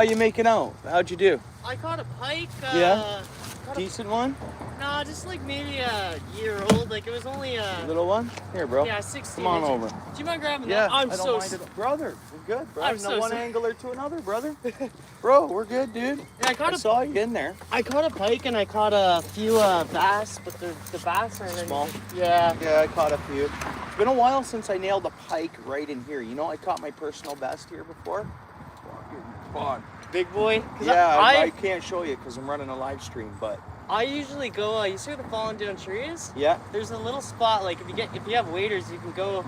How you making out? How'd you do? I caught a pike. Yeah? Decent one? Nah, just like maybe a year old. Like it was only a little one? Here, bro. Yeah, 16 Come on inches. over. Do you mind grabbing Yeah, that? I don't mind it. Brother, we're good, bro. I'm No so one sorry. angler to another, brother. Bro, we're good, dude. Yeah, I saw you in there. I caught a pike and I caught a few bass, but the bass are small. Yeah. Yeah, I caught a few. It's been a while since I nailed a pike right in here. You know, I caught my personal best here before. Big boy. Yeah, I can't show you because I'm running a live stream, but I usually go. You see where the falling down tree is? yeah. There's a little spot. Like if you have waders, you can go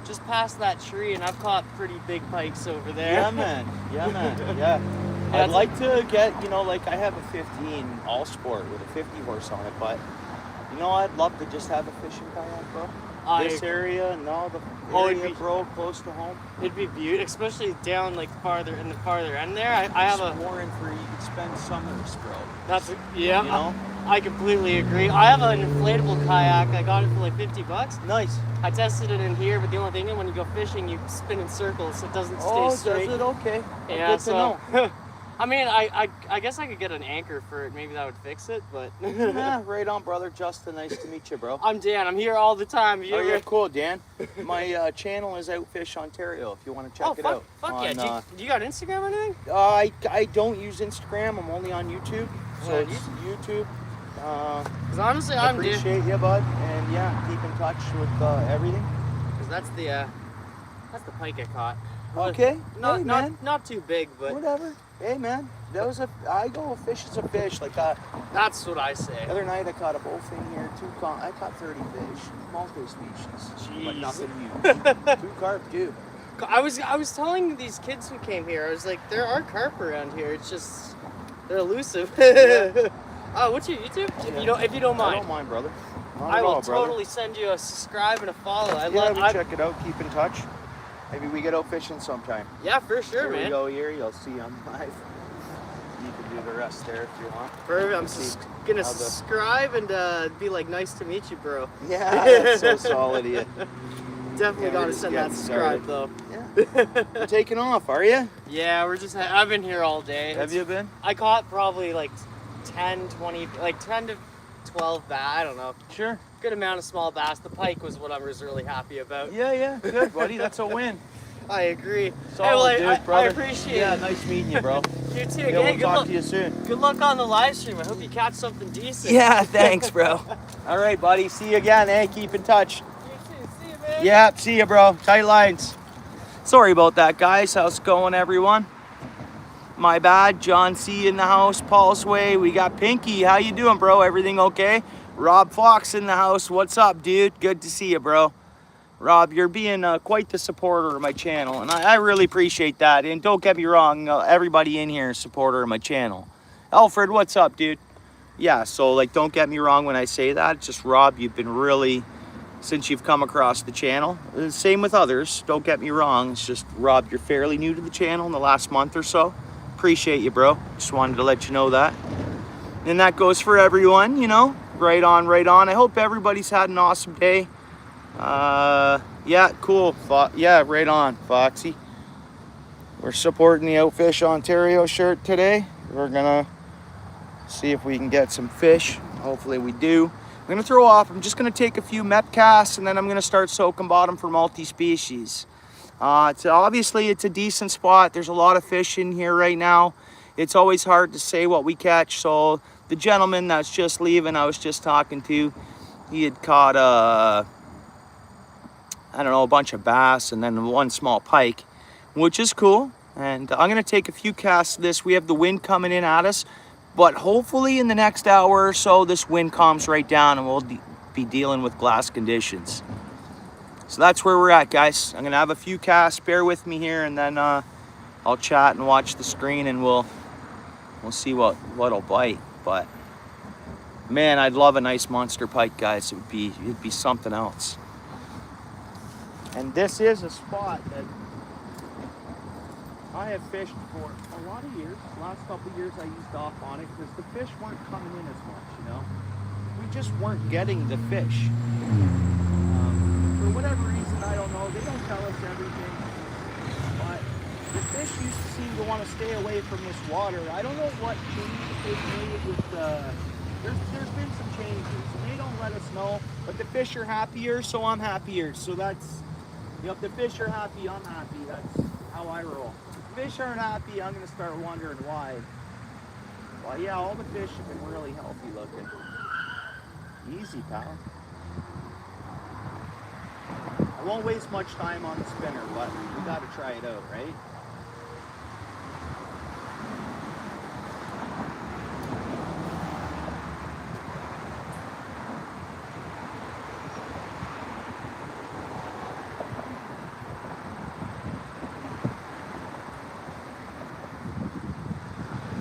just past that tree, and I've caught pretty big pikes over there. Yeah, man. Yeah, man. Yeah. I'd like to get, you know, like I have a 15 all sport with a 50 horse on it, but you know, I'd love to just have a fishing kayak, bro. This area and all the area, bro, close to home. It'd be beautiful, especially down like farther end there. I have a exploring for you could spend summers, bro. That's yeah. You know? I completely agree. I have an inflatable kayak. I got it for like $50. Nice. I tested it in here, but the only thing is when you go fishing, you spin in circles. It doesn't stay straight. Does it? Okay. Yeah, good to know. I mean, I guess I could get an anchor for it. Maybe that would fix it, but... Yeah, right on, brother. Justin, nice to meet you, bro. I'm Dan. I'm here all the time. You're cool, Dan. My channel is OUTFIsh Ontario, if you want to check it out. Fuck yeah. Do you got Instagram or anything? I don't use Instagram. I'm only on YouTube. So it's YouTube. Because honestly, I appreciate you, bud. And yeah, keep in touch with everything. Because that's the pike I caught. Okay. Not too big, but... Whatever. Hey man, I go a fish is a fish. Like that's what I say. The other night I caught a bullfin here. I caught 30 fish, multi-species. Jeez. But nothing huge. 2 carp too. I was telling these kids who came here, I was like, there are carp around here. It's just they're elusive. Yeah. What's your YouTube? If you don't mind. I don't mind, brother. I will totally send you a subscribe and a follow. Check it out. Keep in touch. Maybe we get out fishing sometime. Yeah, for sure, man. Here we go here. You'll see I'm live. You can do the rest there if you want. Perfect. I'm just gonna subscribe and be like, nice to meet you, bro. Yeah, that's so solid of you. Definitely gotta send that subscribe though. Yeah. You're taking off, are you? Yeah, I've been here all day. Have you been? I caught probably like 10, 20, like 10 to 12 bass. I don't know. Sure. Good amount of small bass. The pike was what I was really happy about. Yeah, good, buddy. That's a win. I agree. Solid, dude, brother. I appreciate it. Yeah, nice meeting you, bro. You too. Yeah, we'll talk to you soon. Good luck on the live stream. I hope you catch something decent. Yeah, thanks, bro. All right, buddy. See you again, eh? Keep in touch. You too. See you, man. Yeah, see you, bro. Tight lines. Sorry about that, guys. How's it going, everyone? My bad. John C in the house. Paul's way. We got Pinky. How you doing, bro? Everything okay? Rob Fox in the house. What's up, dude? Good to see you, bro. Rob, you're being quite the supporter of my channel, and I really appreciate that. And don't get me wrong, everybody in here is a supporter of my channel. Alfred, what's up, dude? Yeah, so like, don't get me wrong when I say that. It's just, Rob, you've been really, since you've come across the channel, same with others, don't get me wrong. It's just, Rob, you're fairly new to the channel in the last month or so. Appreciate you, bro. Just wanted to let you know that. And that goes for everyone, you know. Right on, right on. I hope everybody's had an awesome day. Yeah, cool. Yeah, right on, Foxy. We're supporting the OUTFIsh Ontario shirt today. We're gonna see if we can get some fish. Hopefully we do. I'm gonna throw off. I'm just gonna take a few MEP casts and then I'm gonna start soaking bottom for multi-species. Obviously it's a decent spot. There's a lot of fish in here right now. It's always hard to say what we catch, so the gentleman that's just leaving, I was just talking to, he had caught I don't know, a bunch of bass and then one small pike, which is cool. And I'm gonna take a few casts of this. We have the wind coming in at us, but hopefully in the next hour or so, this wind calms right down and we'll be dealing with glass conditions. So that's where we're at, guys. I'm gonna have a few casts, bear with me here, and then I'll chat and watch the screen and we'll see what'll bite. But man, I'd love a nice monster pike, guys. It'd be something else. And this is a spot that I have fished for a lot of years. Last couple of years I used off on it because the fish weren't coming in as much, you know. We just weren't getting the fish. For whatever reason, I don't know. They don't tell us everything. But The fish used to seem to want to stay away from this water. I don't know what changes they've made with there's been some changes. They don't let us know, but the fish are happier, so I'm happier. So that's, if the fish are happy, I'm happy. That's how I roll. If the fish aren't happy, I'm gonna start wondering why. Well, yeah, all the fish have been really healthy looking. Easy, pal. I won't waste much time on the spinner, but we gotta try it out, right?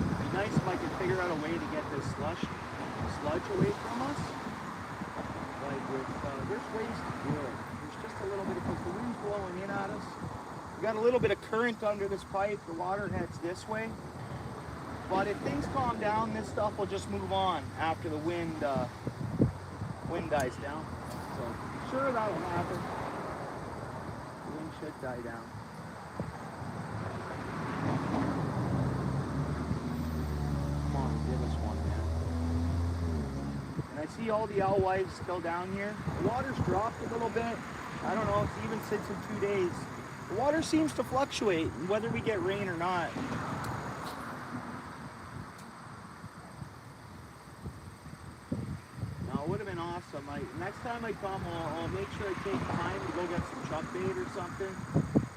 It'd be nice if I could figure out a way to get this sludge away from us. Like with, there's ways to do it. There's just a little bit, because the wind's blowing in at us. We got a little bit of current under this pipe. The water heads this way. But if things calm down, this stuff will just move on after the wind dies down. So sure, that'll happen. The wind should die down. Come on, give us one, man. And I see all the alewives still down here. The water's dropped a little bit. I don't know, it's even since in 2 days. The water seems to fluctuate, whether we get rain or not. Now, it would have been awesome. Next time I come, I'll make sure I take time to go get some chuck bait or something.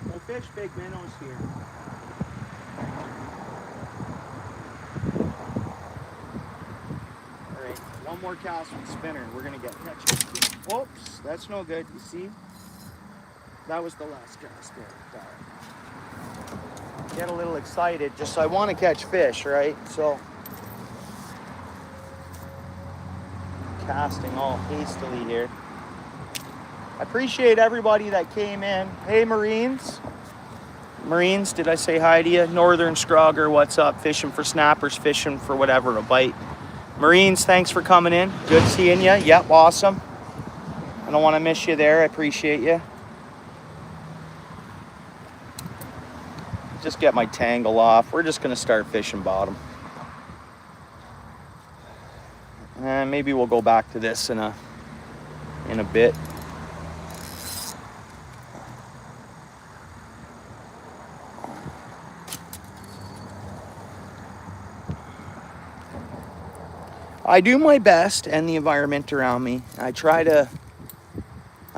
We'll fish big minnows here. All right, one more cast with spinner. We're gonna get catch. Oops, that's no good. You see? That was the last cast there. Get a little excited. Just I want to catch fish, right? So casting all hastily here. I appreciate everybody that came in. Hey, Marines. Marines, did I say hi to you? Northern Scrogger, what's up? Fishing for snappers, fishing for whatever, a bite. Marines, thanks for coming in. Good seeing you. Yep, awesome. I don't want to miss you there. I appreciate you. Just get my tangle off. We're just going to start fishing bottom. And maybe we'll go back to this in a bit. I do my best, and the environment around me. I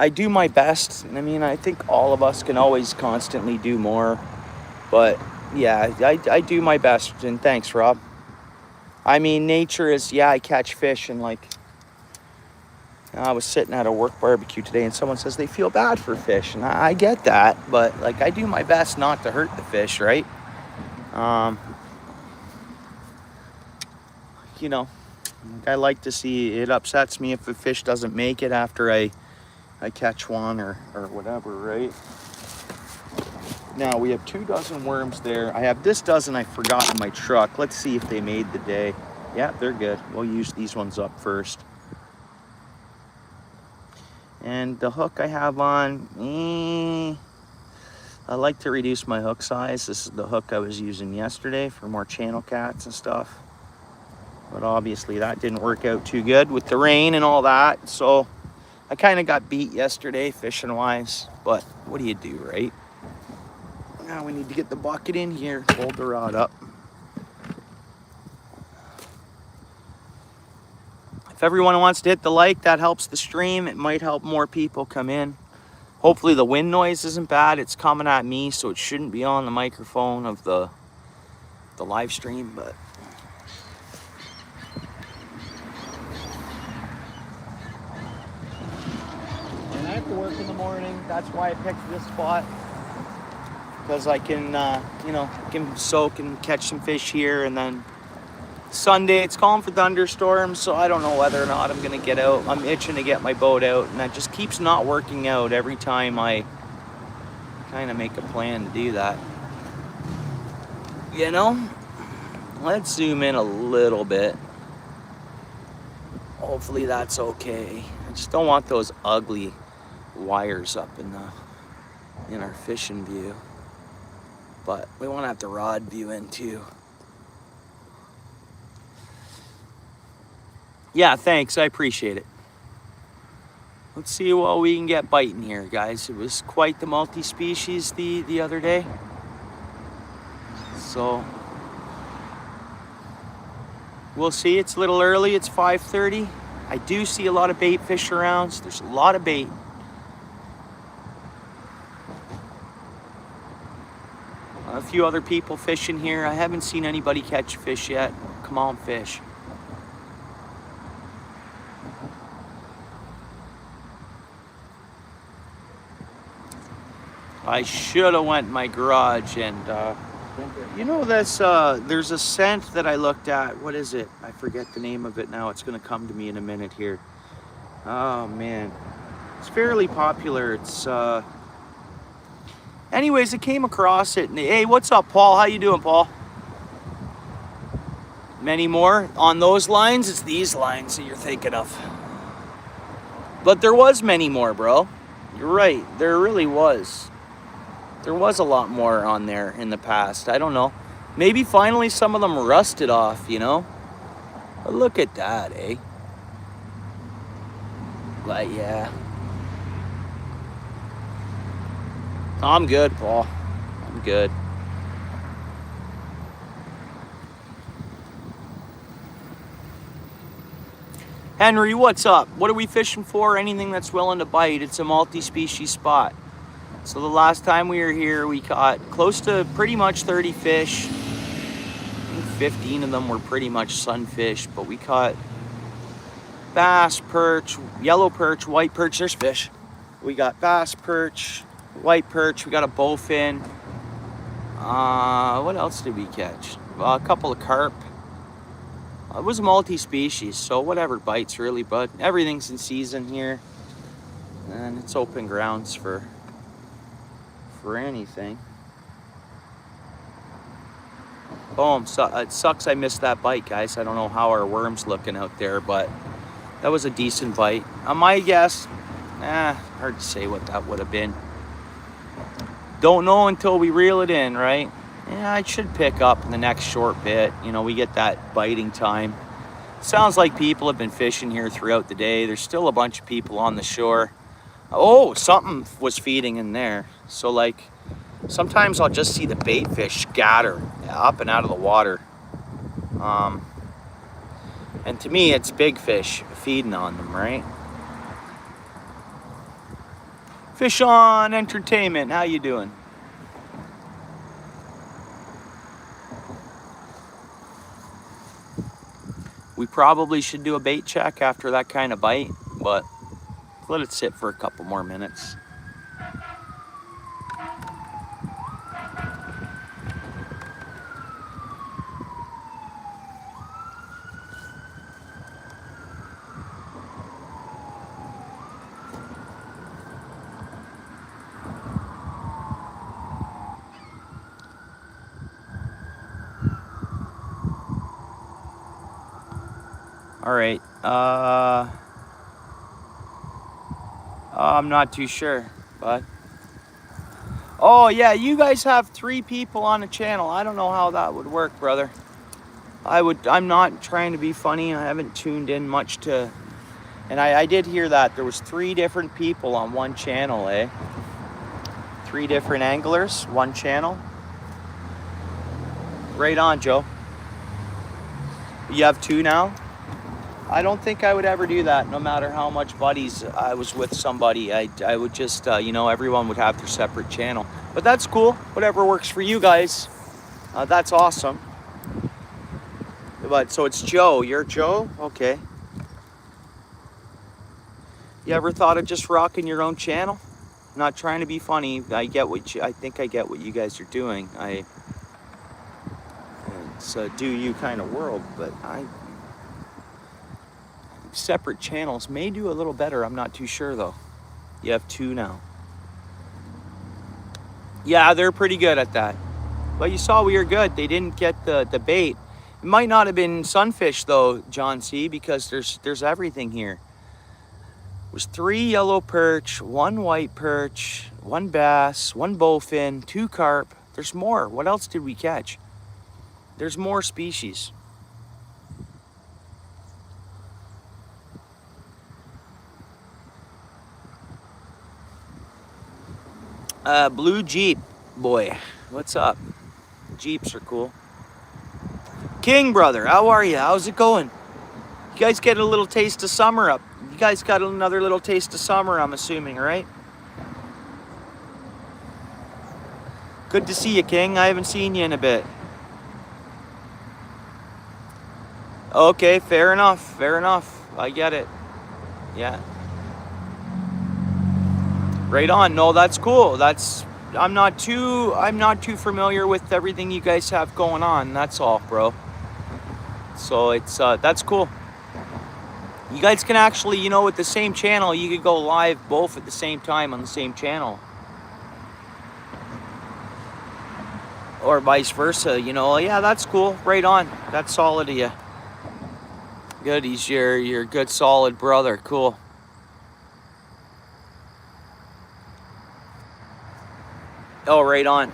do my best. I mean, I think all of us can always constantly do more. But yeah, I do my best, and thanks, Rob. I mean, nature is, yeah, I catch fish, and like, I was sitting at a work barbecue today, and someone says they feel bad for fish, and I get that, but like, I do my best not to hurt the fish, right? You know, I like to see, it upsets me if a fish doesn't make it after I catch one or whatever, right? Now we have 2 dozen worms there. I have this dozen I forgot in my truck. Let's see if they made the day. Yeah, they're good. We'll use these ones up first. And the hook I have on, I like to reduce my hook size. This is the hook I was using yesterday for more channel cats and stuff. But obviously that didn't work out too good with the rain and all that. So I kind of got beat yesterday fishing wise, but what do you do, right? Now we need to get the bucket in here, hold the rod up. If everyone wants to hit the like, that helps the stream. It might help more people come in. Hopefully the wind noise isn't bad. It's coming at me, so it shouldn't be on the microphone of the live stream, but and I have to work in the morning. That's why I picked this spot. Because I can, can soak and catch some fish here, and then Sunday it's calling for thunderstorms, so I don't know whether or not I'm gonna get out. I'm itching to get my boat out, and that just keeps not working out every time I kind of make a plan to do that. You know, let's zoom in a little bit. Hopefully that's okay. I just don't want those ugly wires up in our fishing view. but we want to have the rod view in too. Yeah, thanks. I appreciate it. Let's see what we can get biting here, guys. It was quite the multi-species the other day. So we'll see. It's a little early. It's 5:30. I do see a lot of bait fish around. So there's a lot of bait. A few other people fishing here. I haven't seen anybody catch fish yet. Come on, fish. I should have went in my garage and you know this, there's a scent that I looked at. What is it? I forget the name of it now. It's gonna come to me in a minute here. Oh man, it's fairly popular. It's anyways, I came across it and hey, what's up, Paul? How you doing, Paul? Many more on those lines. It's these lines that you're thinking of. But there was many more, bro. You're right, there really was. There was a lot more on there in the past. I don't know. Maybe finally some of them rusted off, you know? But look at that, eh? Like, yeah. I'm good, Paul. I'm good. Henry, what's up? What are we fishing for? Anything that's willing to bite. It's a multi-species spot. So the last time we were here, we caught close to pretty much 30 fish. I think 15 of them were pretty much sunfish, but we caught bass, perch, yellow perch, white perch. There's fish. We got bass, perch, white perch. We got a bowfin. What else did we catch? A couple of carp. It was multi-species, so whatever bites really, but everything's in season here. And it's open grounds for anything. Boom. So it sucks I missed that bite, guys. I don't know how our worm's looking out there, but that was a decent bite. My guess, hard to say what that would have been. Don't know until we reel it in, right? Yeah, it should pick up in the next short bit. You know, we get that biting time. Sounds like people have been fishing here throughout the day. There's still a bunch of people on the shore. Oh, something was feeding in there. So like, sometimes I'll just see the bait fish scatter up and out of the water. And to me, it's big fish feeding on them, right? Fish on Entertainment, how you doing? We probably should do a bait check after that kind of bite, but let it sit for a couple more minutes. All right, I'm not too sure, but oh yeah, you guys have 3 people on the channel. I don't know how that would work, brother. I'm not trying to be funny. I haven't tuned in much to, and I did hear that there was 3 different people on one channel, eh? 3 different anglers, one channel. Right on, Joe. You have 2 now? I don't think I would ever do that, no matter how much buddies I was with somebody. I would just, you know, everyone would have their separate channel. But that's cool. Whatever works for you guys. That's awesome. But so it's Joe. You're Joe? Okay. You ever thought of just rocking your own channel? I'm not trying to be funny. I think I get what you guys are doing. It's a do you kind of world, but separate channels may do a little better. I'm not too sure though. You have 2 now. Yeah, they're pretty good at that. But you saw we were good. They didn't get the bait. It might not have been sunfish though, John C, because there's everything here. It was 3 yellow perch, 1 white perch, 1 bass, 1 bowfin, 2 carp, There's more. What else did we catch? There's more species. Blue Jeep boy, what's up? Jeeps are cool. King brother, how are you? How's it going? You guys get a little taste of summer up. You guys got another little taste of summer, I'm assuming, right? Good to see you, King. I haven't seen you in a bit. Okay, fair enough. Fair enough. I get it. Yeah. Right on. No, that's cool. I'm not too familiar with everything you guys have going on. That's all, bro. So it's that's cool. You guys can actually, you know, with the same channel, you could go live both at the same time on the same channel. Or vice versa, you know. Yeah, that's cool. Right on. That's solid of you. Good. He's your good solid brother. Cool. Oh, right on.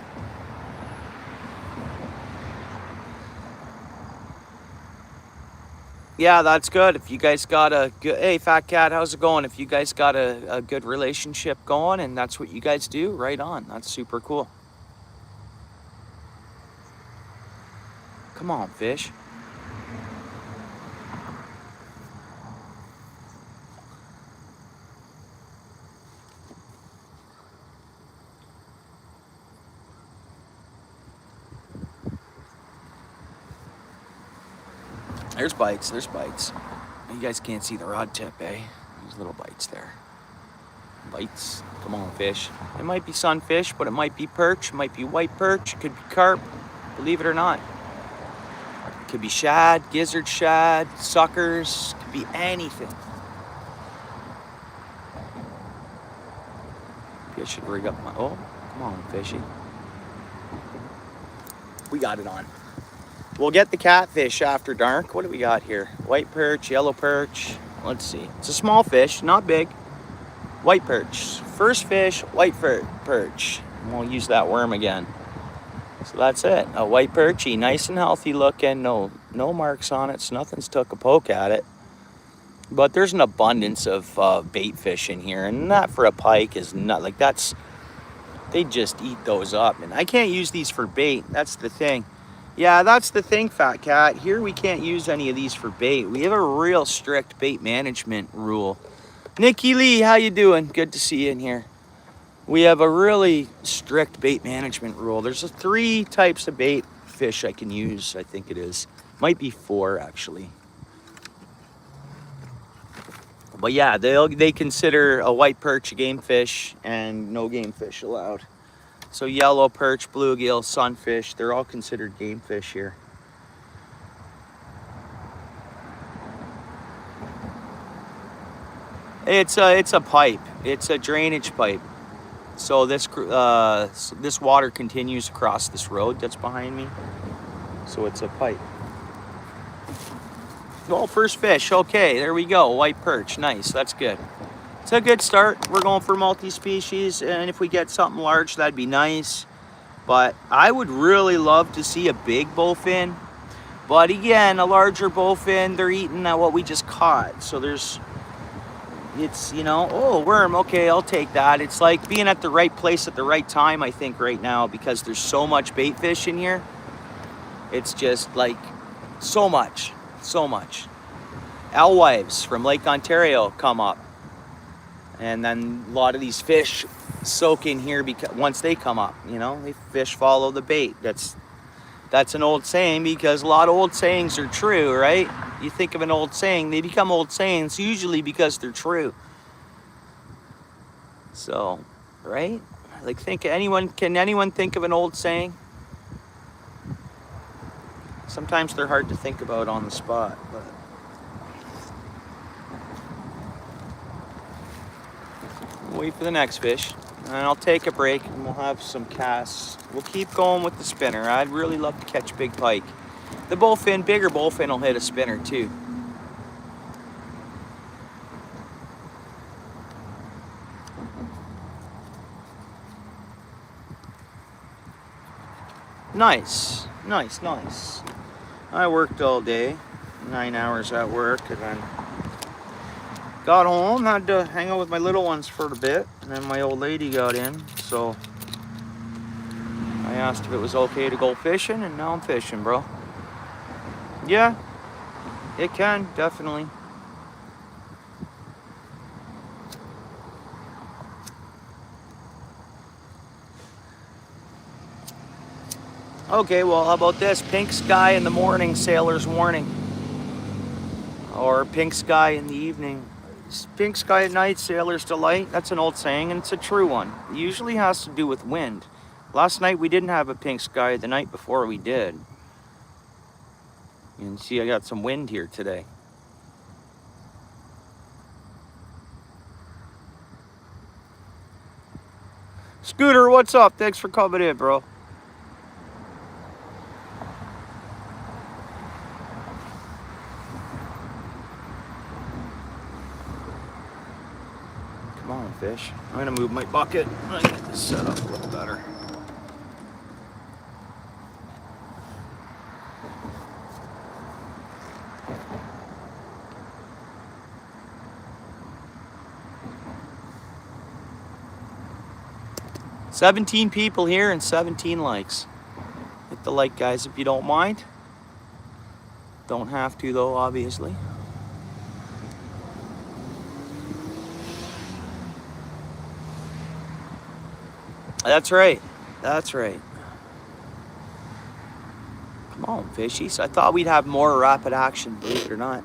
Yeah, that's good. If you guys got a good, hey, Fat Cat, how's it going? If you guys got a good relationship going and that's what you guys do, right on. That's super cool. Come on, fish. There's bites, there's bites. You guys can't see the rod tip, eh? There's little bites there. Bites. Come on, fish. It might be sunfish, but it might be perch, it might be white perch, it could be carp, believe it or not. It could be shad, gizzard shad, suckers, it could be anything. Maybe I should rig up my, oh, come on, fishy. We got it on. We'll get the catfish after dark. What do we got here? White perch, yellow perch. Let's see. It's a small fish, not big. White perch. First fish, white perch. And we'll use that worm again. So that's it. A white perchy, nice and healthy looking. No marks on it, so nothing's took a poke at it. But there's an abundance of bait fish in here, and that for a pike is not like that's. They just eat those up, and I can't use these for bait. That's the thing. Yeah, that's the thing, Fat Cat. Here we can't use any of these for bait. We have a real strict bait management rule. Nikki Lee, how you doing? Good to see you in here. We have a really strict bait management rule. There's 3 types of bait fish I can use, I think it is. Might be 4, actually. But yeah, they consider a white perch a game fish and no game fish allowed. So yellow perch, bluegill, sunfish, they're all considered game fish here. It's a pipe. It's a drainage pipe. So this water continues across this road that's behind me. So it's a pipe. Well, first fish. Okay, there we go. White perch. Nice. That's good. It's a good start. We're going for multi-species, and if we get something large, that'd be nice. But I would really love to see a big bowfin. But again, a larger bowfin, they're eating at what we just caught. So it's, you know, oh, worm. Okay, I'll take that. It's like being at the right place at the right time, I think, right now, because there's so much bait fish in here. It's just like so much. Alewives from Lake Ontario come up. And then a lot of these fish soak in here because once they come up, you know, the fish follow the bait. That's an old saying, because a lot of old sayings are true, right? You think of an old saying, they become old sayings usually because they're true. So, right? Like, can anyone think of an old saying? Sometimes they're hard to think about on the spot, but wait for the next fish, and I'll take a break and we'll have some casts. We'll keep going with the spinner. I'd really love to catch big pike. The bigger bowfin will hit a spinner too. Nice, nice, nice. I worked all day, 9 hours at work, and then got home, had to hang out with my little ones for a bit, and then my old lady got in, so I asked if it was okay to go fishing, and now I'm fishing, bro. Yeah, it can, definitely. Okay, well, how about this? Pink sky in the morning, sailor's warning. Or pink sky in the evening. Pink sky at night, sailor's delight. That's an old saying, and it's a true one. It usually has to do with wind. Last night we didn't have a pink sky. The night before we did. You can see I got some wind here today. Scooter, what's up? Thanks for coming in, bro. Come on, fish. I'm gonna move my bucket. I get this set up a little better. $17 people here and 17 likes. Hit the like, guys, if you don't mind. Don't have to, though, obviously. That's right. That's right. Come on, fishies. I thought we'd have more rapid action, believe it or not.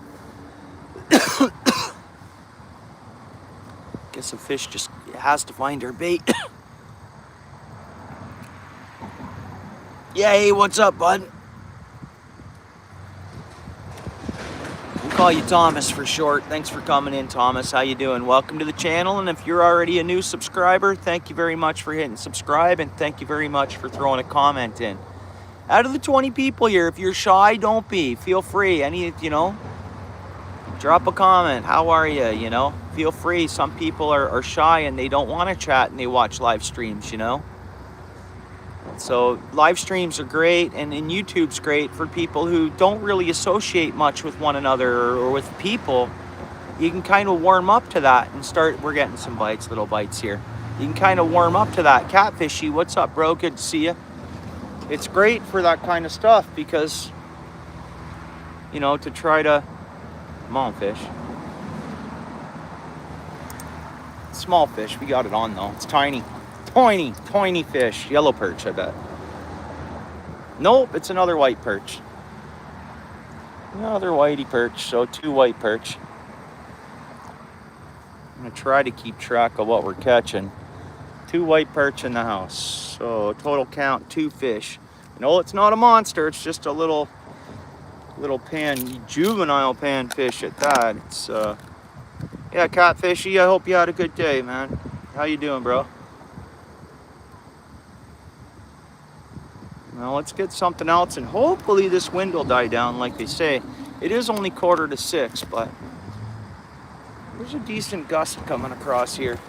Guess a fish just has to find her bait. Yeah, hey, what's up, bud? We'll call you Thomas for short. Thanks for coming in, Thomas. How you doing? Welcome to the channel, and if you're already a new subscriber, thank you very much for hitting subscribe, and thank you very much for throwing a comment in. Out of the 20 people here, if you're shy, don't be. Feel free. Drop a comment. How are you? Feel free. Some people are shy and they don't want to chat and they watch live streams, So live streams are great, and YouTube's great for people who don't really associate much with one another or with people. You can kind of warm up to that and start. We're getting some bites, little bites here. You can kind of warm up to that. Catfishy, what's up, bro? Good to see you. It's great for that kind of stuff because, to try to... Come on, fish. Small fish. We got it on, though. It's tiny. Tiny fish. Yellow perch, I bet. Nope, it's another white perch. Another whitey perch, so 2 white perch. I'm going to try to keep track of what we're catching. 2 white perch in the house. So total count, 2 fish. No, it's not a monster. It's just a little juvenile panfish at that. It's, yeah, Catfishy, I hope you had a good day, man. How you doing, bro? Now let's get something else, and hopefully this wind will die down like they say. It is only 5:45, but there's a decent gust coming across here.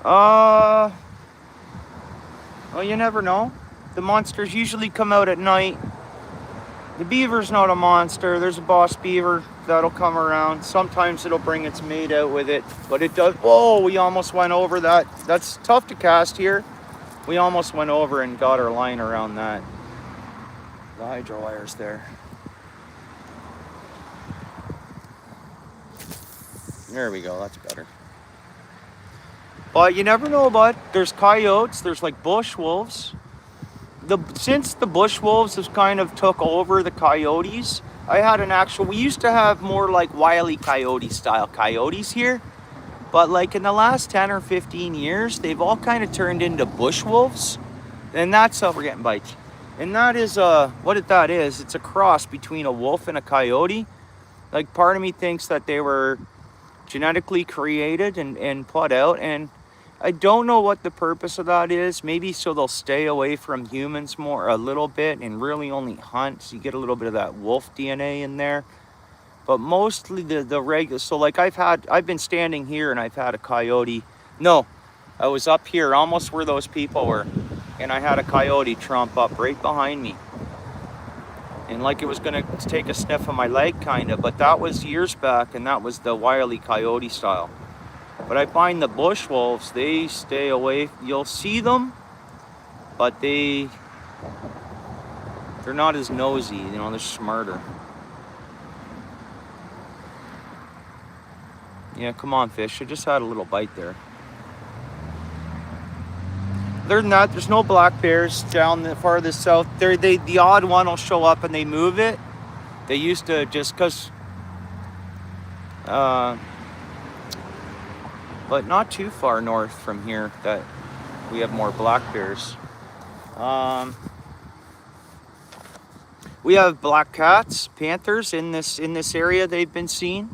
Well, you never know. The monsters usually come out at night. The beaver's not a monster. There's a boss beaver that'll come around. Sometimes it'll bring its mate out with it, but it does. Oh, we almost went over that. That's tough to cast here. We almost went over and got our line around that. The hydro wire's there. There we go. That's better. But you never know, bud. There's coyotes. There's like bush wolves. Since the bush wolves have kind of took over the coyotes, we used to have more like Wile E. Coyote style coyotes here, but like in the last 10 or 15 years, they've all kind of turned into bush wolves, and that's how we're getting bites. And that is, it's a cross between a wolf and a coyote. Like part of me thinks that they were genetically created and put out, and I don't know what the purpose of that is. Maybe so they'll stay away from humans more a little bit and really only hunt. So you get a little bit of that wolf DNA in there. But mostly the regular. So like I've been standing here and I've had a coyote. No, I was up here almost where those people were, and I had a coyote trump up right behind me. And like it was gonna take a sniff of my leg kinda, but that was years back, and that was the wily coyote style. But I find the bush wolves, they stay away. You'll see them, but they're not as nosy, you know, they're smarter. Yeah, come on, fish. I just had a little bite there. Other than that, there's no black bears down the farthest south. The odd one will show up and they move it. They used to just because, but not too far north from here that we have more black bears. We have black cats, panthers in this area. They've been seen.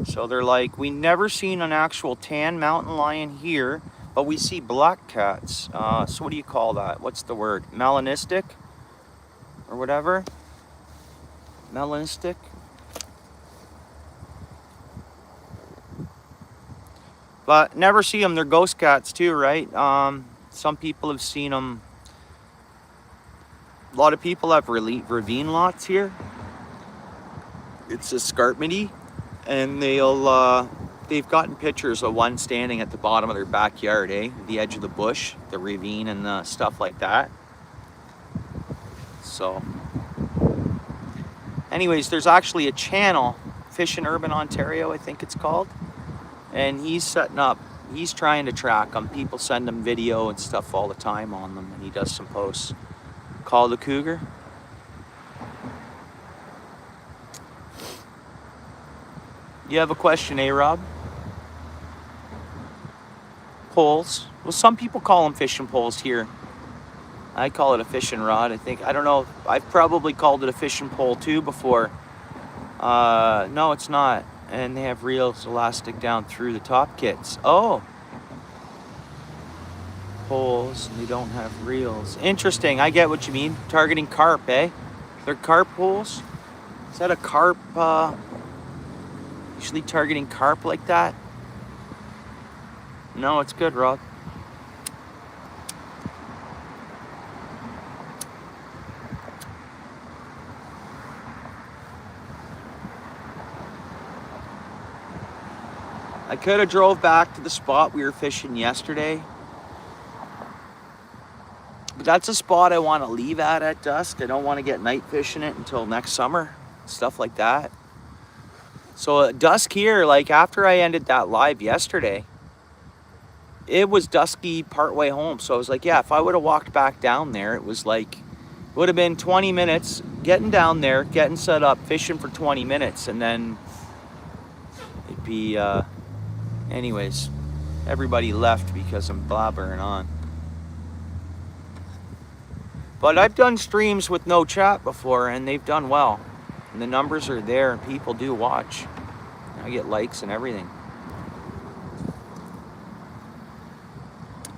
So they're like, we never seen an actual tan mountain lion here, but we see black cats. So what do you call that? What's the word? Melanistic or whatever? Melanistic? But never see them. They're ghost cats too, right? Some people have seen them. A lot of people have ravine lots here. It's escarpmenty. And they've gotten pictures of one standing at the bottom of their backyard, the edge of the bush, the ravine and the stuff like that. So, anyways, there's actually a channel, Fish in Urban Ontario, I think it's called. And he's trying to track them. People send him video and stuff all the time on them, and he does some posts. Call the Cougar. You have a question, Rob? Poles. Well, some people call them fishing poles here. I call it a fishing rod. I don't know. I've probably called it a fishing pole too before. No, it's not. And they have reels elastic down through the top kits. Oh. Poles, and they don't have reels. Interesting. I get what you mean. Targeting carp, eh? They're carp poles? Is that a carp, usually targeting carp like that? No, it's good, Rob. I could have drove back to the spot we were fishing yesterday. But that's a spot I want to leave at dusk. I don't want to get night fishing it until next summer. Stuff like that. So at dusk here, like after I ended that live yesterday, it was dusky partway home. So I was like, yeah, if I would have walked back down there, it was like, it would have been 20 minutes getting down there, getting set up, fishing for 20 minutes. And then it'd be, anyways, everybody left because I'm blabbering on. But I've done streams with no chat before, and they've done well. And the numbers are there, and people do watch. I get likes and everything.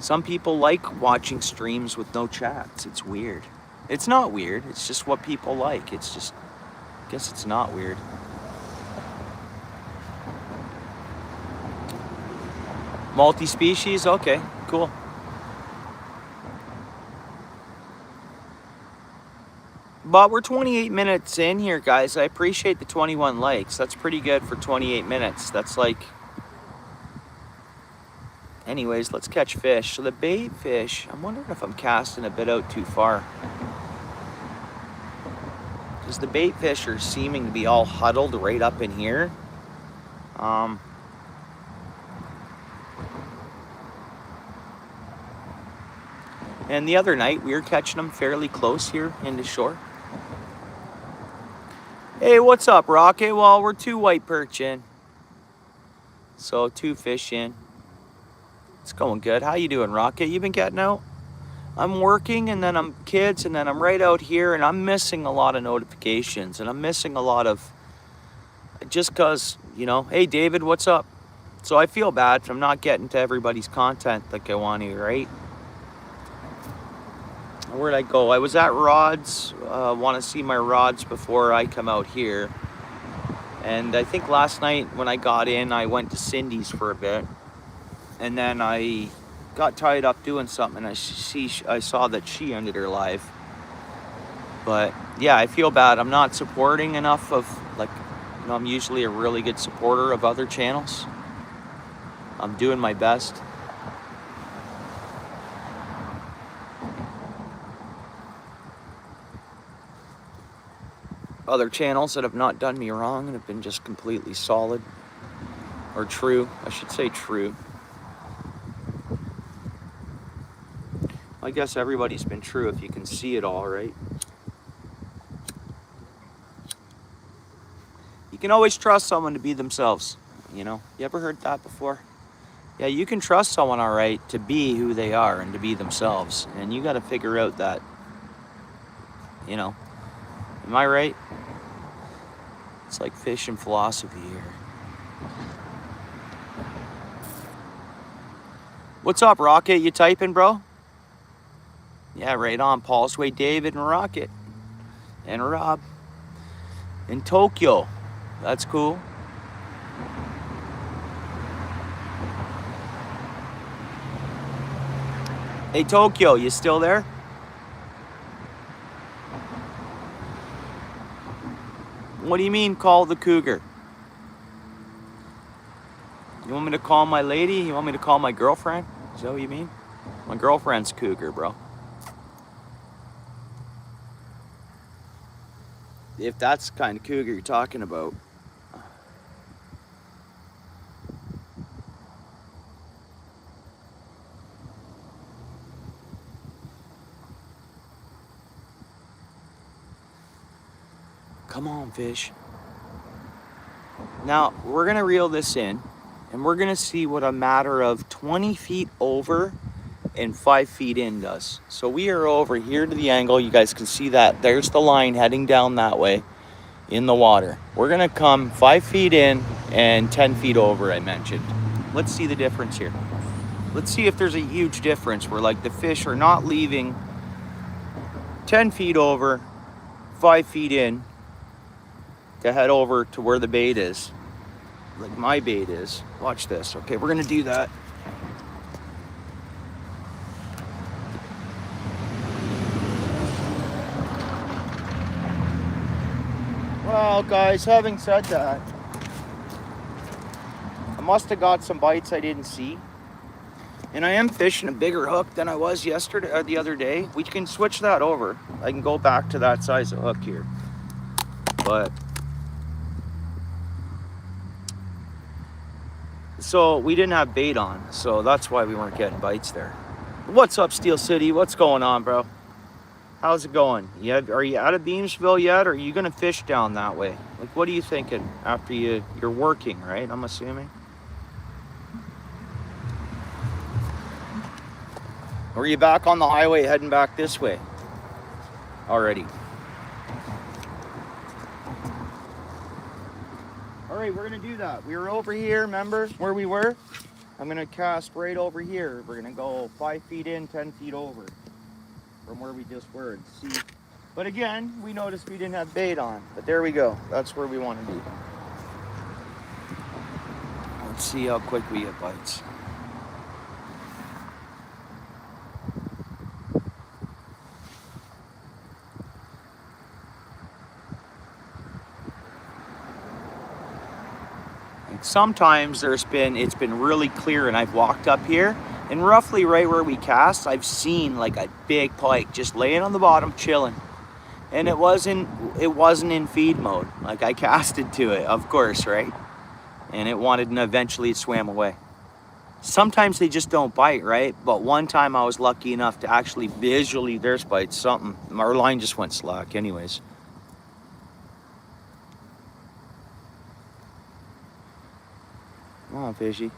Some people like watching streams with no chats. It's weird. It's not weird. It's just what people like. It's just, I guess it's not weird. Multispecies? Okay, cool. But we're 28 minutes in here, guys. I appreciate the 21 likes. That's pretty good for 28 minutes. That's like... Anyways, let's catch fish. So the bait fish, I'm wondering if I'm casting a bit out too far. Because the bait fish are seeming to be all huddled right up in here. And the other night, we were catching them fairly close here into shore. Hey, what's up, Rocket? Well, we're 2 white perch in. So 2 fish in. It's going good. How you doing, Rocket? You been getting out? I'm working, and then I'm kids, and then I'm right out here, and I'm missing a lot of notifications, and I'm missing a lot of, just because, you know, hey, David, what's up? So I feel bad if I'm not getting to everybody's content like I want to, right? Where'd I go? I was at Rods. Want to see my rods before I come out here. And I think last night when I got in, I went to Cindy's for a bit. And then I got tied up doing something, and I saw that she ended her life. But yeah, I feel bad. I'm not supporting enough of, like, you know, I'm usually a really good supporter of other channels. I'm doing my best. Other channels that have not done me wrong and have been just completely solid, or true, I should say true. I guess everybody's been true if you can see it all, right? You can always trust someone to be themselves, you know? You ever heard that before? Yeah, you can trust someone, all right, to be who they are and to be themselves. And you got to figure out that, you know, am I right? It's like fish and philosophy here. What's up, Rocket? You typing, bro? Yeah, right on. Paul's Way, David, and Rocket. And Rob. In Tokyo. That's cool. Hey, Tokyo, you still there? What do you mean, call the cougar? You want me to call my lady? You want me to call my girlfriend? Is that what you mean? My girlfriend's cougar, bro. If that's the kind of cougar you're talking about. Come on, fish. Now, we're gonna reel this in, and we're gonna see what a matter of 20 feet over and 5 feet in does. So we are over here to the angle. You guys can see that. There's the line heading down that way in the water. We're gonna come 5 feet in and 10 feet over, I mentioned. Let's see the difference here. Let's see if there's a huge difference where, like, the fish are not leaving 10 feet over, 5 feet in to head over to where the bait is, like my bait is. Watch this. Okay, we're gonna do that. Well, guys, having said that, I must have got some bites I didn't see. And I am fishing a bigger hook than I was yesterday or the other day. We can switch that over. I can go back to that size of hook here. But so we didn't have bait on, so that's why we weren't getting bites there. What's up, Steel City? What's going on, bro? How's it going? Are you out of Beamsville yet, or are you gonna fish down that way? Like, what are you thinking after you're working, right? I'm assuming. Or are you back on the highway heading back this way already? All right, we're gonna do that. We were over here, remember where we were? I'm gonna cast right over here. We're gonna go 5 feet in, 10 feet over from where we just were and see. But again, we noticed we didn't have bait on, but there we go. That's where we want to be. Let's see how quick we get bites. Sometimes it's been really clear, and I've walked up here, and roughly right where we cast, I've seen like a big pike just laying on the bottom chilling, and it wasn't in feed mode. Like, I casted to it, of course, right? And it wanted, and eventually it swam away. Sometimes they just don't bite, right? But one time I was lucky enough to actually visually, there's bites, something. Our line just went slack anyways. Come on, fishy.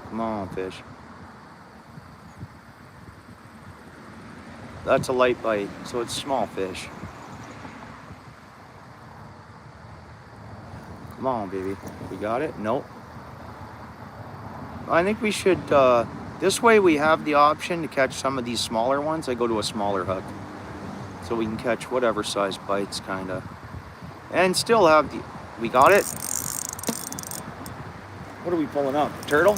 Come on, fish. That's a light bite, so it's small fish. Come on, baby. We got it? Nope. I think we should, this way we have the option to catch some of these smaller ones. I go to a smaller hook. So we can catch whatever size bites, kind of. And still have the, we got it. What are we pulling up? Turtle?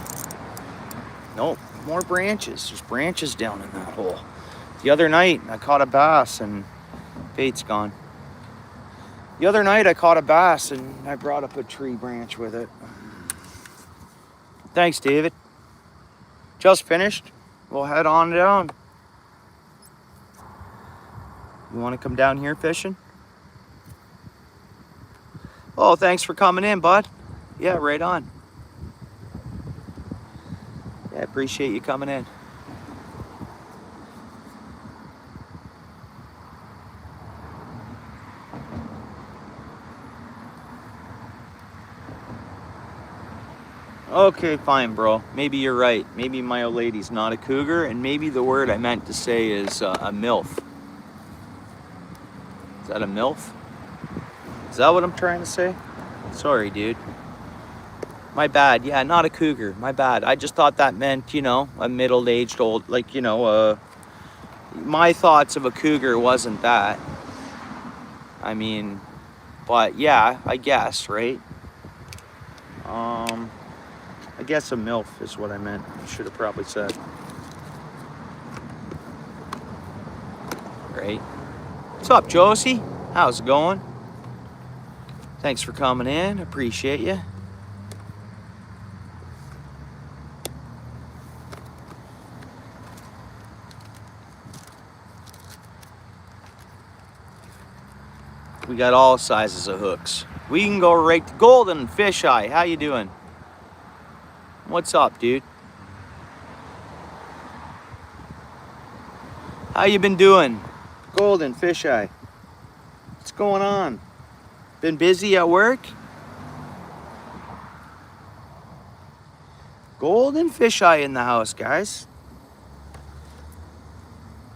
Nope, more branches. There's branches down in that hole. The other night, I caught a bass and bait's gone. The other night, I caught a bass and I brought up a tree branch with it. Thanks, David. Just finished. We'll head on down. You want to come down here fishing? Oh, thanks for coming in, bud. Yeah, right on. Yeah, appreciate you coming in. Okay, fine, bro. Maybe you're right. Maybe my old lady's not a cougar, and maybe the word I meant to say is a MILF. Is that a MILF? Is that what I'm trying to say? Sorry, dude. My bad. Yeah, not a cougar. My bad. I just thought that meant, you know, a middle-aged old, like, you know, my thoughts of a cougar wasn't that. I mean, but yeah, I guess, right? I guess a MILF is what I meant. I should have probably said. Right? What's up, Josie? How's it going? Thanks for coming in. Appreciate you. We got all sizes of hooks. We can go right to Golden Fisheye. How you doing? What's up, dude? How you been doing? Golden Fisheye. What's going on? Been busy at work? Golden Fisheye in the house, guys.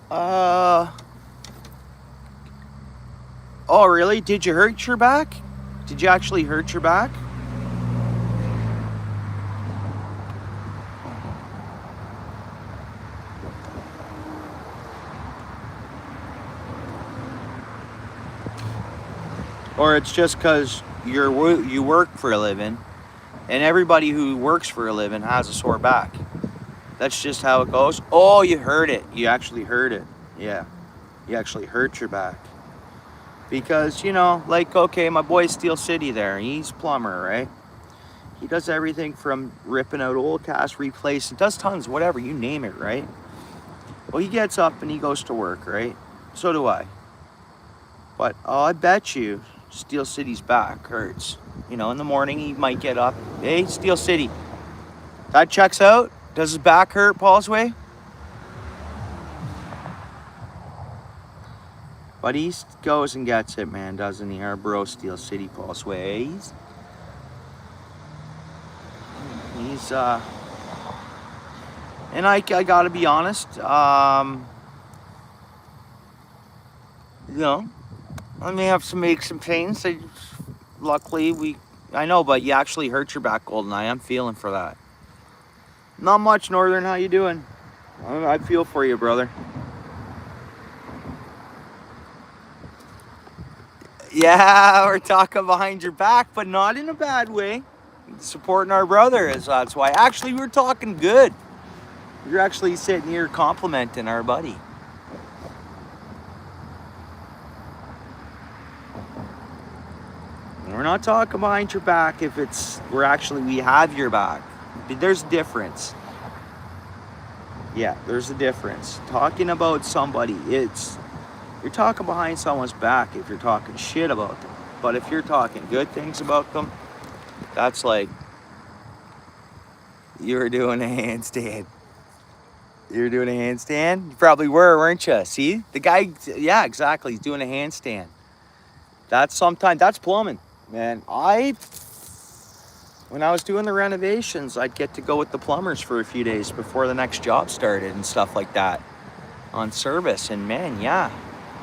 Oh, really? Did you hurt your back? Did you actually hurt your back? Or it's just because you work for a living, and everybody who works for a living has a sore back. That's just how it goes. Oh, you hurt it. You actually hurt it. Yeah, you actually hurt your back. Because, you know, like, okay, my boy Steel City there, he's a plumber, right? He does everything from ripping out old cast, replacing, does tons, whatever, you name it, right? Well, he gets up and he goes to work, right? So do I. But I bet you Steel City's back hurts. You know, in the morning he might get up. Hey, Steel City, that checks out? Does his back hurt, Paul's way? But he goes and gets it, man, doesn't he? Our bro, Steel City, Paul's way. He's and I gotta be honest, you know, I may have some aches and pains. Luckily, I know, but you actually hurt your back, Goldeneye. I'm feeling for that. Not much, Northern. How you doing? I feel for you, brother. Yeah, we're talking behind your back, but not in a bad way. Supporting our brother, that's why. Actually, we're talking good. You're actually sitting here complimenting our buddy. We're not talking behind your back if we have your back. There's a difference. Yeah, there's a difference. Talking about somebody, you're talking behind someone's back if you're talking shit about them. But if you're talking good things about them, that's like you were doing a handstand. You were doing a handstand? You probably were, weren't you? See? The guy, yeah, exactly. He's doing a handstand. That's plumbing. Man, when I was doing the renovations, I'd get to go with the plumbers for a few days before the next job started and stuff like that on service. And man, yeah,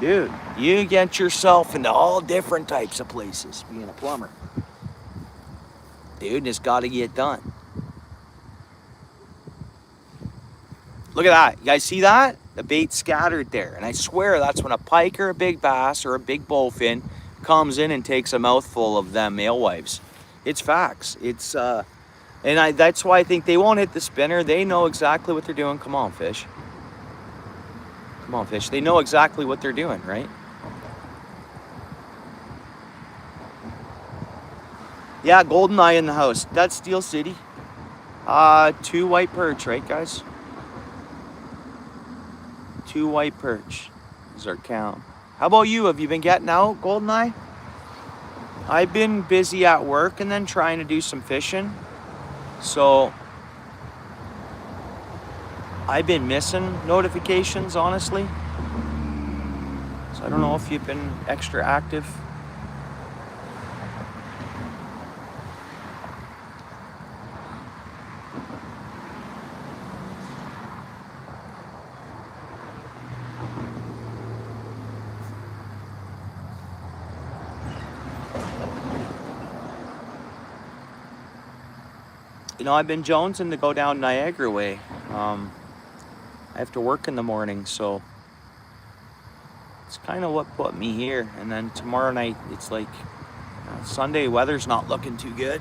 dude, you get yourself into all different types of places being a plumber. Dude, it's got to get done. Look at that. You guys see that? The bait scattered there. And I swear that's when a pike or a big bass or a big bullfin comes in and takes a mouthful of them alewives. It's facts. It's that's why I think they won't hit the spinner. They know exactly what they're doing. Come on, fish. Come on, fish. They know exactly what they're doing, right? Yeah, golden eye in the house. That's Steel City. 2 white perch, right, guys? 2 white perch is our count. How about you? Have you been getting out, golden eye? I've been busy at work and then trying to do some fishing. So I've been missing notifications, honestly. So I don't know if you've been extra active. You know, I've been jonesing to go down Niagara way. I have to work in the morning, so it's kind of what put me here. And then tomorrow night, it's like Sunday weather's not looking too good.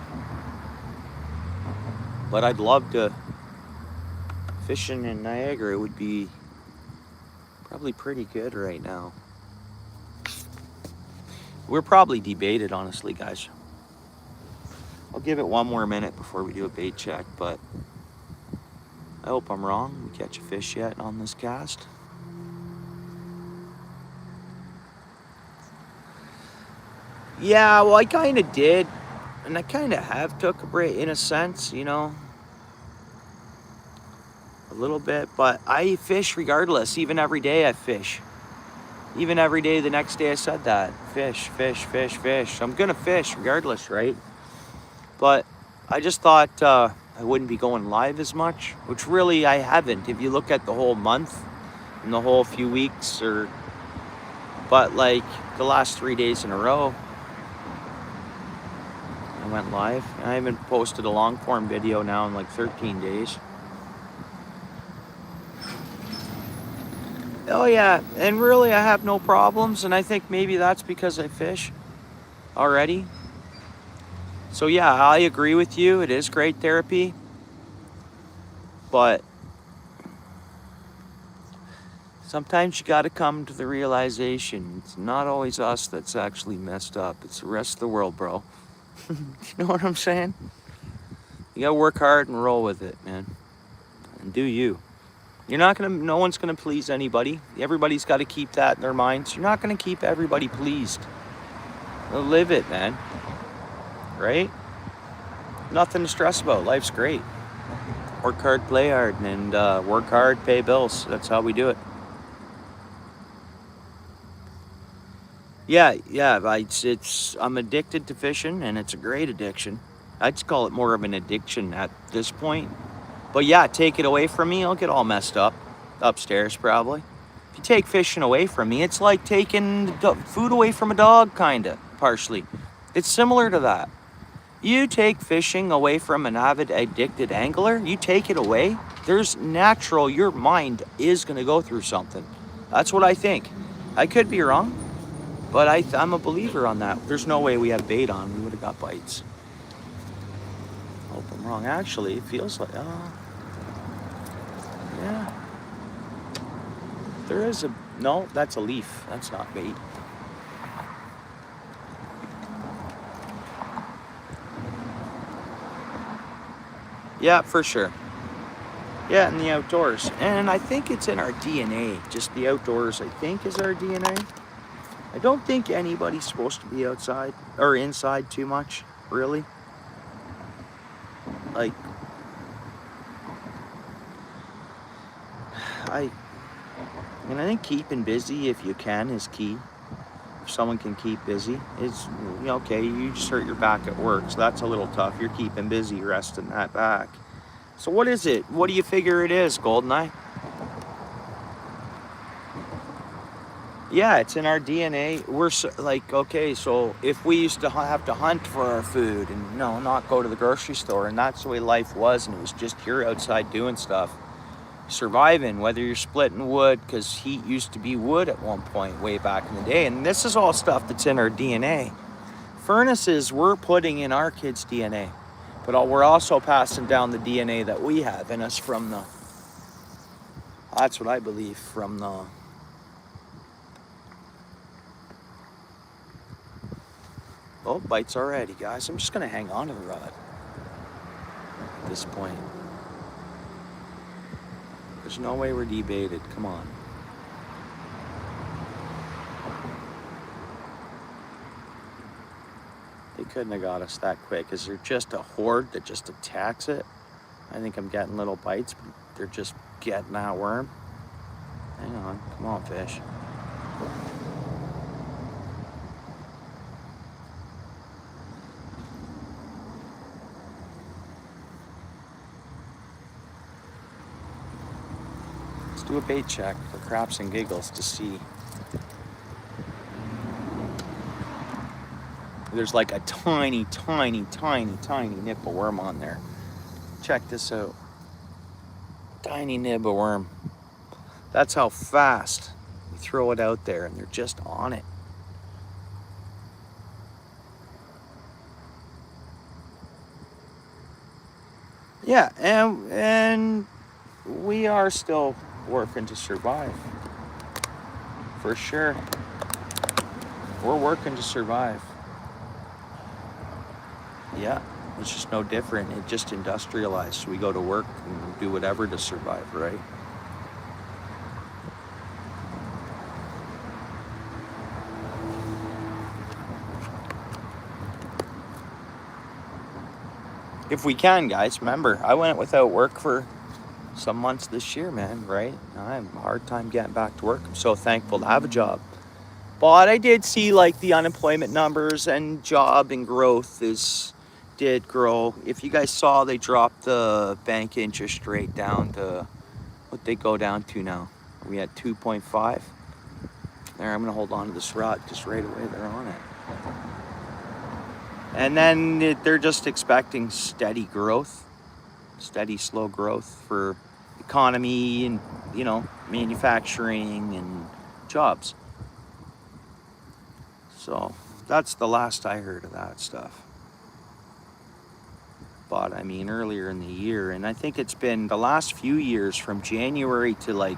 But I'd love to fishing in Niagara. It would be probably pretty good right now. We're probably debated, honestly, guys. I'll give it one more minute before we do a bait check, but I hope I'm wrong. We catch a fish yet on this cast. Yeah, well, I kind of did, and I kind of have took a break in a sense, you know, a little bit, but I fish regardless. Even every day I fish. Even every day the next day I said that. Fish, fish, fish, fish. I'm gonna fish regardless, right? But I just thought I wouldn't be going live as much, which really I haven't. If you look at the whole month and the whole few weeks, but like the last 3 days in a row, I went live. I haven't posted a long form video now in like 13 days. Oh yeah, and really I have no problems, and I think maybe that's because I fish already. So yeah, I agree with you. It is great therapy. But sometimes you got to come to the realization it's not always us that's actually messed up. It's the rest of the world, bro. You know what I'm saying? You got to work hard and roll with it, man. And do you. No one's going to please anybody. Everybody's got to keep that in their minds. You're not going to keep everybody pleased. Live it, man. Right? Nothing to stress about. Life's great. Work hard, play hard, and work hard, pay bills. That's how we do it. Yeah. I'm addicted to fishing, and it's a great addiction. I'd call it more of an addiction at this point. But yeah, take it away from me, I'll get all messed up. Upstairs, probably. If you take fishing away from me, it's like taking food away from a dog, kinda, partially. It's similar to that. You take fishing away from an avid, addicted angler, you take it away, there's natural, your mind is gonna go through something. That's what I think. I could be wrong, but I'm a believer on that. There's no way we had bait on, we would have got bites. Hope I'm wrong. Actually, it feels like, yeah. There is no, that's a leaf. That's not bait. Yeah, for sure. Yeah, in the outdoors. And I think it's in our DNA. Just the outdoors, I think, is our DNA. I don't think anybody's supposed to be outside or inside too much, really. Like, I think keeping busy, if you can, is key. If someone can keep busy, it's, okay, you just hurt your back at work, so that's a little tough. You're keeping busy, resting that back. So what is it? What do you figure it is, Goldeneye? Yeah, it's in our DNA. We're okay, so if we used to have to hunt for our food and not go to the grocery store, and that's the way life was, and it was just you're outside doing stuff, surviving, whether you're splitting wood, because heat used to be wood at one point way back in the day. And this is all stuff that's in our DNA. Furnaces we're putting in our kids' DNA, but we're also passing down the DNA that we have in us from the, that's what I believe, from the, oh, bites already, guys. I'm just gonna hang on to the rod at this point. There's no way we're debaited, come on. They couldn't have got us that quick. Is there just a horde that just attacks it? I think I'm getting little bites, but they're just getting that worm. Hang on, come on, fish. Let's do a bait check for craps and giggles to see. There's like a tiny, tiny, tiny, tiny nip of worm on there. Check this out. Tiny nib of worm. That's how fast you throw it out there and they're just on it. Yeah, and we are still working to survive. For sure. We're working to survive. Yeah, it's just no different. It just industrialized. We go to work and do whatever to survive, right? If we can, guys, remember, I went without work for some months this year, man, right? I have a hard time getting back to work. I'm so thankful to have a job. But I did see like the unemployment numbers and job and growth did grow. If you guys saw, they dropped the bank interest rate down to what they go down to now. We at 2.5. There, I'm gonna hold on to this rod because right away they're on it. And then they're just expecting steady growth, steady slow growth for economy and, you know, manufacturing and jobs. So that's the last I heard of that stuff. But I mean, earlier in the year, and I think it's been the last few years from January to like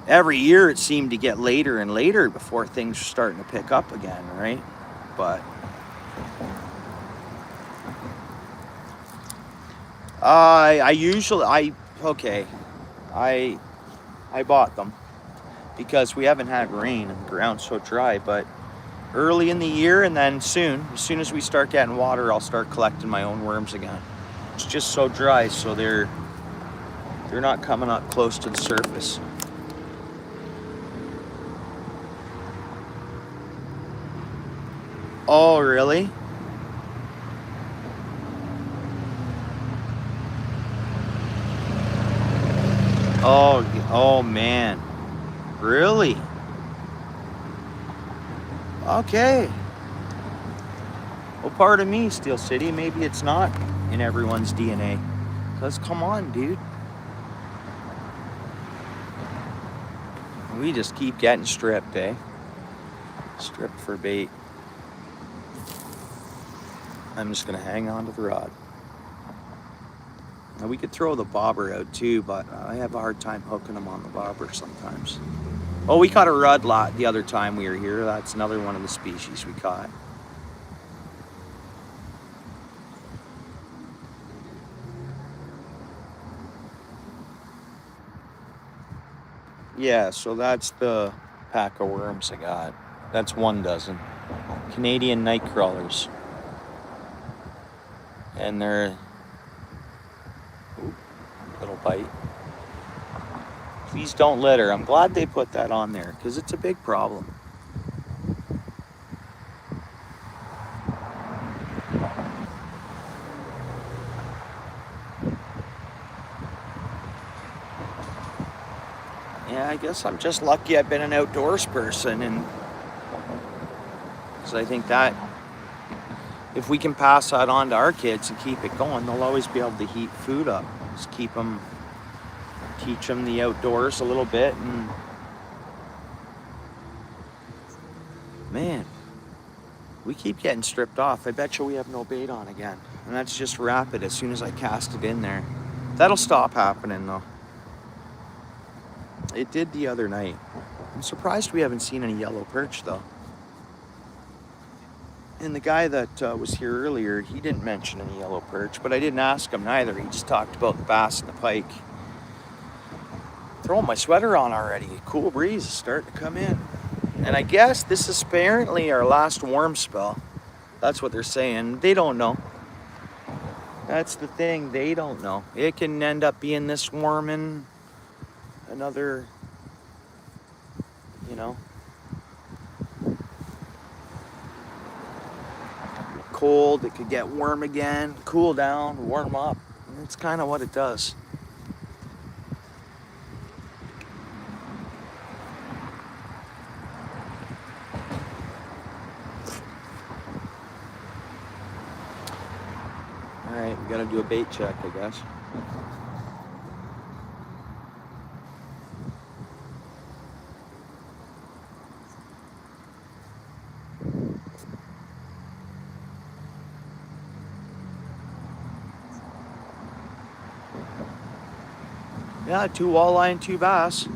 every year it seemed to get later and later before things are starting to pick up again, right? But I bought them because we haven't had rain and the ground's so dry, but early in the year and then soon, as soon as we start getting water, I'll start collecting my own worms again. It's just so dry, so they're not coming up close to the surface. Oh, really? Oh man. Really? Okay. Well, pardon me, Steel City. Maybe it's not in everyone's DNA. Because come on, dude. We just keep getting stripped, eh? Stripped for bait. I'm just going to hang on to the rod. Now, we could throw the bobber out too, but I have a hard time hooking them on the bobber sometimes. Oh, we caught a rudd lot the other time we were here. That's another one of the species we caught. Yeah, so that's the pack of worms I got. That's 12 Canadian night crawlers. And they're, little bite. Please don't litter. I'm glad they put that on there because it's a big problem. Yeah, I guess I'm just lucky I've been an outdoors person, and because I think that if we can pass that on to our kids and keep it going, they'll always be able to heat food up. Just keep them teach them the outdoors a little bit. And man, we keep getting stripped off. I bet you we have no bait on again. And that's just rapid as soon as I cast it in there. That'll stop happening though. It did the other night. I'm surprised we haven't seen any yellow perch though. And the guy that was here earlier, he didn't mention any yellow perch, but I didn't ask him neither. He just talked about the bass and the pike. Throwing my sweater on already. Cool breeze is starting to come in. And I guess this is apparently our last warm spell. That's what they're saying. They don't know. That's the thing, they don't know. It can end up being this warm in another, you know, cold. It could get warm again, cool down, warm up. That's kind of what it does. All right, we gotta do a bait check, I guess. Yeah, 2 walleye and 2 bass.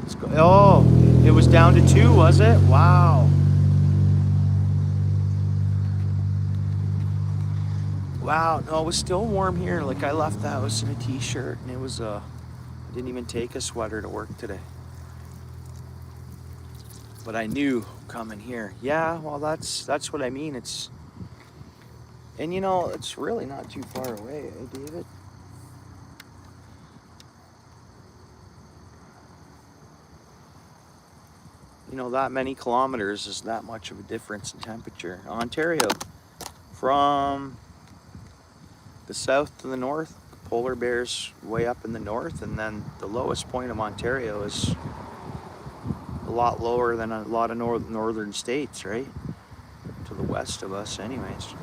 Let's go. Oh, it was down to 2, was it? Wow. Wow, no, it was still warm here. Like I left the house in a t-shirt and it was, I didn't even take a sweater to work today. But I knew coming here. Yeah, well, that's what I mean. It's, and you know, it's really not too far away, eh, David? You know, that many kilometers is that much of a difference in temperature. Ontario, from the south to the north, polar bears way up in the north, and then the lowest point of Ontario is a lot lower than a lot of northern states, right? To the west of us anyways.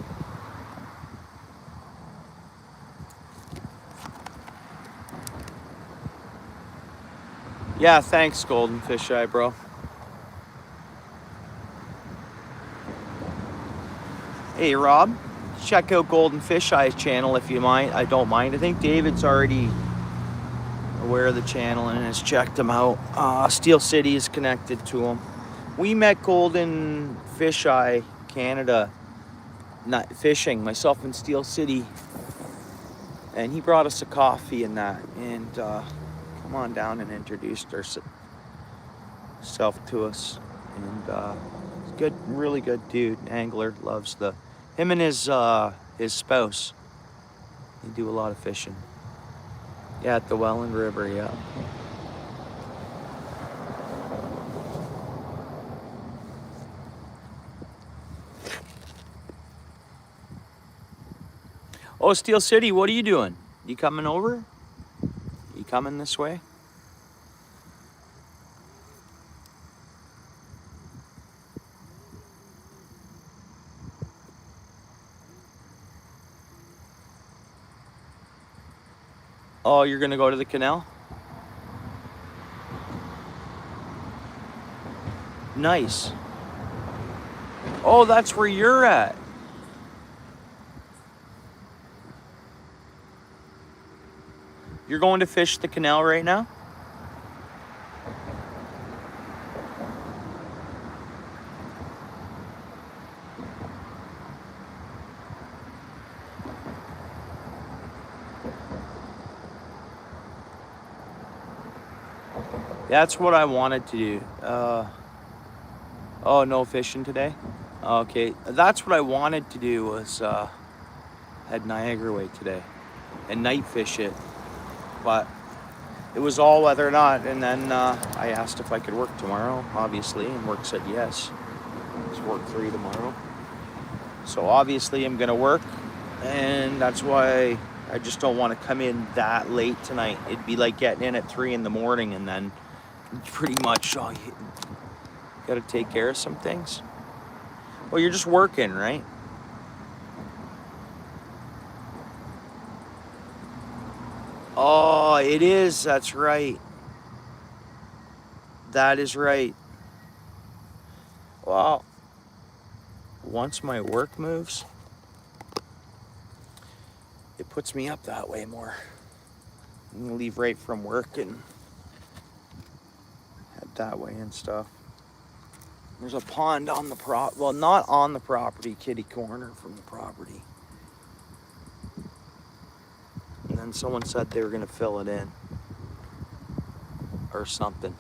Yeah, thanks, Golden Fisheye, bro. Hey, Rob, check out Golden Fisheye's channel if you mind. I don't mind. I think David's already aware of the channel and has checked him out. Steel City is connected to him. We met Golden Fisheye Canada not fishing, myself in Steel City, and he brought us a coffee and that, and come on down and introduced herself to us. And good, really good dude, angler, loves the, him and his spouse, they do a lot of fishing. Yeah, at the Welland River, yeah. Oh, Steel City, what are you doing? You coming over? You coming this way? Oh, you're gonna go to the canal? Nice. Oh, that's where you're at. You're going to fish the canal right now? That's what I wanted to do. Oh, no fishing today? Okay, that's what I wanted to do, was head Niagara Way today and night fish it. But it was all whether or not, and then I asked if I could work tomorrow, obviously, and work said yes. It's work 3 tomorrow. So obviously I'm gonna work, and that's why I just don't want to come in that late tonight. It'd be like getting in at 3 in the morning and then pretty much, oh, you gotta take care of some things. Well, you're just working, right? Oh, it is. That's right. That is right. Well, once my work moves, it puts me up that way more. I'm gonna leave right from work and head that way and stuff. There's a pond on the well, not on the property, kitty corner from the property. And then someone said they were gonna fill it in or something.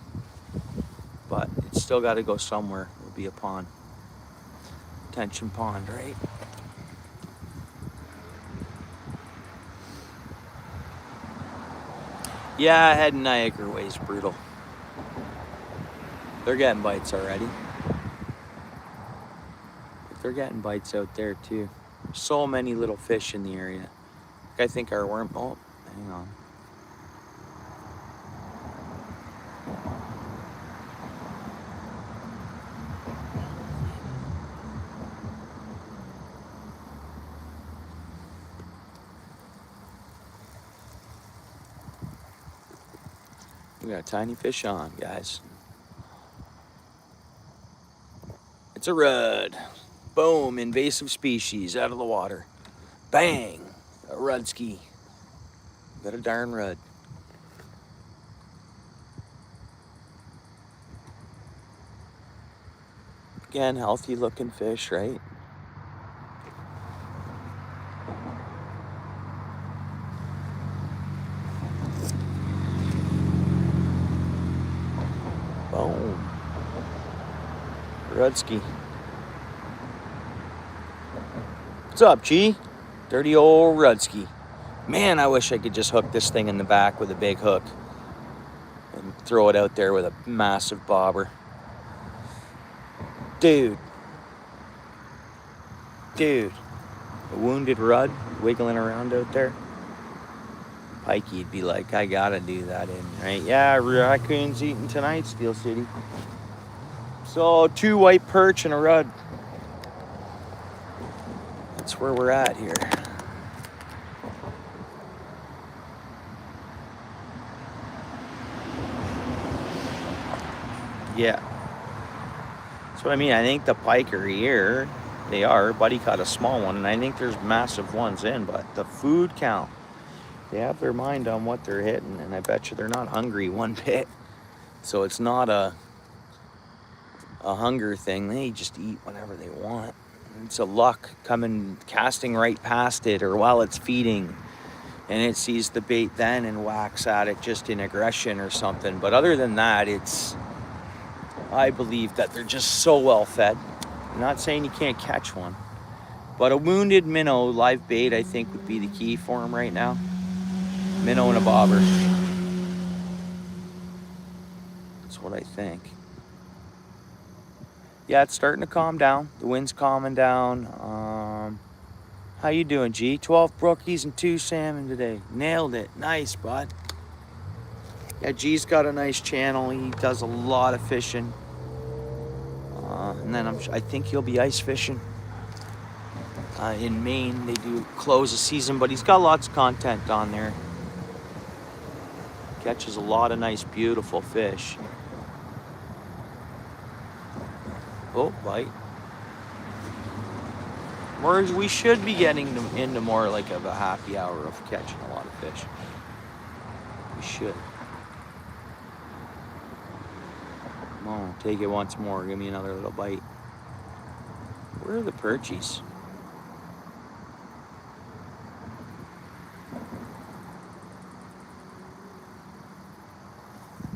But it's still gotta go somewhere. It'll be a pond. Detention pond, right? Yeah, heading Niagara Way's brutal. They're getting bites already. But they're getting bites out there too. So many little fish in the area. I think our worm, oh, hang on. We got a tiny fish on, guys. It's a rudd. Boom, invasive species out of the water. Bang, a rudski. Got a darn rudd. Again, healthy looking fish, right? Boom. Rudski. What's up, G? Dirty old Rudski. Man, I wish I could just hook this thing in the back with a big hook and throw it out there with a massive bobber. Dude. A wounded rudd wiggling around out there. Pikey'd be like, I gotta do that in, right? Yeah, raccoons eating tonight, Steel City. So 2 white perch and a rudd. That's where we're at here. Yeah. That's what I mean. I think the pike are here. They are. Buddy caught a small one, and I think there's massive ones in, but the food count. They have their mind on what they're hitting, and I bet you they're not hungry one bit. So it's not a hunger thing. They just eat whenever they want. It's a luck coming, casting right past it, or while it's feeding, and it sees the bait then and whacks at it just in aggression or something. But other than that, I believe that they're just so well fed. I'm not saying you can't catch one, but a wounded minnow live bait, I think, would be the key for them right now. Minnow and a bobber. That's what I think. Yeah, it's starting to calm down. The wind's calming down. How you doing, G? 12 brookies and 2 salmon today. Nailed it. Nice, bud. Yeah, G's got a nice channel. He does a lot of fishing. And then I think he'll be ice fishing. In Maine, they do close the season, but he's got lots of content on there. Catches a lot of nice, beautiful fish. Oh, bite. We should be getting into more like of a happy hour of catching a lot of fish. We should. Come on, take it once more. Give me another little bite. Where are the perchies?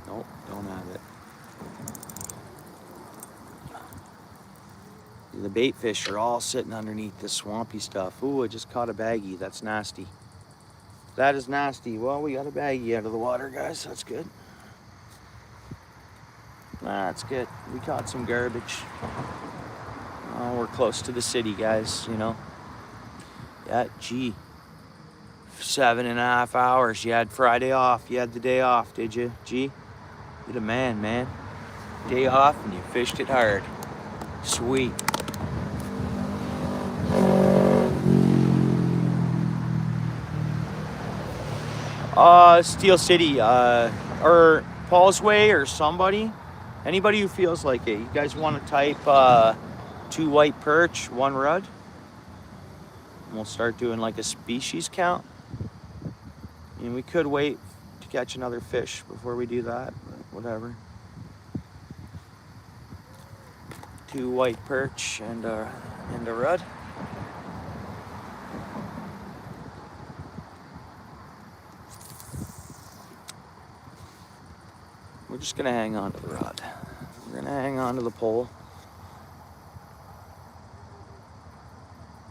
Nope, don't have it. The bait fish are all sitting underneath this swampy stuff. Ooh, I just caught a baggie. That's nasty. That is nasty. Well, we got a baggie out of the water, guys. That's good. That's good. We caught some garbage. Oh, we're close to the city, guys, you know. Yeah, gee. 7.5 hours. You had Friday off. You had the day off, did you? Gee, you're the man. Day off and you fished it hard. Sweet. Steel City, or Paul's Way, or somebody. Anybody who feels like it. You guys want to type 2 white perch, 1 rudd? And we'll start doing like a species count. And we could wait to catch another fish before we do that, but whatever. 2 white perch and a rudd. We're just gonna hang on to the rod. We're gonna hang on to the pole.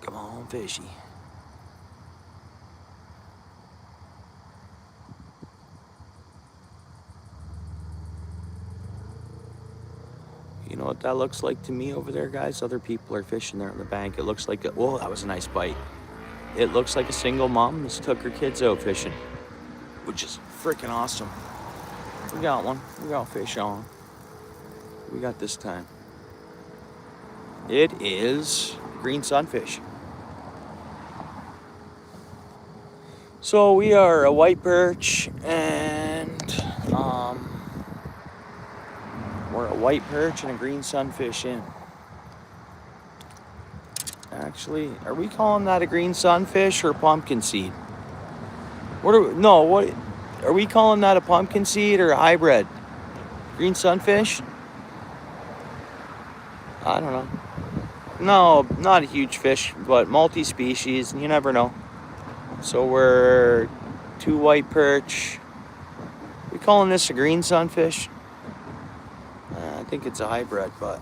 Come on, fishy. You know what that looks like to me over there, guys? Other people are fishing there on the bank. It looks like whoa, that was a nice bite. It looks like a single mom just took her kids out fishing, which is freaking awesome. We got one. We got fish on. We got this time. It is green sunfish. So we are a white perch and we're a white perch and a green sunfish in. Actually, are we calling that a green sunfish or a pumpkin seed? What are we calling that, a pumpkin seed or a hybrid? Green sunfish? I don't know. No, not a huge fish, but multi-species, you never know. So we're 2 white perch. We calling this a green sunfish? I think it's a hybrid, but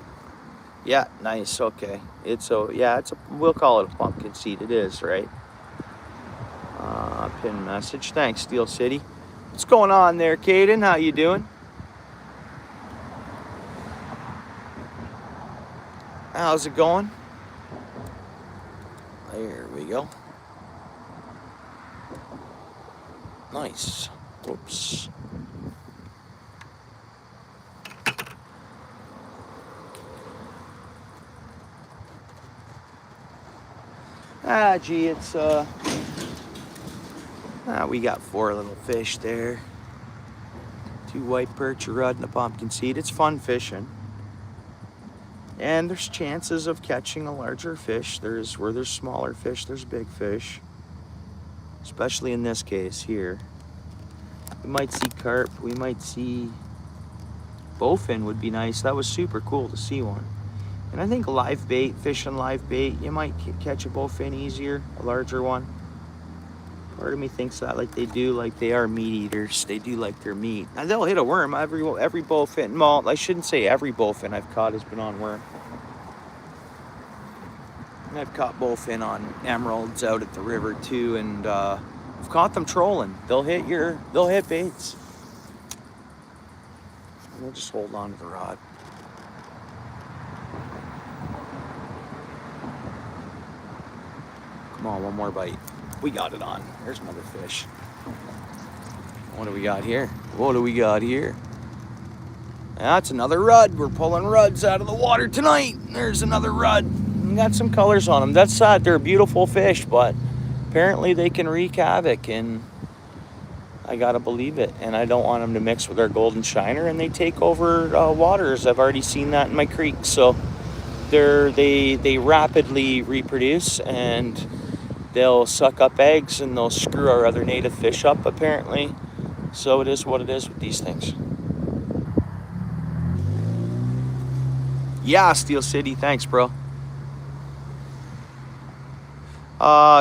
yeah, nice. Okay, we'll call it a pumpkin seed. It is, right? Pin message. Thanks, Steel City. What's going on there, Caden? How you doing? How's it going? There we go. Nice. Whoops. Gee, it's we got 4 little fish there. 2 white perch, a rudd, and a pumpkin seed. It's fun fishing. And there's chances of catching a larger fish. Where there's smaller fish, there's big fish. Especially in this case here. We might see carp, we might see bowfin would be nice. That was super cool to see one. And I think live bait, fishing live bait, you might catch a bowfin easier, a larger one. Part of me thinks that like they are meat eaters. They do like their meat. Now they'll hit a worm. Every bowfin, well, I shouldn't say every bowfin I've caught has been on worm. And I've caught bowfin on emeralds out at the river too, and I've caught them trolling. They'll hit baits. And we'll just hold on to the rod. Come on, one more bite. We got it on. There's another fish. What do we got here? What do we got here? That's another rudd. We're pulling rudds out of the water tonight. There's another rudd. We got some colors on them. That's sad. They're beautiful fish, but apparently they can wreak havoc, and I gotta believe it. And I don't want them to mix with our golden shiner, and they take over waters. I've already seen that in my creek. So they rapidly reproduce, and they'll suck up eggs and they'll screw our other native fish up, apparently. So it is what it is with these things. Yeah, Steel City, thanks, bro.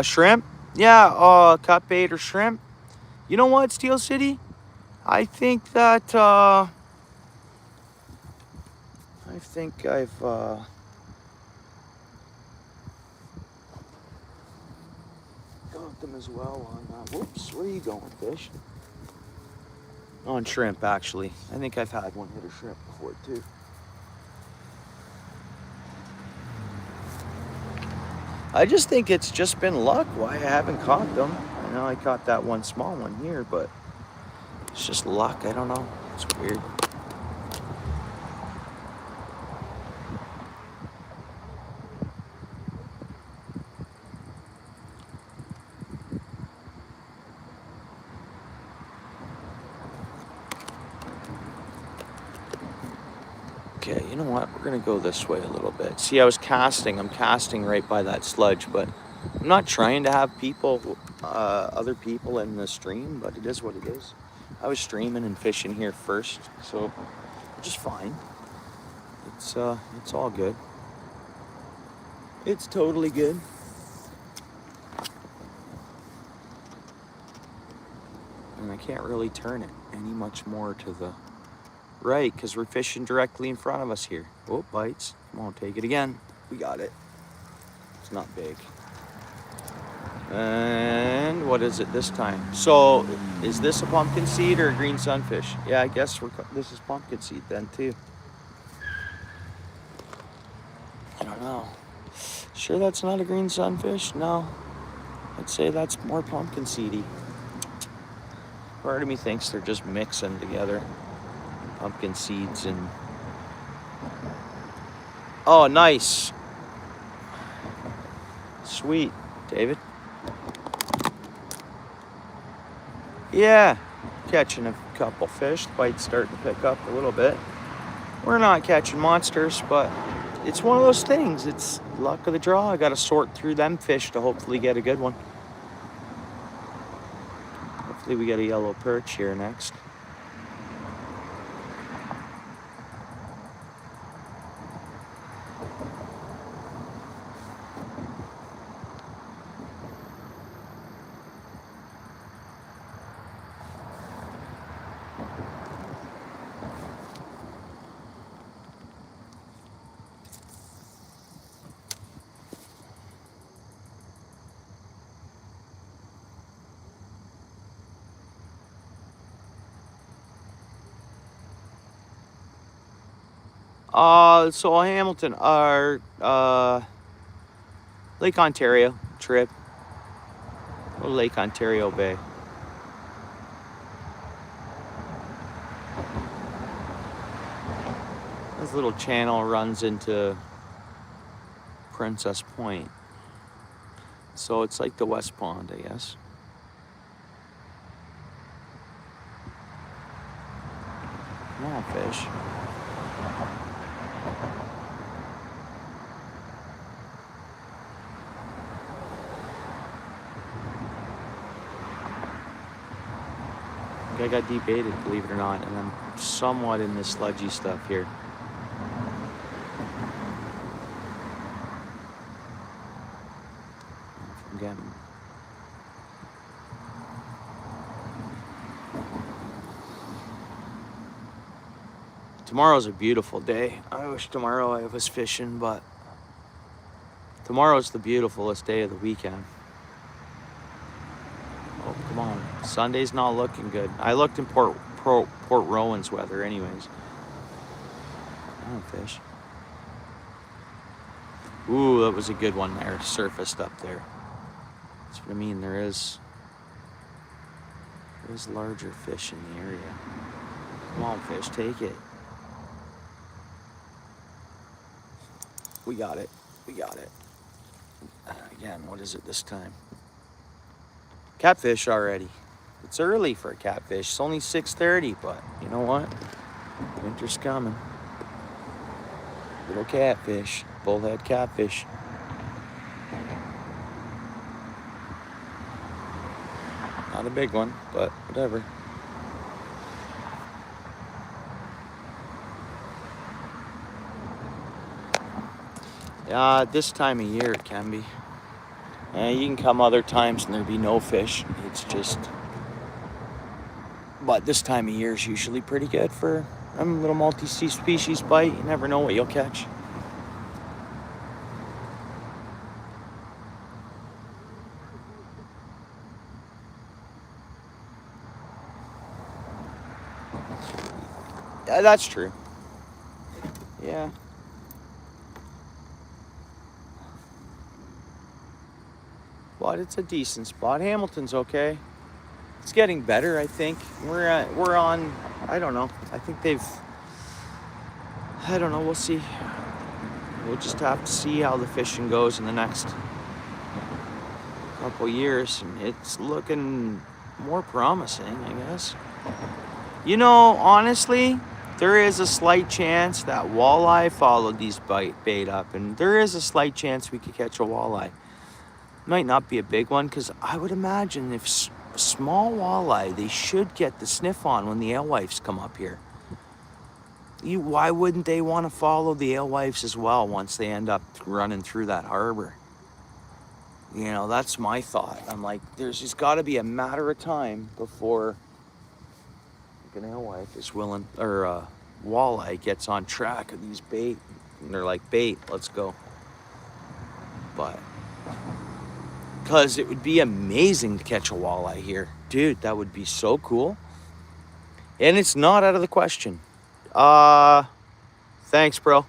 Shrimp? Yeah, cut bait or shrimp. You know what, Steel City? I think that, I've got them as well on whoops, where are you going, fish? On shrimp, actually. I think I've had one hit a shrimp before too. I just think it's just been luck why I haven't caught them. I know I caught that one small one here, but it's just luck. I don't know. It's weird. Okay, you know what? We're gonna go this way a little bit. See, I'm casting right by that sludge, but I'm not trying to have people, other people in the stream, but it is what it is. I was streaming and fishing here first, so just fine. It's all good. It's totally good. And I can't really turn it any much more to the right because we're fishing directly in front of us here. Oh, bites. Come on, take it again. We got it. It's not big. And what is it this time? So, is this a pumpkin seed or a green sunfish? Yeah, I guess this is pumpkin seed then too. I don't know. Sure that's not a green sunfish? No. I'd say that's more pumpkin seedy. Part of me thinks they're just mixing together. Pumpkin seeds and... Oh, nice. Sweet, David. Yeah, catching a couple fish. The bite's starting to pick up a little bit. We're not catching monsters, but it's one of those things. It's luck of the draw. I got to sort through them fish to hopefully get a good one. Hopefully we get a yellow perch here next. So Hamilton, our Lake Ontario trip. Lake Ontario Bay. This little channel runs into Princess Point. So it's like the West Pond, I guess. Come on, fish. I got debaited, believe it or not, and I'm somewhat in this sludgy stuff here. Again. Tomorrow's a beautiful day. I wish tomorrow I was fishing, but tomorrow's the beautifulest day of the weekend. Oh, come on. Sunday's not looking good. I looked in Port Rowan's weather anyways. Come on, fish. Ooh, that was a good one there. Surfaced up there. That's what I mean. There's larger fish in the area. Come on, fish. Take it. We got it. We got it. Again, what is it this time? Catfish already. It's early for a catfish. It's only 6:30, but you know what? Winter's coming. Little catfish. Bullhead catfish. Not a big one, but whatever. This time of year it can be. You can come other times and there'd be no fish. It's just... But this time of year is usually pretty good for a little multi-species bite. You never know what you'll catch. Yeah, that's true. Yeah. But it's a decent spot. Hamilton's okay. It's getting better, I think. We're on, I don't know. I think I don't know, we'll see. We'll just have to see how the fishing goes in the next couple years. And it's looking more promising, I guess. You know, honestly, there is a slight chance that walleye followed these bait up, and there is a slight chance we could catch a walleye. Might not be a big one, because I would imagine if small walleye, they should get the sniff on when the alewives come up here. Why wouldn't they want to follow the alewives as well once they end up running through that harbor? You know, that's my thought. I'm like, there's just got to be a matter of time before an alewife is willing, or walleye gets on track of these bait, and they're like, bait, let's go. But because it would be amazing to catch a walleye here, dude. That would be so cool, and it's not out of the question. Thanks, bro.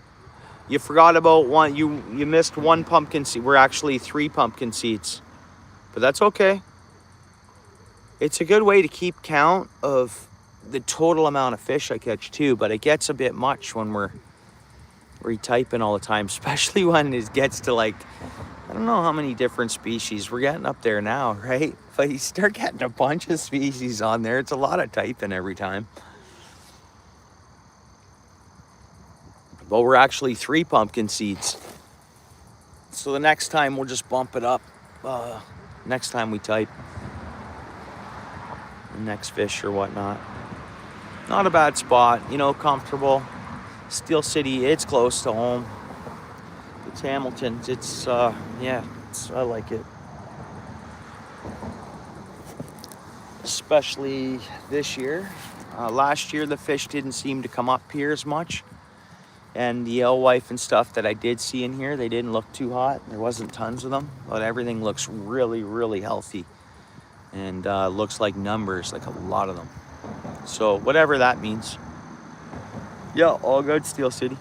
You forgot about one. You missed one pumpkin seed. We're actually 3 pumpkin seeds, but that's okay. It's a good way to keep count of the total amount of fish I catch too, but it gets a bit much when we're retyping all the time, especially when it gets to like, I don't know how many different species. We're getting up there now, right? But you start getting a bunch of species on there, it's a lot of typing every time. But we're actually 3 pumpkin seeds. So the next time we'll just bump it up. Next time we type. The next fish or whatnot. Not a bad spot, you know, comfortable. Steel City, it's close to home. It's Hamilton, it's, yeah, I like it. Especially this year. Last year, the fish didn't seem to come up here as much. And the alewife and stuff that I did see in here, they didn't look too hot. There wasn't tons of them, but everything looks really, really healthy. And looks like numbers, like a lot of them. So whatever that means. Yeah, all good, Steel City.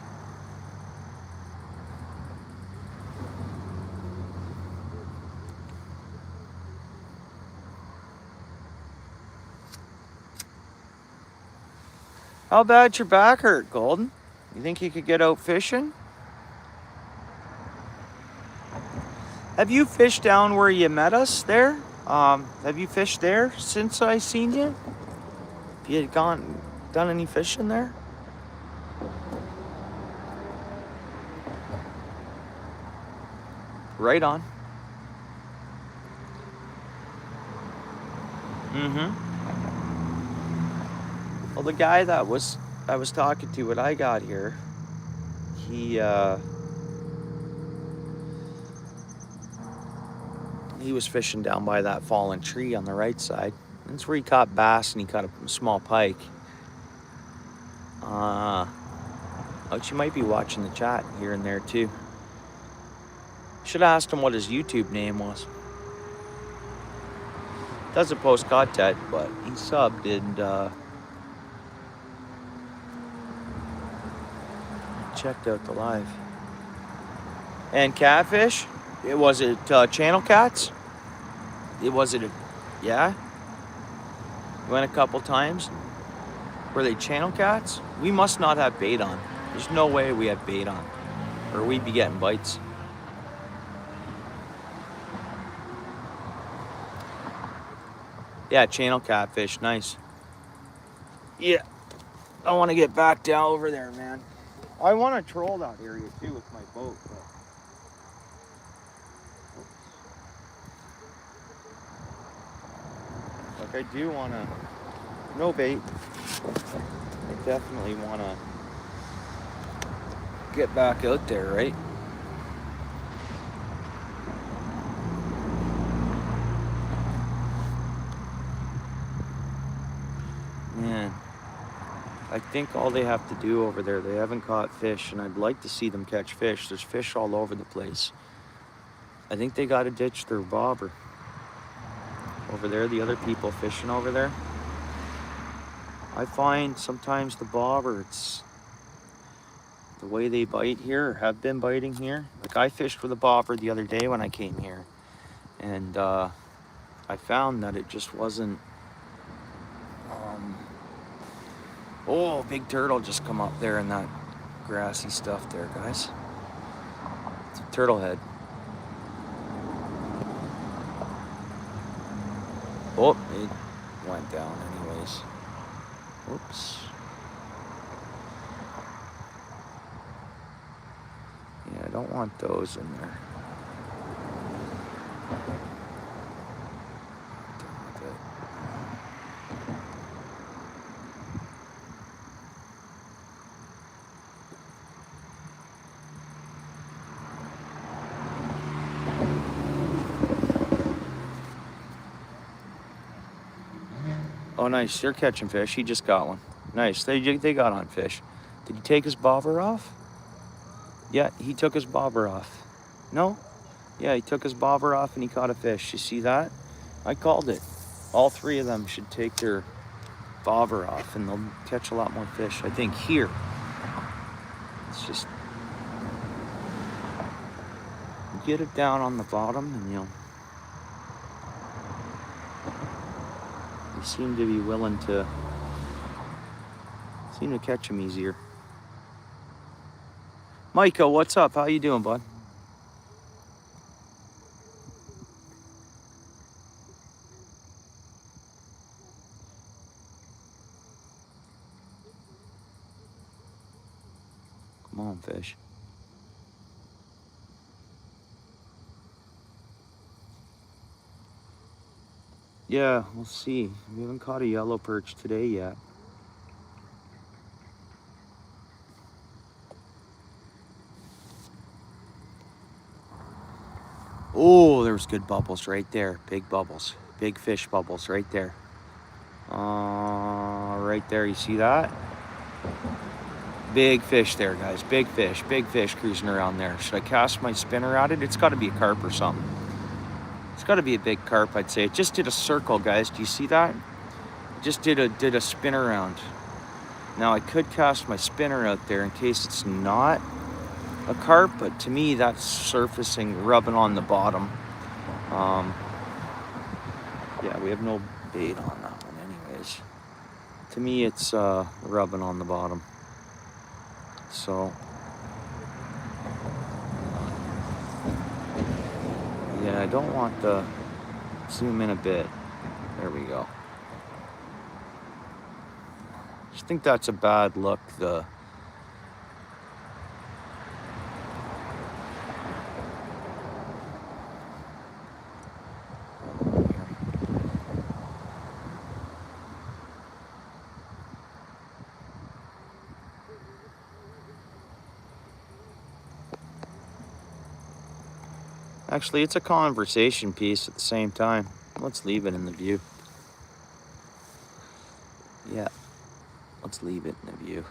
How bad's your back hurt, Golden? You think you could get out fishing? Have you fished down where you met us there? Have you fished there since I seen you? Have you done any fishing there? Right on. Well, the guy that I was talking to when I got here, he was fishing down by that fallen tree on the right side. That's where he caught bass and he caught a small pike. You might be watching the chat here and there too. Should have asked him what his YouTube name was. Doesn't post content, but he subbed and checked out the live. And catfish? Was it channel cats? Yeah? You went a couple times? Were they channel cats? We must not have bait on. There's no way we have bait on, or we'd be getting bites. Yeah, channel catfish, nice. Yeah, I want to get back down over there, man. I want to troll that area too with my boat, but like I do want to, no bait. I definitely want to get back out there, right? Man, I think all they have to do over there, they haven't caught fish, and I'd like to see them catch fish. There's fish all over the place. I think they got to ditch their bobber. Over there, the other people fishing over there. I find sometimes the bobber, it's the way they bite here, or have been biting here. Like I fished with a bobber the other day when I came here, and I found that it just wasn't. Oh, big turtle just come up there in that grassy stuff there, guys. It's a turtle head. Oh, it went down anyways. Whoops. I don't want those in there. Done with it. Oh, nice. They're catching fish. He just got one. Nice. They got on fish. Did he take his bobber off? Yeah, he took his bobber off. No? Yeah, he took his bobber off and he caught a fish. You see that? I called it. All three of them should take their bobber off and they'll catch a lot more fish. I think here. It's just get it down on the bottom and you seem to be willing to catch them easier. Micah, what's up? How you doing, bud? Come on, fish. Yeah, we'll see. We haven't caught a yellow perch today yet. Oh, there was good bubbles right there. Big bubbles. Big fish bubbles right there. Right there, you see that? Big fish there, guys. Big fish cruising around there. Should I cast my spinner at it? It's got to be a carp or something. It's got to be a big carp, I'd say. It just did a circle, guys. Do you see that? It just did a spin around. Now, I could cast my spinner out there in case it's not a carp, but to me, that's surfacing, rubbing on the bottom. Yeah, we have no bait on that one anyways. To me, it's rubbing on the bottom. So, yeah, I don't want the zoom in a bit. There we go. Just think that's a bad look. Actually, it's a conversation piece at the same time. Let's leave it in the view. Yeah, let's leave it in the view.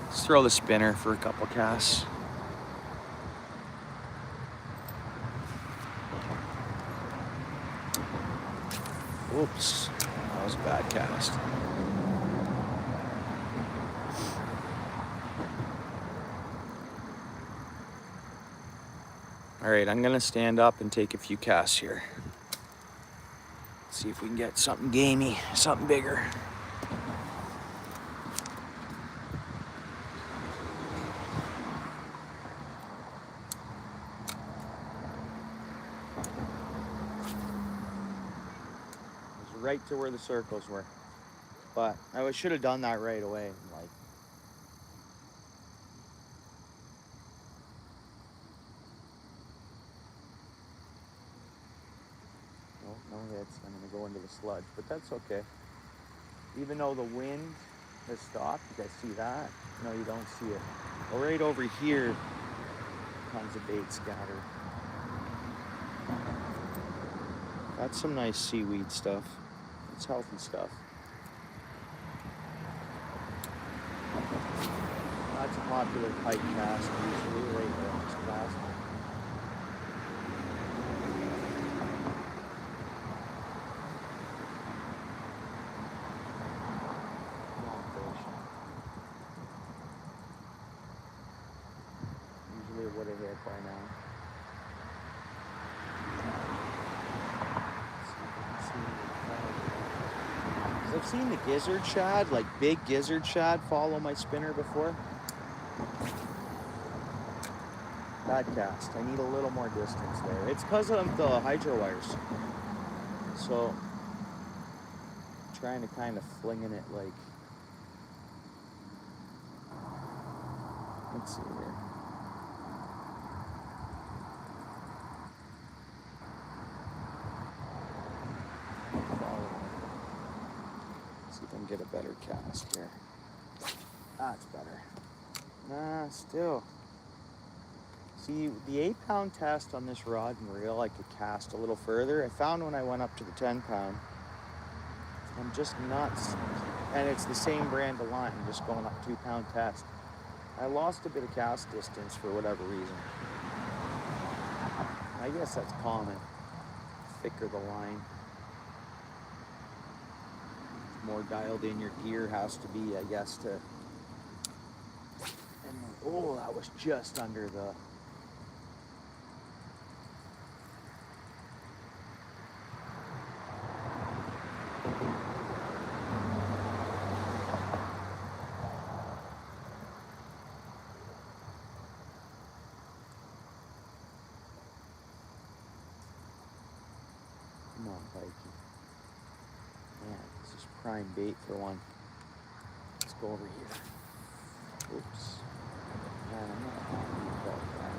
Let's throw the spinner for a couple casts. Whoops, that was a bad cast. All right, I'm gonna stand up and take a few casts here. See if we can get something gamey, something bigger. It was right to where the circles were, but I should have done that right away. Like, no hits. I'm gonna go into the sludge, but that's okay. Even though the wind has stopped, you guys see that? No, you don't see it. Well, right over here, tons of bait scattered. That's some nice seaweed stuff. It's healthy stuff. That's a popular pike cast usually right there on this cast. Usually it would have hit by now. I've seen the gizzard shad, like big gizzard shad, follow my spinner before. Bad cast. I need a little more distance there. It's because of the hydro wires. So, I'm trying to kind of flinging it like Let's see here. See if I can get a better cast here. That's better. Nah, still. See, the 8-pound test on this rod and reel, I could cast a little further. I found when I went up to the 10-pound, I'm just nuts. And it's the same brand of line, just going up 2-pound test. I lost a bit of cast distance for whatever reason. I guess that's common. Thicker the line. More dialed in your gear has to be, I guess, to... And oh, that was just under the... Come on, Pikey. Man, this is prime bait for one. Let's go over here. Oops. Man, I'm not happy about that.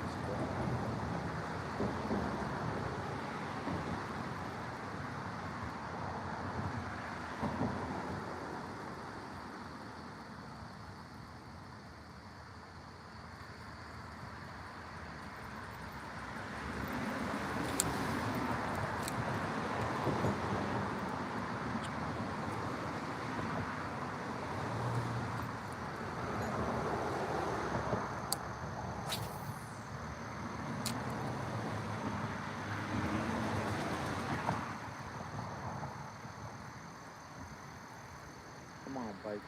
Come on, Pike.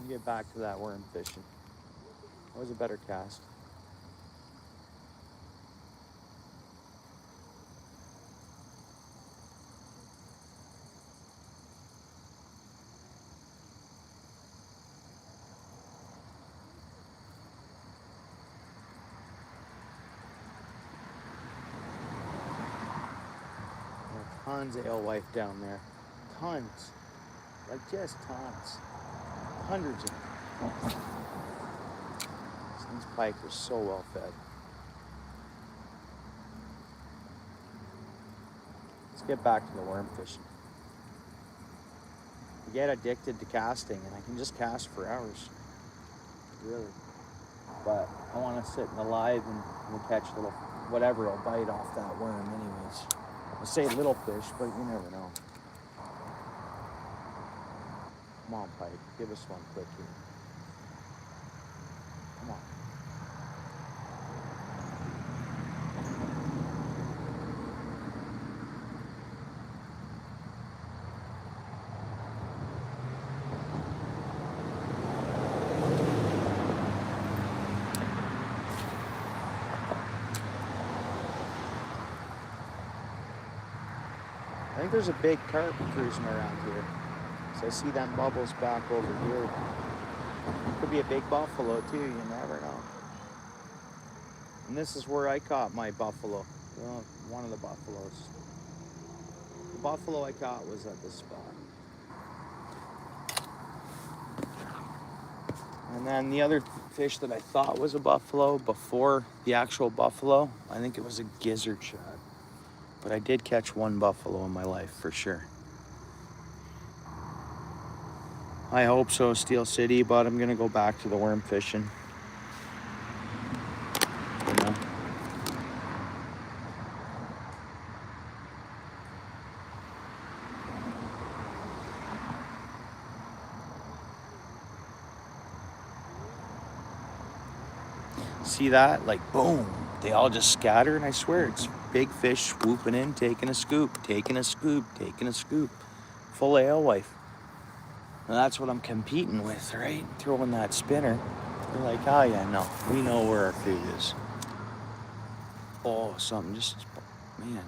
We'll get back to that worm fishing. That was a better cast. There are tons of alewife down there. Tons. Like just tons. Hundreds of them. These pike are so well fed. Let's get back to the worm fishing. I get addicted to casting and I can just cast for hours. Really. But I want to sit in the live and catch little, whatever will bite off that worm anyways. I say little fish, but you never know. Come on, Pike. Give us one quick here. Come on. I think there's a big carp cruising around here. So I see them bubbles back over here. Could be a big buffalo too, you never know. And this is where I caught my buffalo. Well, one of the buffaloes. The buffalo I caught was at this spot. And then the other fish that I thought was a buffalo before the actual buffalo, I think it was a gizzard shad. But I did catch one buffalo in my life for sure. I hope so, Steel City, but I'm gonna go back to the worm fishing. You know? See that? Like, boom. They all just scatter, and I swear it's big fish swooping in, taking a scoop, taking a scoop, taking a scoop. Full alewife. And that's what I'm competing with, right? Throwing that spinner. They're like, oh yeah, no, we know where our food is. Oh, something just, man.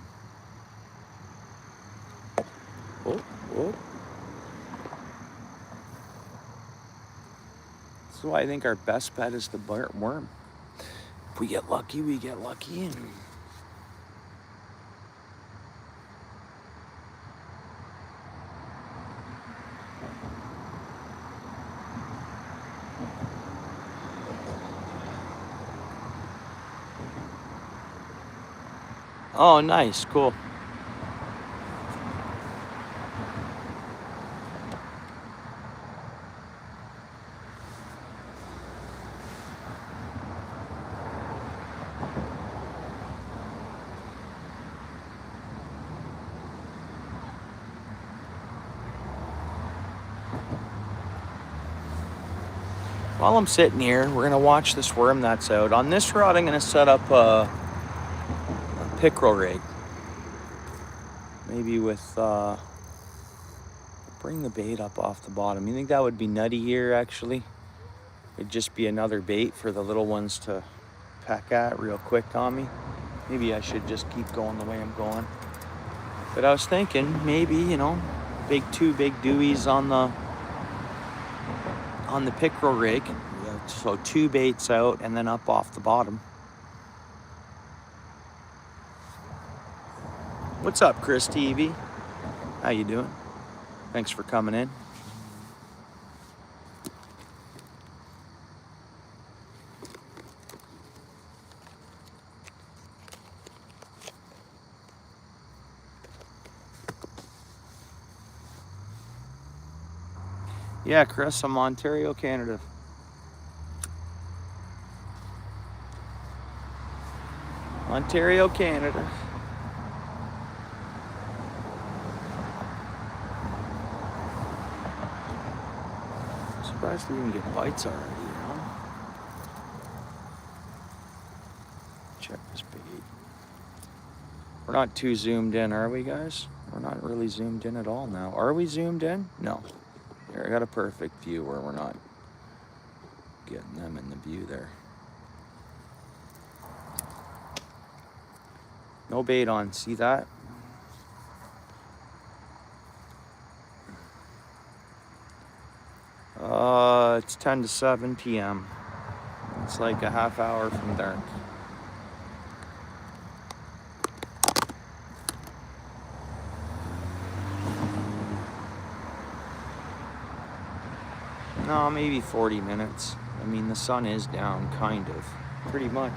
Oh, oh. That's why I think our best bet is the worm. If we get lucky, we get lucky. And oh, nice, cool. While I'm sitting here, we're gonna watch this worm that's out. On this rod, I'm gonna set up a pickerel rig. Maybe with, bring the bait up off the bottom. You think that would be nutty here, actually? It'd just be another bait for the little ones to peck at real quick on me. Maybe I should just keep going the way I'm going. But I was thinking, maybe, you know, two big dewies on the pickerel rig. So 2 baits out and then up off the bottom. What's up, Chris TV? How you doing? Thanks for coming in. Yeah, Chris, I'm Ontario, Canada. Ontario, Canada. I'm surprised we didn't get bites already, you know? Check this bait. We're not too zoomed in, are we, guys? We're not really zoomed in at all now. Are we zoomed in? No. Here, I got a perfect view where we're not getting them in the view there. No bait on, see that? It's 10 to 7 p.m. It's like a half hour from dark. No, maybe 40 minutes. I mean, the sun is down, kind of. Pretty much.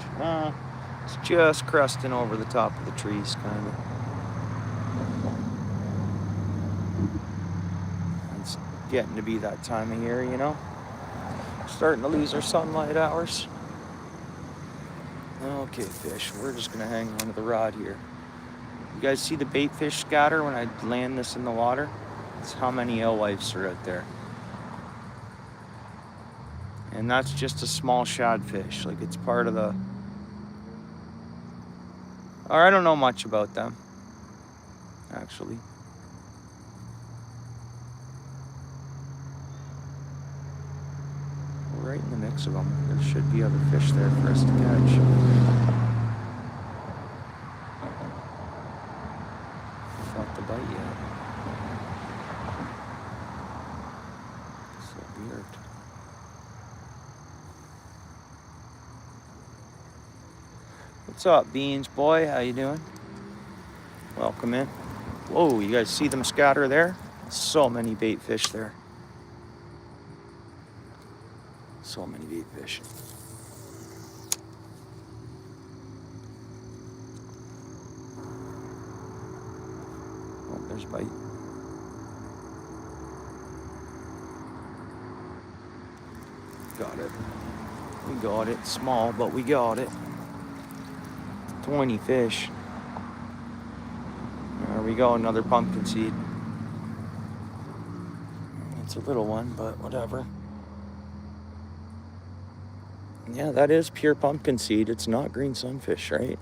It's just crusting over the top of the trees, kind of. It's getting to be that time of year, you know? Starting to lose our sunlight hours. Okay, fish. We're just gonna hang onto the rod here. You guys see the bait fish scatter when I land this in the water? It's how many alewives are out there. And that's just a small shad fish. Like, it's part of the... Or I don't know much about them, actually. We're right in the mix of them. There should be other fish there for us to catch. Felt the bite yet. So weird. What's up, Beans boy? How you doing? Welcome in. Whoa, you guys see them scatter there? So many bait fish there. So many bait fish. Oh, there's bite. Got it. We got it. Small, but we got it. 20 fish. There we go, another pumpkin seed. It's a little one, but whatever. Yeah, that is pure pumpkin seed. It's not green sunfish, right?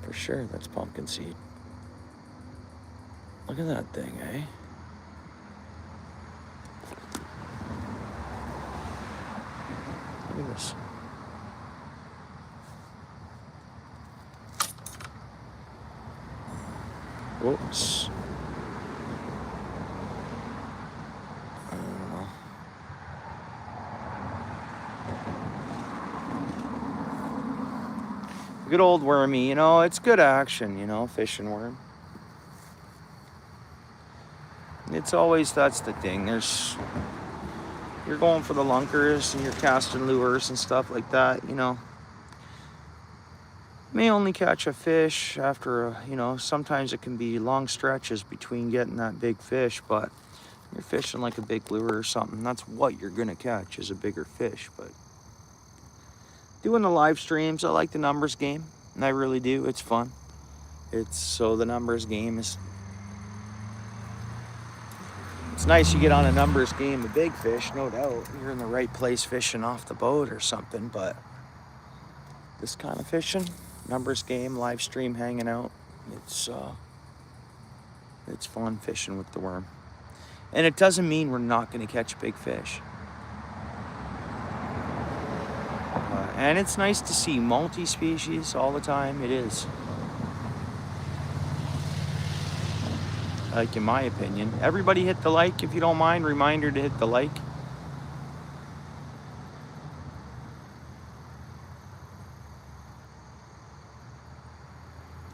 For sure, that's pumpkin seed. Look at that thing, eh? Look at this. Whoops. I don't know. Good old wormy, you know, it's good action, you know, fishing worm. It's always, that's the thing. You're going for the lunkers and you're casting lures and stuff like that, you know. May only catch a fish after, you know, sometimes it can be long stretches between getting that big fish, but you're fishing like a big lure or something. That's what you're gonna catch is a bigger fish. But doing the live streams, I like the numbers game, and I really do. It's fun. So the numbers game is, it's nice you get on a numbers game, a big fish, no doubt. You're in the right place fishing off the boat or something, but this kind of fishing, numbers game, live stream, hanging out, it's fun fishing with the worm. And it doesn't mean we're not going to catch big fish. And it's nice to see multi-species all the time. It is. Like, in my opinion. Everybody hit the like if you don't mind. Reminder to hit the like.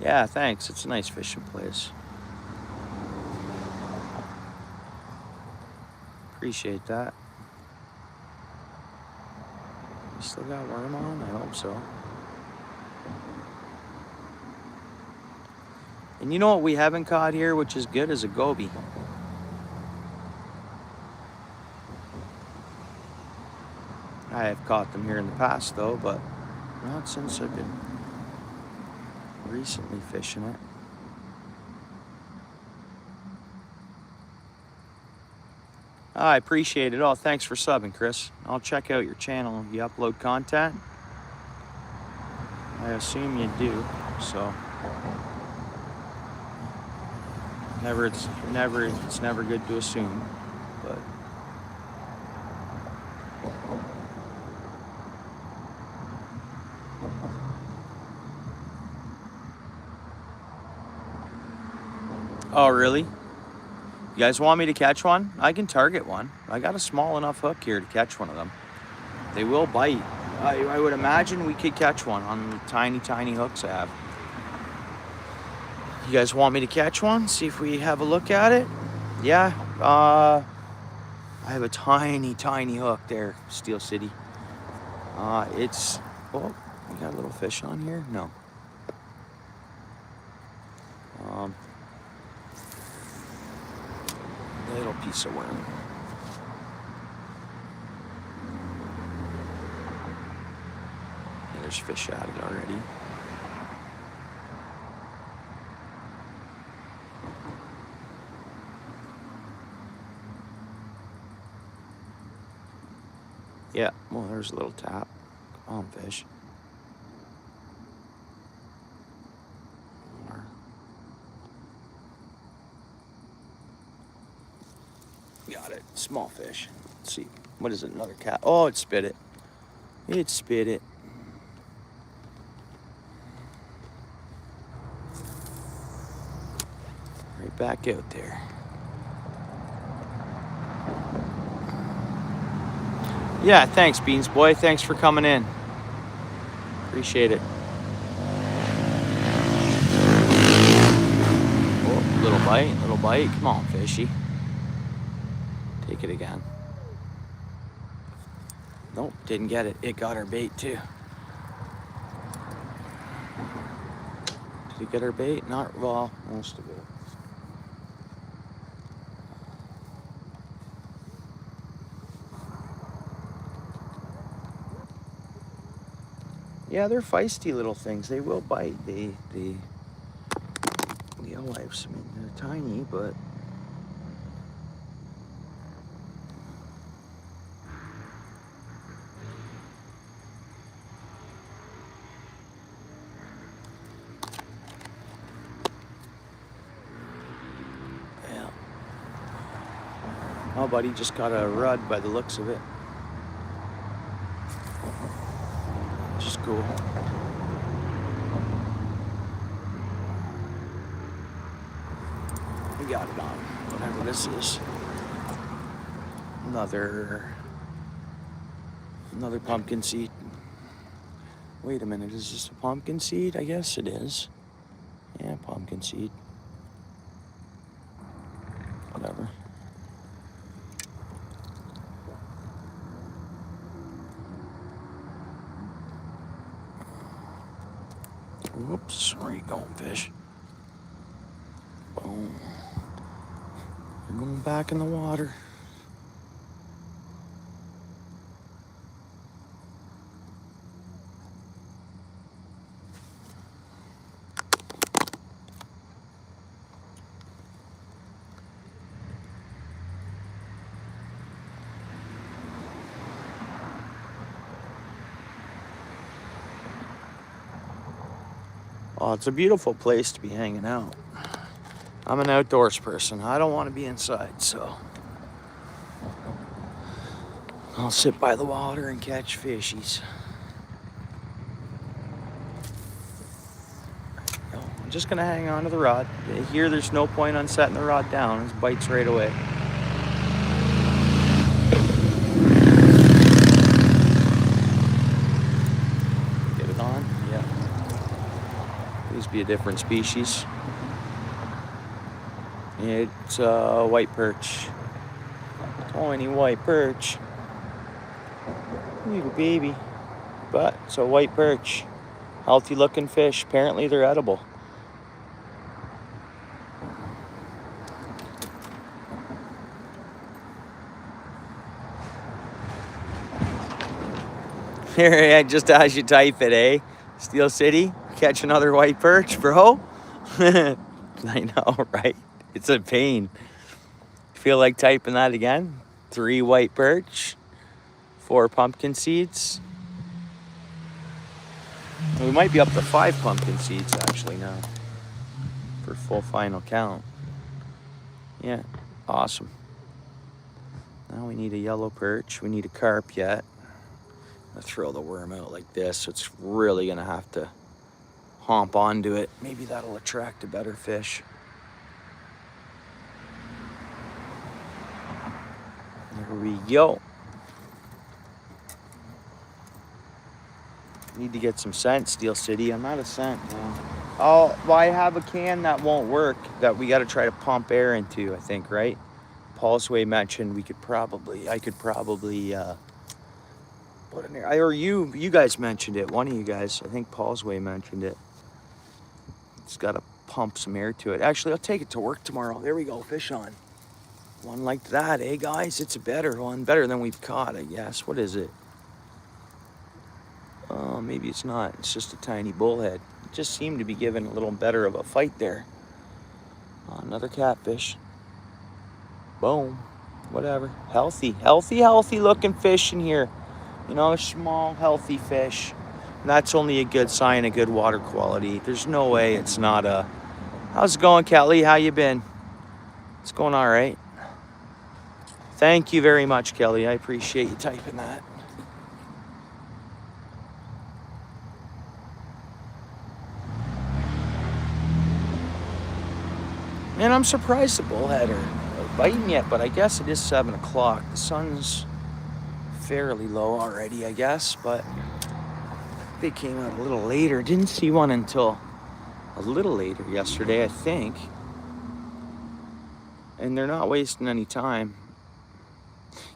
Yeah, thanks. It's a nice fishing place. Appreciate that. You still got worm on? I hope so. And you know what we haven't caught here, which is good, is a goby. I have caught them here in the past though, but not since I've been recently fishing it. I appreciate it all. Thanks for subbing, Chris. I'll check out your channel. You upload content? I assume you do, so. It's never good to assume, but. Oh, really? You guys want me to catch one? I can target one. I got a small enough hook here to catch one of them. They will bite. I would imagine we could catch one on the tiny, tiny hooks I have. You guys want me to catch one? See if we have a look at it? Yeah. I have a tiny, tiny hook there, Steel City. Oh, we got a little fish on here? No. Little piece of worm. Yeah, there's fish at it already. Yeah, well, there's a little tap. Come on, fish. Got it. Small fish. Let's see. What is it? Another cat. Oh, it spit it. It spit it. Right back out there. Yeah, thanks, Beans Boy. Thanks for coming in. Appreciate it. little bite. Come on, fishy. Take it again. Nope, didn't get it. It got our bait too. Did it get our bait? Not well, most of it. Yeah, they're feisty little things. They will bite. The alewives, I mean, they're tiny, but yeah. Oh, buddy just got a rud by the looks of it. Which is cool. We got it on whatever this is. Another pumpkin seed. Wait a minute, is this a pumpkin seed? I guess it is. Yeah, pumpkin seed. Whatever. Whoops, where are you going, fish? Boom. You're going back in the water. Oh, it's a beautiful place to be hanging out. I'm an outdoors person. I don't want to be inside, so I'll sit by the water and catch fishies. I'm just gonna hang on to the rod. Here, there's no point on setting the rod down. It bites right away. Get it on? Yeah. Please be a different species. It's a white perch. Tiny white perch. Little baby. But it's a white perch. Healthy looking fish. Apparently they're edible. Here, just as you type it, eh? Steel City, catch another white perch, bro. I know, right? It's a pain. Feel like typing that again? 3 white perch, 4 pumpkin seeds. We might be up to 5 pumpkin seeds actually now for full final count. Yeah, awesome. Now we need a yellow perch. We need a carp yet. I'm gonna throw the worm out like this, so it's really gonna have to hump onto it. Maybe that'll attract a better fish. There we go. Need to get some scent, Steel City. I'm out of scent, man. Oh, well, I have a can that won't work that we got to try to pump air into, I think, right? Paulsway mentioned I could probably put in there. Or you guys mentioned it. One of you guys, I think Paulsway mentioned it. It's got to pump some air to it. Actually, I'll take it to work tomorrow. There we go, fish on. One like that, eh, guys? It's a better one. Better than we've caught, I guess. What is it? Maybe it's not. It's just a tiny bullhead. It just seemed to be giving a little better of a fight there. Another catfish. Boom. Whatever. Healthy looking fish in here. You know, small, healthy fish. And that's only a good sign of good water quality. There's no way it's not a... How's it going, Kelly? How you been? It's going all right. Thank you very much, Kelly. I appreciate you typing that. Man, I'm surprised the bullhead are biting yet, but I guess it is 7 o'clock. The sun's fairly low already, I guess, but they came out a little later. Didn't see one until a little later yesterday, I think. and they're not wasting any time.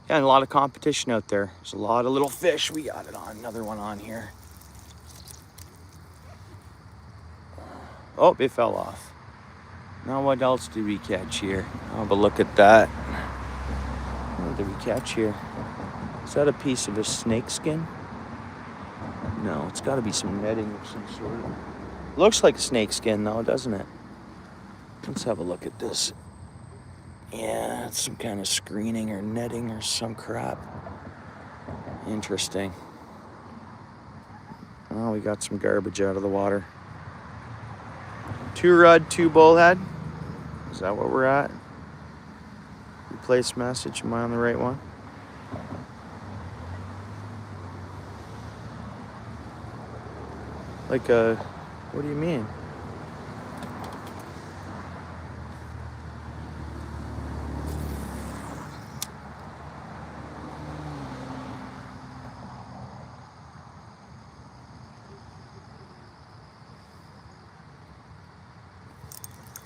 Yeah, and a lot of competition out there. There's a lot of little fish. We got it on, another one on here. Oh, it fell off. Now what else did we catch here? Oh, but look at that. What did we catch here? Is that a piece of a snake skin? No, it's got to be some netting of some sort. Looks like a snake skin though, doesn't it? Let's have a look at this. Yeah, it's some kind of screening or netting or some crap. Interesting. Oh, we got some garbage out of the water. 2 rud, 2 bullhead. Is that what we're at? Replace message. Am I on the right one? Like a, what do you mean?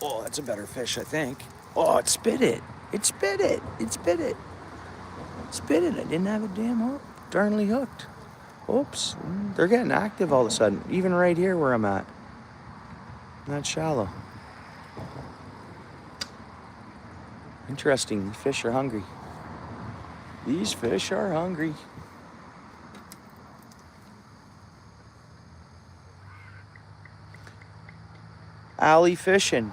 Oh, that's a better fish, I think. Oh, it spit it. It spit it. It spit it. It spit it. I didn't have a damn hook. Darnly hooked. Oops. They're getting active all of a sudden. Even right here where I'm at. Not shallow. Interesting. The fish are hungry. These fish are hungry. Alley fishing.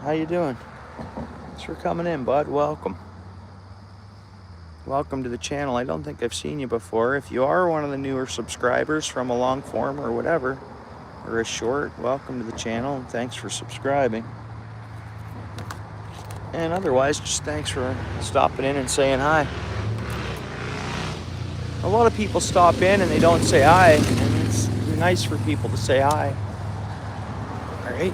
How you doing? Thanks for coming in, bud. Welcome. Welcome to the channel. I don't think I've seen you before. If you are one of the newer subscribers from a long form or whatever, or a short, welcome to the channel and thanks for subscribing. And otherwise, just thanks for stopping in and saying hi. A lot of people stop in and they don't say hi, and it's nice for people to say hi. All right.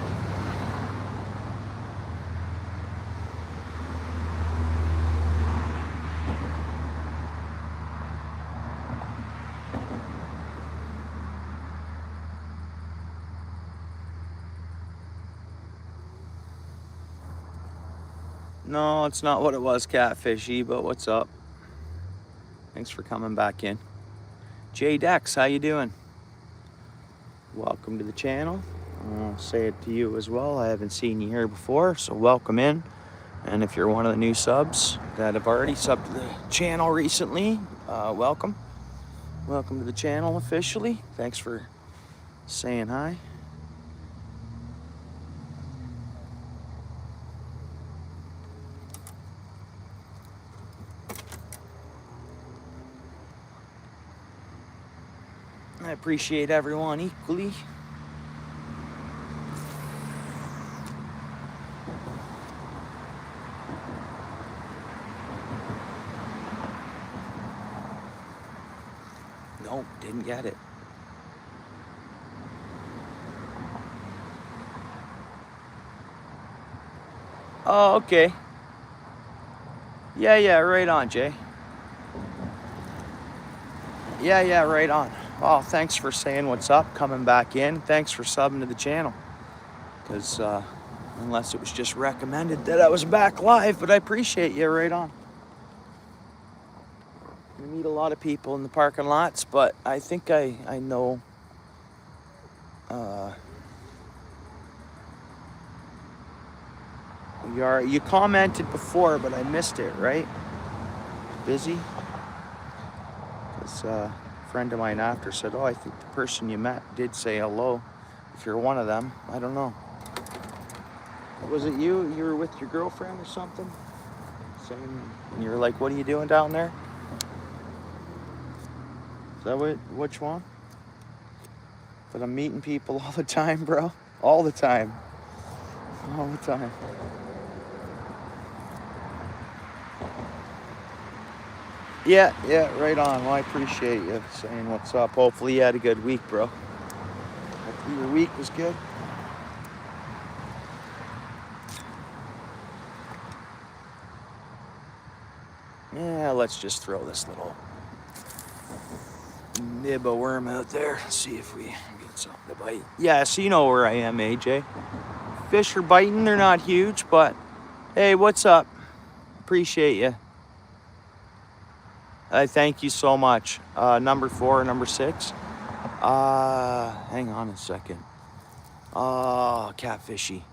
No, it's not what it was, Catfishy, but what's up? Thanks for coming back in. J Dex, how you doing? Welcome to the channel. I'll say it to you as well. I haven't seen you here before, so welcome in. And if you're one of the new subs that have already subbed to the channel recently, welcome. Welcome to the channel officially. Thanks for saying hi. I appreciate everyone equally. Nope, didn't get it. Oh, okay. Yeah, right on, Jay. Yeah, right on. Oh, thanks for saying what's up, coming back in. Thanks for subbing to the channel. Because unless it was just recommended that I was back live, but I appreciate you, right on. I meet a lot of people in the parking lots, but I think I know you commented before, but I missed it, right? Busy? Because a friend of mine after said, oh, I think the person you met did say hello. If you're one of them, I don't know. Was it you? You were with your girlfriend or something? And you were like, what are you doing down there? Is that which one? But I'm meeting people all the time, bro. All the time. All the time. Yeah, right on. Well, I appreciate you saying what's up. Hopefully you had a good week, bro. Hopefully your week was good. Yeah, let's just throw this little nib of worm out there. See if we get something to bite. Yeah, so you know where I am, AJ. Fish are biting. They're not huge, but Hey, what's up? Appreciate you. I thank you so much. Number 4, number 6. Hang on a second. Catfishy.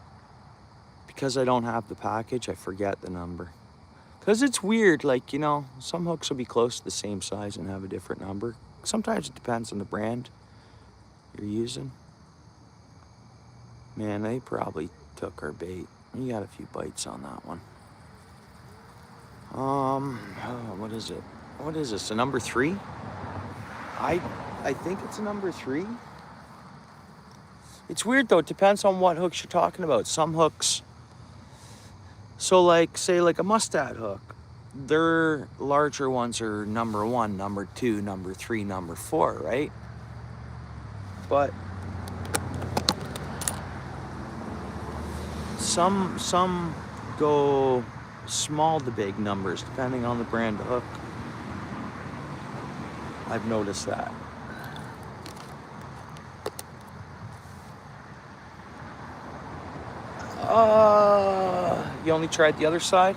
Because I don't have the package, I forget the number. Because it's weird, like, you know, some hooks will be close to the same size and have a different number. Sometimes it depends on the brand you're using. Man, they probably took our bait. We got a few bites on that one. What is it? What is this, a number 3? I think it's a number 3. It's weird though, it depends on what hooks you're talking about. Some hooks, so like, say like a mustad hook, their larger ones are number 1, number 2, number 3, number 4, right? But some go small to big numbers depending on the brand of hook. I've noticed that. You only tried the other side?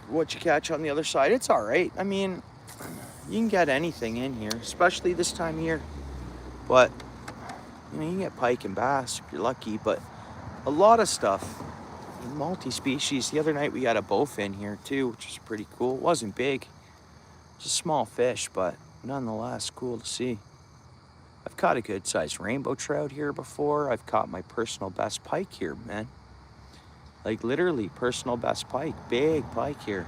What you catch on the other side? It's all right. I mean, you can get anything in here, especially this time of year. But, you know, you can get pike and bass if you're lucky. But a lot of stuff, multi-species. The other night we got a bowfin here too, which is pretty cool. It wasn't big, just a small fish, but nonetheless cool to see. I've caught a good-sized rainbow trout here before. I've caught my personal best pike here, man. Like literally personal best pike, big pike here.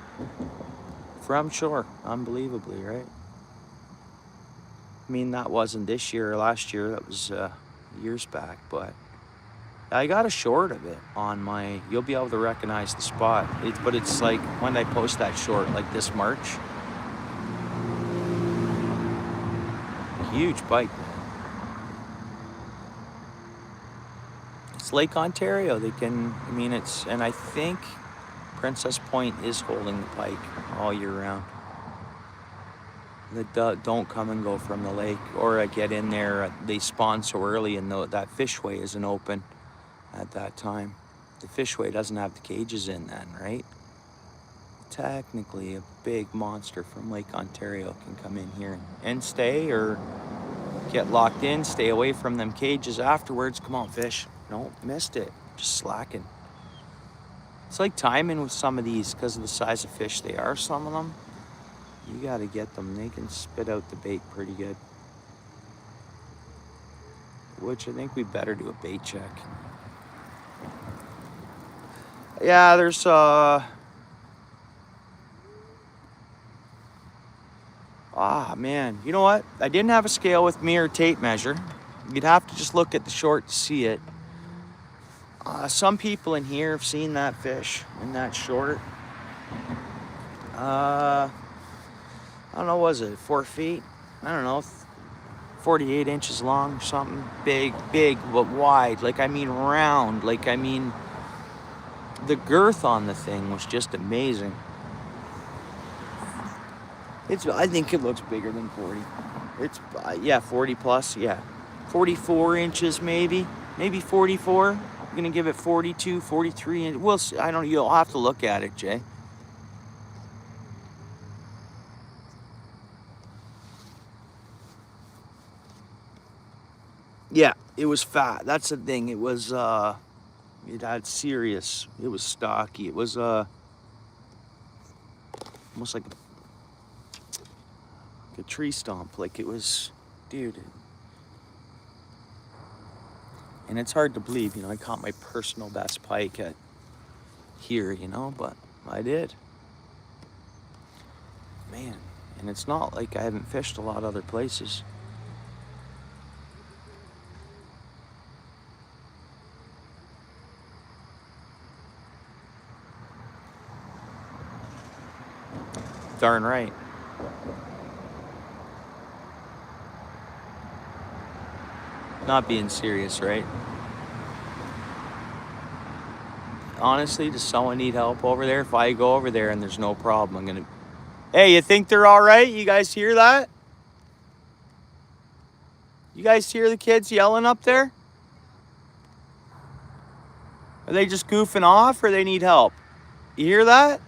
From shore, unbelievably, right? I mean, that wasn't this year or last year, that was years back, but I got a short of it on my, you'll be able to recognize the spot. But it's like when I post that short, like this March. Huge bite, man. It's Lake Ontario. They can, I mean, it's, and I think Princess Point is holding the pike all year round. That don't come and go from the lake, or I get in there, they spawn so early and that fishway isn't open at that time. The fishway doesn't have the cages in then, right? Technically, a big monster from Lake Ontario can come in here and stay, or get locked in, stay away from them cages afterwards. Come on, fish. No, missed it. Just slacking. It's like timing with some of these because of the size of fish they are, some of them. You gotta get them. They can spit out the bait pretty good. Which I think we better do a bait check. Yeah, there's man, you know what? I didn't have a scale with me or tape measure. You'd have to just look at the short to see it. Some people in here have seen that fish in that short. I don't know, was it 4 feet? I don't know, 48 inches long or something. Big, but wide. Like, I mean round. Like, I mean, the girth on the thing was just amazing. I think it looks bigger than 40. It's, yeah, 40 plus, yeah. 44 inches maybe 44. I'm gonna give it 42, 43, and we'll see. I don't, you'll have to look at it, Jay. Yeah, it was fat. That's the thing. It was, it had serious, it was stocky. It was, almost like a tree stomp. Like it was, dude. And it's hard to believe, you know, I caught my personal best pike at here, you know, but I did. Man, and it's not like I haven't fished a lot of other places. Darn right. Not being serious, right? Honestly, does someone need help over there? If I go over there and there's no problem, I'm gonna... Hey, you think they're all right? You guys hear that? You guys hear the kids yelling up there? Are they just goofing off or they need help? You hear that?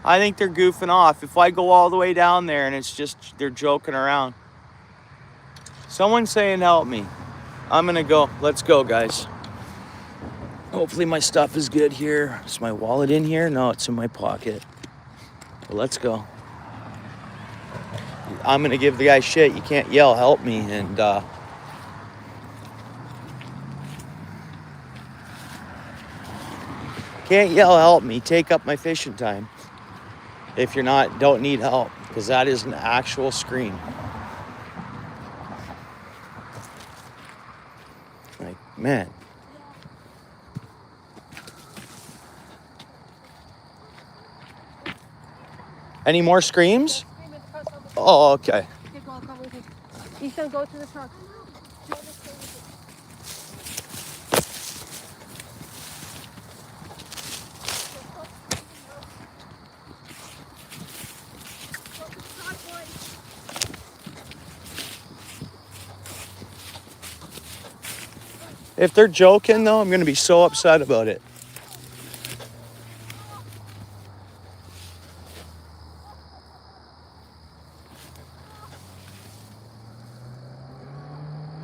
I think they're goofing off. If I go all the way down there and it's just they're joking around. Someone's saying help me. I'm gonna go. Let's go, guys. Hopefully my stuff is good here. Is my wallet in here? No, it's in my pocket. Well, let's go. I'm gonna give the guy shit. You can't yell, help me, and can't yell, help me. Take up my fishing time. If you're don't need help, because that is an actual scream. Like, man. Any more screams? Oh, okay. He's gonna go to the truck. If they're joking, though, I'm going to be so upset about it.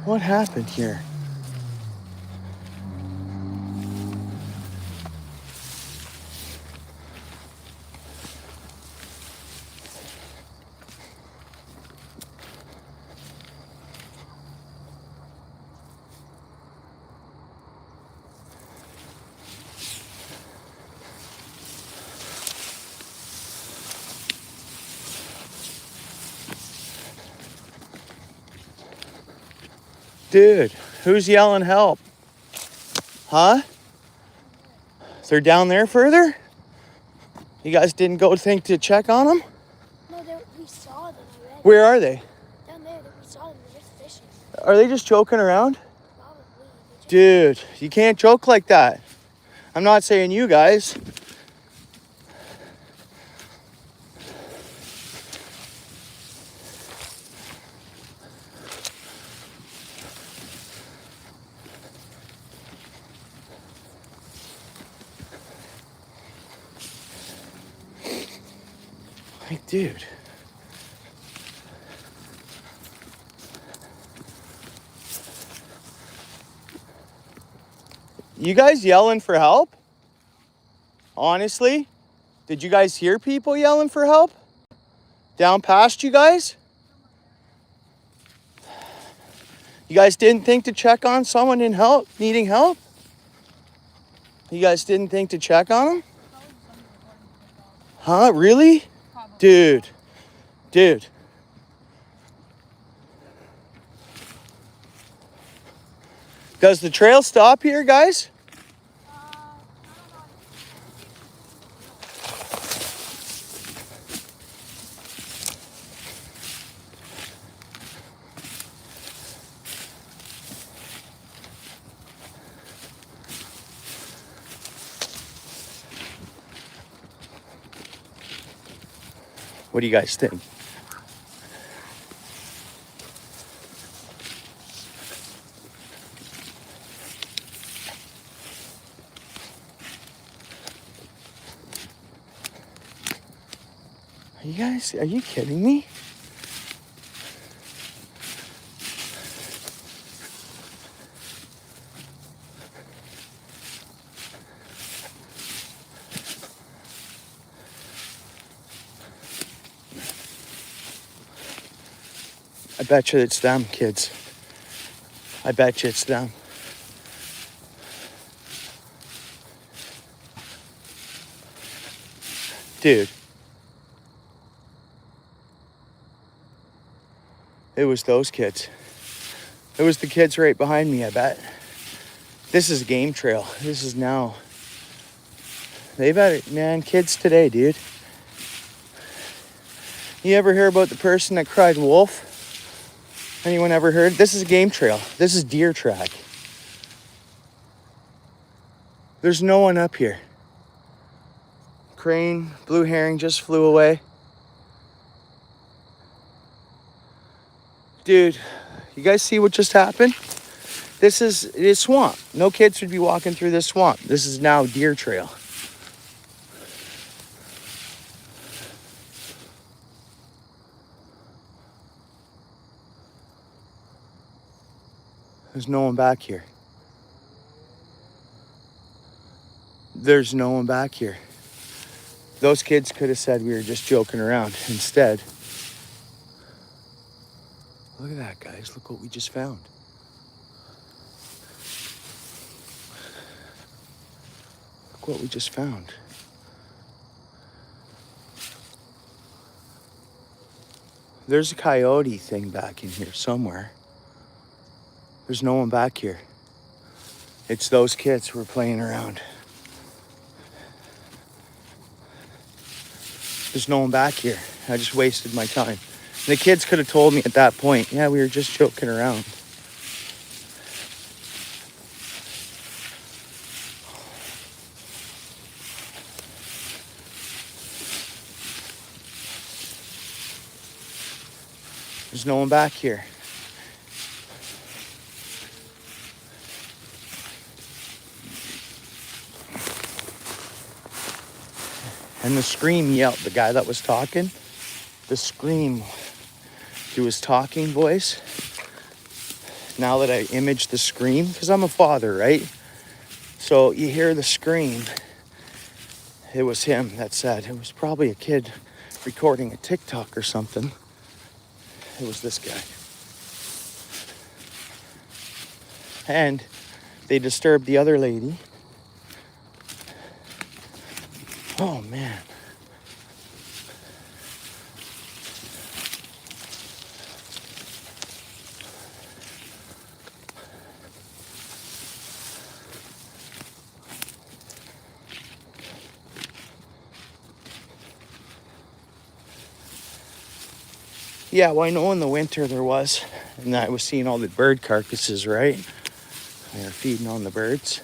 What happened here? Dude, who's yelling help? Huh? They're down there further? You guys didn't go think to check on them? No, we saw them already. Where are they? Down there, we saw them. They're just fishing. Are they just joking around? Probably. Dude, you can't joke like that. I'm not saying you guys. Like, dude. You guys yelling for help? Honestly? Did you guys hear people yelling for help? Down past you guys? You guys didn't think to check on someone needing help? You guys didn't think to check on them? Huh? Really? Dude. Dude. Does the trail stop here, guys? What do you guys think? Are you kidding me? I bet you it's them, kids. I bet you it's them. Dude. It was those kids. It was the kids right behind me, I bet. This is a game trail. This is now. They've had it, man, kids today, dude. You ever hear about the person that cried wolf? Anyone ever heard? This is a game trail. This is deer track. There's no one up here. Crane, blue herring just flew away. Dude, you guys see what just happened? This is swamp. No kids would be walking through this swamp. This is now deer trail. There's no one back here. There's no one back here. Those kids could have said we were just joking around. Instead, look at that, guys. Look what we just found. Look what we just found. There's a coyote thing back in here somewhere. There's no one back here. It's those kids who are playing around. There's no one back here. I just wasted my time. And the kids could have told me at that point, yeah, we were just joking around. There's no one back here. And the scream yelled, the guy that was talking, the scream through his talking voice. Now that I image the scream, because I'm a father, right? So you hear the scream. It was him that said, it was probably a kid recording a TikTok or something. It was this guy. And they disturbed the other lady. Oh, man. Yeah, well, I know in the winter there was, and I was seeing all the bird carcasses, right? They were feeding on the birds.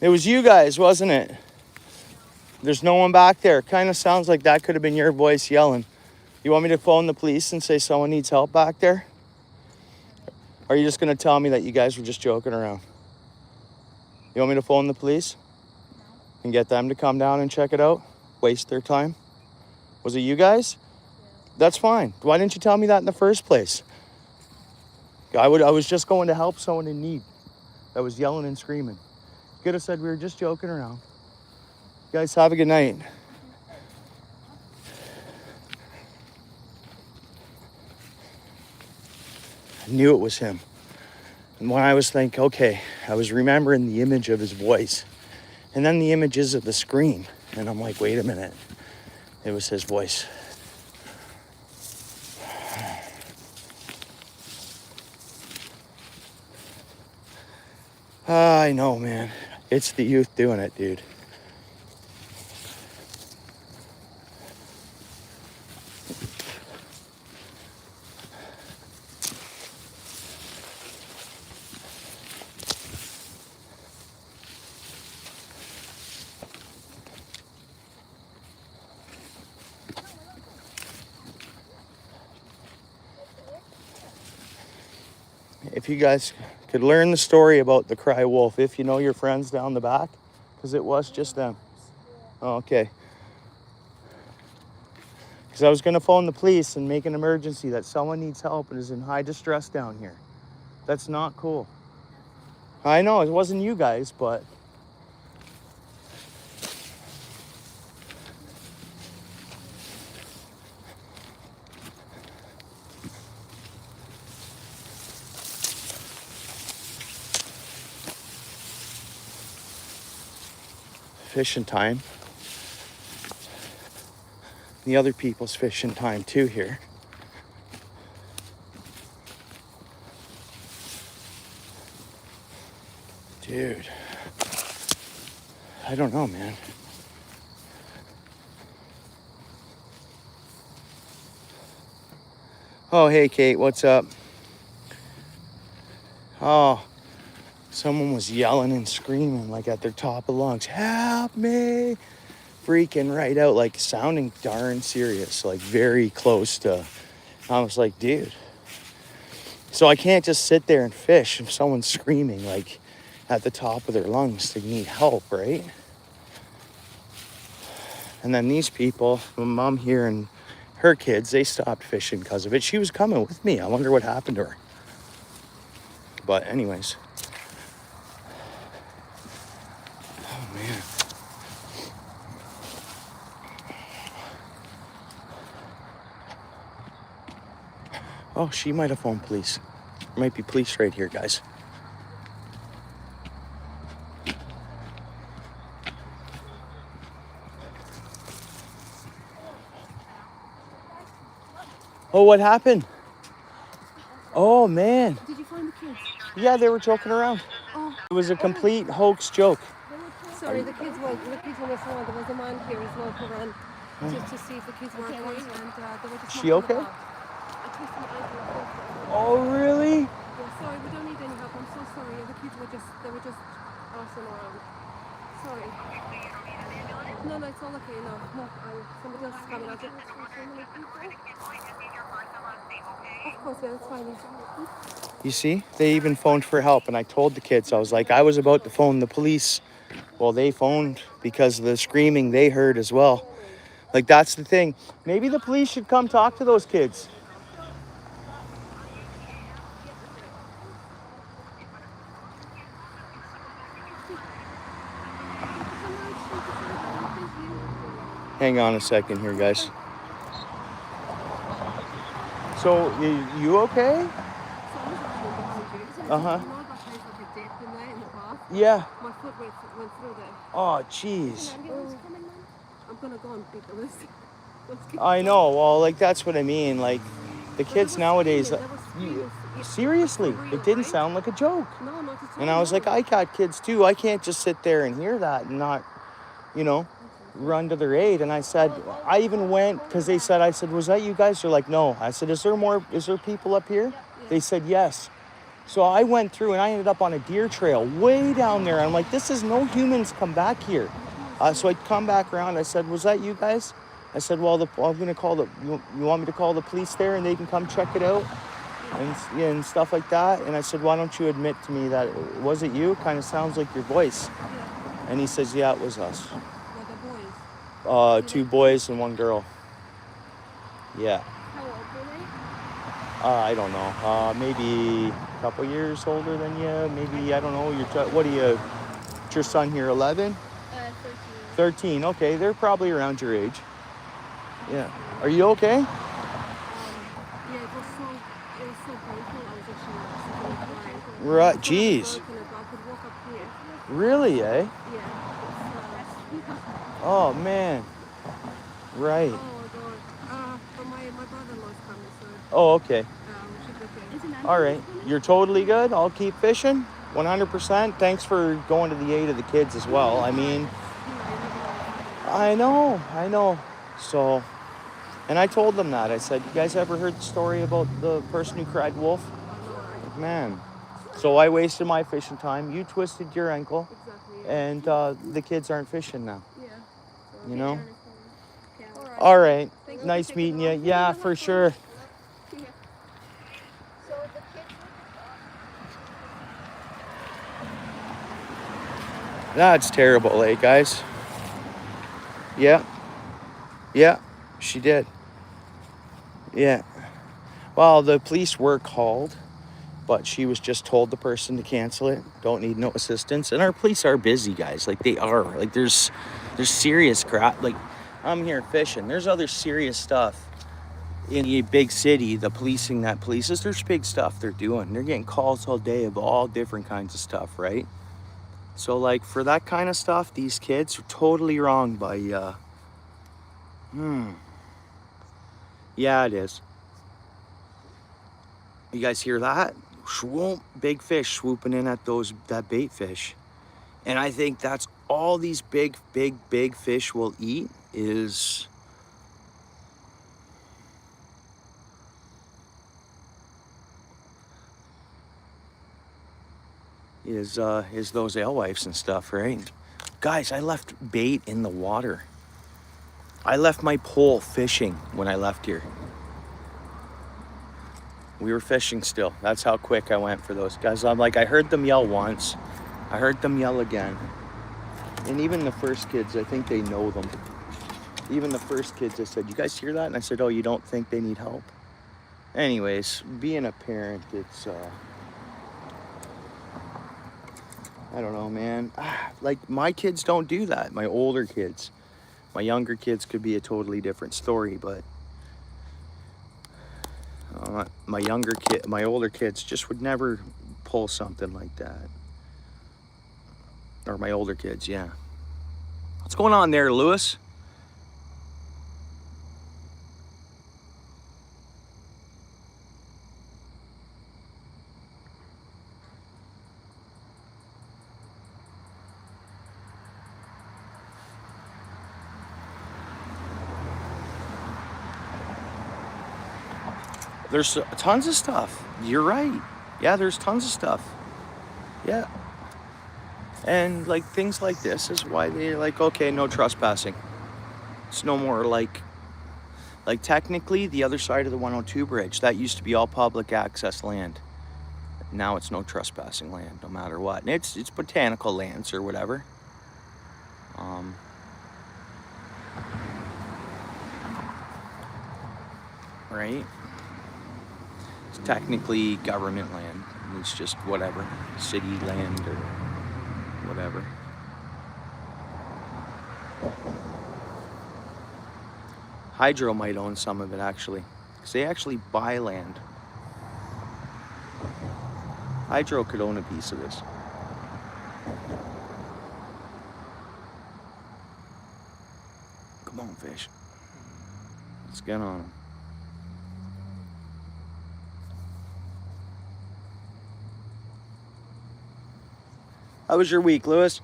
It was you guys, wasn't it? There's no one back there. Kind of sounds like that could have been your voice yelling. You want me to phone the police and say someone needs help back there? Or are you just going to tell me that you guys were just joking around? You want me to phone the police? And get them to come down and check it out? Waste their time? Was it you guys? That's fine. Why didn't you tell me that in the first place? I was just going to help someone in need that was yelling and screaming. Could have said we were just joking around. You guys have a good night. I knew it was him. And when I was thinking, okay, I was remembering the image of his voice. And then the images of the screen. And I'm like, wait a minute. It was his voice. I know, man. It's the youth doing it, dude. If you guys could learn the story about the cry wolf, if you know your friends down the back, because it was just them. Oh, okay. Because I was going to phone the police and make an emergency that someone needs help and is in high distress down here. That's not cool. I know it wasn't you guys, but fishing time. The other people's fishing time too here. Dude, I don't know, man. Oh, hey, Kate, what's up? Oh, someone was yelling and screaming like at their top of lungs, help me, freaking right out, like sounding darn serious, like very close to, I was like, dude. So I can't just sit there and fish if someone's screaming like at the top of their lungs to need help, right? And then these people, my mom here and her kids, they stopped fishing because of it. She was coming with me. I wonder what happened to her. But anyways. Oh, man. Oh, she might have phoned police. There might be police right here, guys. Oh, what happened? Oh, man. Did you find the kids? Yeah, they were joking around. Oh. It was a complete hoax joke. Sorry, the kids were missing one. There was a man here as well who ran to see if the kids were okay, and they were just. She okay? I twisted my ankle. Oh, really? Yeah, sorry, we don't need any help. I'm so sorry. The kids were just arsing around. Sorry. No, it's all okay. No, somebody else is coming. Of course, yeah, that's fine. You see, they even phoned for help, and I told the kids, I was like, I was about to phone the police. Well, they phoned because of the screaming they heard as well. Like, that's the thing. Maybe the police should come talk to those kids. Hang on a second here, guys. So, you okay? Uh-huh. Yeah. My foot went through there. Oh, jeez. I'm gonna go and beat the list. I know. Well, like, that's what I mean. Like, the kids nowadays... Seriously, it didn't sound like a joke. No, not at all. And I was like, I got kids too. I can't just sit there and hear that and not, run to their aid. And I said, I even went, because I said, was that you guys? They're like, no. I said, is there people up here? They said, yes. So I went through and I ended up on a deer trail way down there. I'm like, this is no humans come back here. So I come back around. I said, was that you guys? I said, well, I'm going to call you want me to call the police there and they can come check it out and stuff like that? And I said, why don't you admit to me that, was it you? Kind of sounds like your voice. And he says, yeah, it was us. Like boys? 2 boys and 1 girl. Yeah. How old were they? I don't know. Maybe a couple years older than you. Maybe, I don't know. What are you? Is your son here 11? 13. Okay, they're probably around your age. Yeah. Are you okay? Yeah, it was so painful. I was actually crying. Right. Jeez. I could walk up here. Really, eh? Yeah. Oh, man. Right. Oh, God. But my brother-in-law's coming, so Oh, okay. we should be okay. All right. You're totally good. I'll keep fishing. 100%. Thanks for going to the aid of the kids as well. I mean, I know. So, and I told them that. I said, you guys ever heard the story about the person who cried wolf? Man. So I wasted my fishing time. You twisted your ankle. Exactly. And the kids aren't fishing now. Yeah. You know? Yeah. All right. Thanks Nice for meeting taking you. the Yeah, for sure. Yeah. So the kids That's terrible, eh, guys? Yeah. Yeah, she did. Yeah. Well, the police were called, but she was just told the person to cancel it. Don't need no assistance. And our police are busy, guys. Like, they are. Like, there's serious crap. Like, I'm here fishing. There's other serious stuff in a big city. The policing that polices, there's big stuff they're doing. They're getting calls all day of all different kinds of stuff, right? So, like, for that kind of stuff, these kids are totally wrong by, Yeah, it is. You guys hear that? Swoop, big fish swooping in at that bait fish. And I think that's all these big fish will eat is those alewives and stuff, right? Guys, I left bait in the water. I left my pole fishing when I left here. We were fishing still. That's how quick I went for those guys. I'm like, I heard them yell once. I heard them yell again. And even the first kids, I think they know them. Even the first kids, I said, you guys hear that? And I said, oh, you don't think they need help? Anyways, being a parent, it's, I don't know, man. Like, my kids don't do that. My older kids. My younger kids could be a totally different story, but my older kids just would never pull something like that. Or my older kids, yeah. What's going on there, Lewis? There's tons of stuff. You're right. Yeah, there's tons of stuff. Yeah. And like things like this is why they're like, okay, no trespassing. It's no more like technically the other side of the 102 bridge, that used to be all public access land. Now it's no trespassing land, no matter what. And it's botanical lands or whatever. Right? It's technically government land. It's just whatever, city land or whatever. Hydro might own some of it actually, because they actually buy land. Hydro could own a piece of this. Come on, fish. Let's get on them. How was your week, Lewis?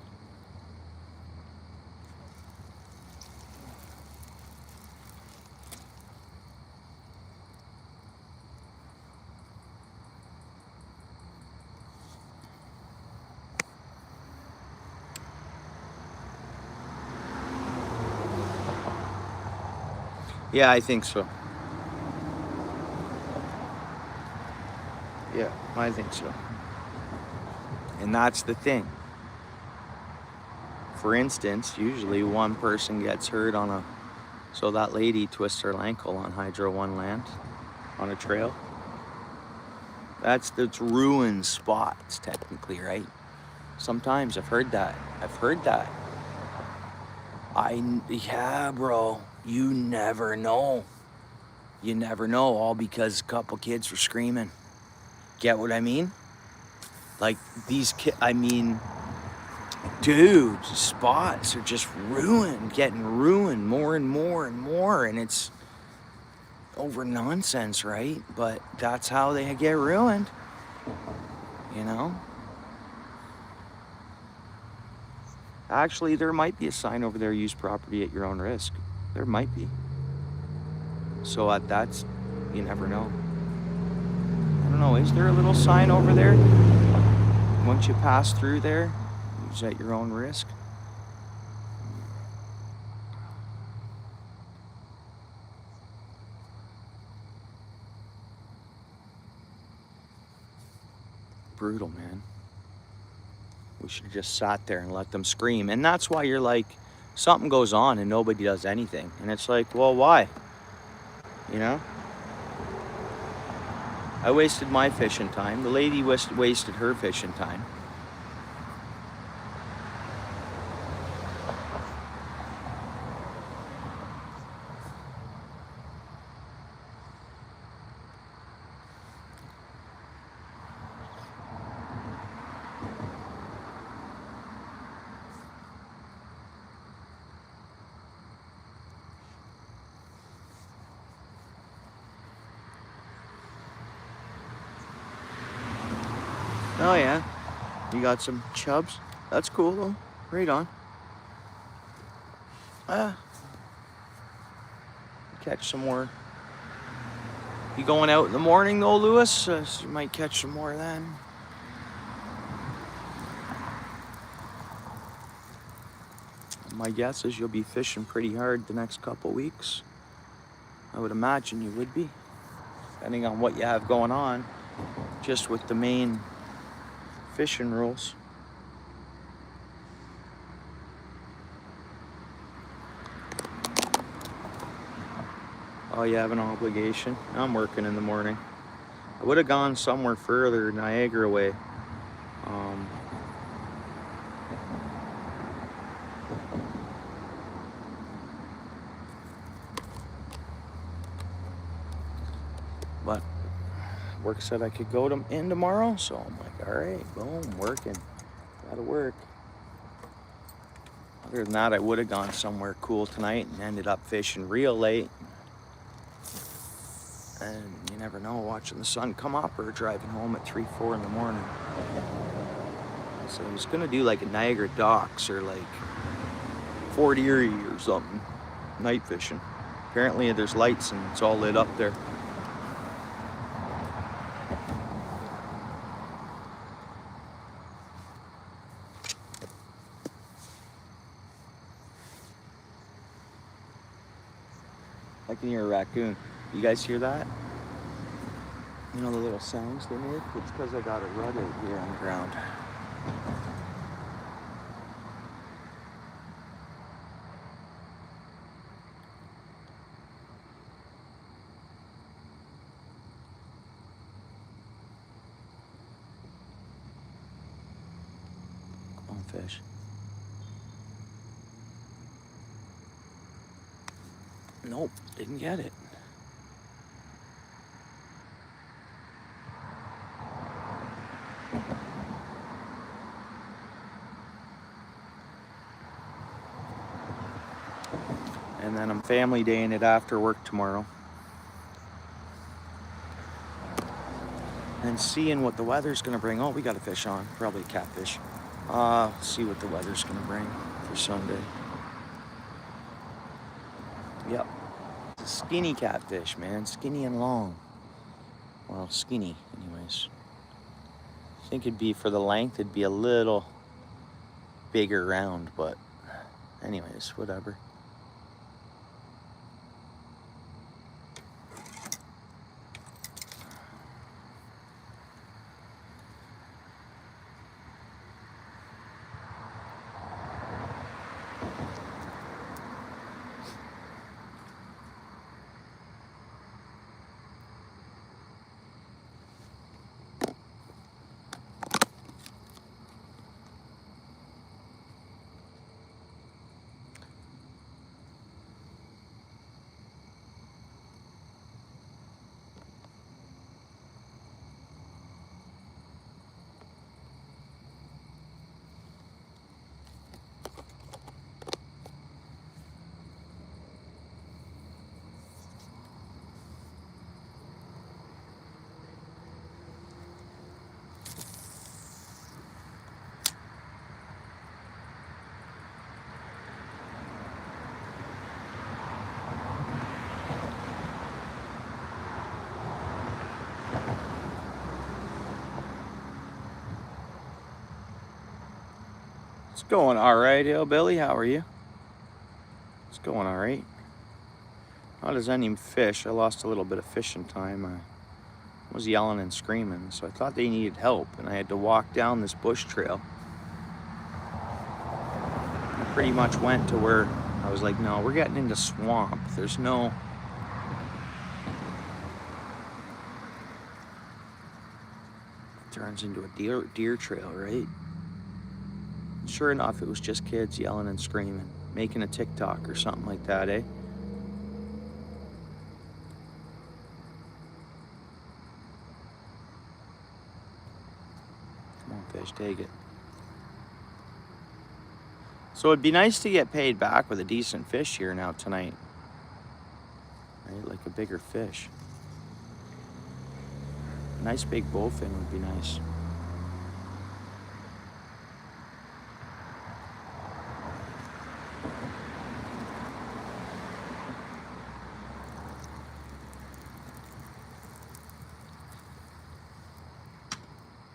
Yeah, I think so. Yeah, I think so. And that's the thing. For instance, usually one person gets hurt so that lady twists her ankle on Hydro 1 land on a trail. That's ruined spots technically, right? Sometimes I've heard that. Yeah, bro, you never know. You never know, all because a couple kids were screaming. Get what I mean? Like these kids, dude, spots are just getting ruined more and more and more, and it's over nonsense, right? But that's how they get ruined, you know? Actually, there might be a sign over there, use property at your own risk. There might be. So you never know. I don't know, is there a little sign over there? Once you pass through there, use at your own risk. Brutal, man. We should have just sat there and let them scream. And that's why you're like, something goes on and nobody does anything. And it's like, well, why? You know? I wasted my fishing time. The lady wasted her fishing time. Oh yeah, you got some chubs? That's cool though, right on. Catch some more. You going out in the morning though, Lewis? So you might catch some more then. My guess is you'll be fishing pretty hard the next couple weeks. I would imagine you would be, depending on what you have going on, just with the main fishing rules. Oh, you have an obligation? I'm working in the morning. I would have gone somewhere further, Niagara way. But work said I could go in tomorrow, so I'm like, all right, boom, working. Gotta work. Other than that, I would have gone somewhere cool tonight and ended up fishing real late. And you never know, watching the sun come up or driving home at 3, 4 in the morning. So I was gonna do like a Niagara Docks or like Fort Erie or something, night fishing. Apparently there's lights and it's all lit up there. I can hear a raccoon. You guys hear that? You know the little sounds they make? It's because I got a rut out here on the ground. Come on, fish. Nope, didn't get it. And then I'm family daying it after work tomorrow. And seeing what the weather's gonna bring. Oh, we got a fish on, probably a catfish. See what the weather's gonna bring for Sunday. Yep, it's a skinny catfish, man, skinny and long. Well, skinny, anyways. I think it'd be, for the length, it'd be a little bigger round, but anyways, whatever. It's going all right, Hillbilly. How are you? It's going all right. Not as any fish. I lost a little bit of fishing time. I was yelling and screaming, so I thought they needed help, and I had to walk down this bush trail. I pretty much went to where I was like, no, we're getting into swamp. There's no... It turns into a deer trail, right? Sure enough, it was just kids yelling and screaming, making a TikTok or something like that, eh? Come on, fish, take it. So it'd be nice to get paid back with a decent fish here now tonight. Right, like a bigger fish. A nice big bowfin would be nice.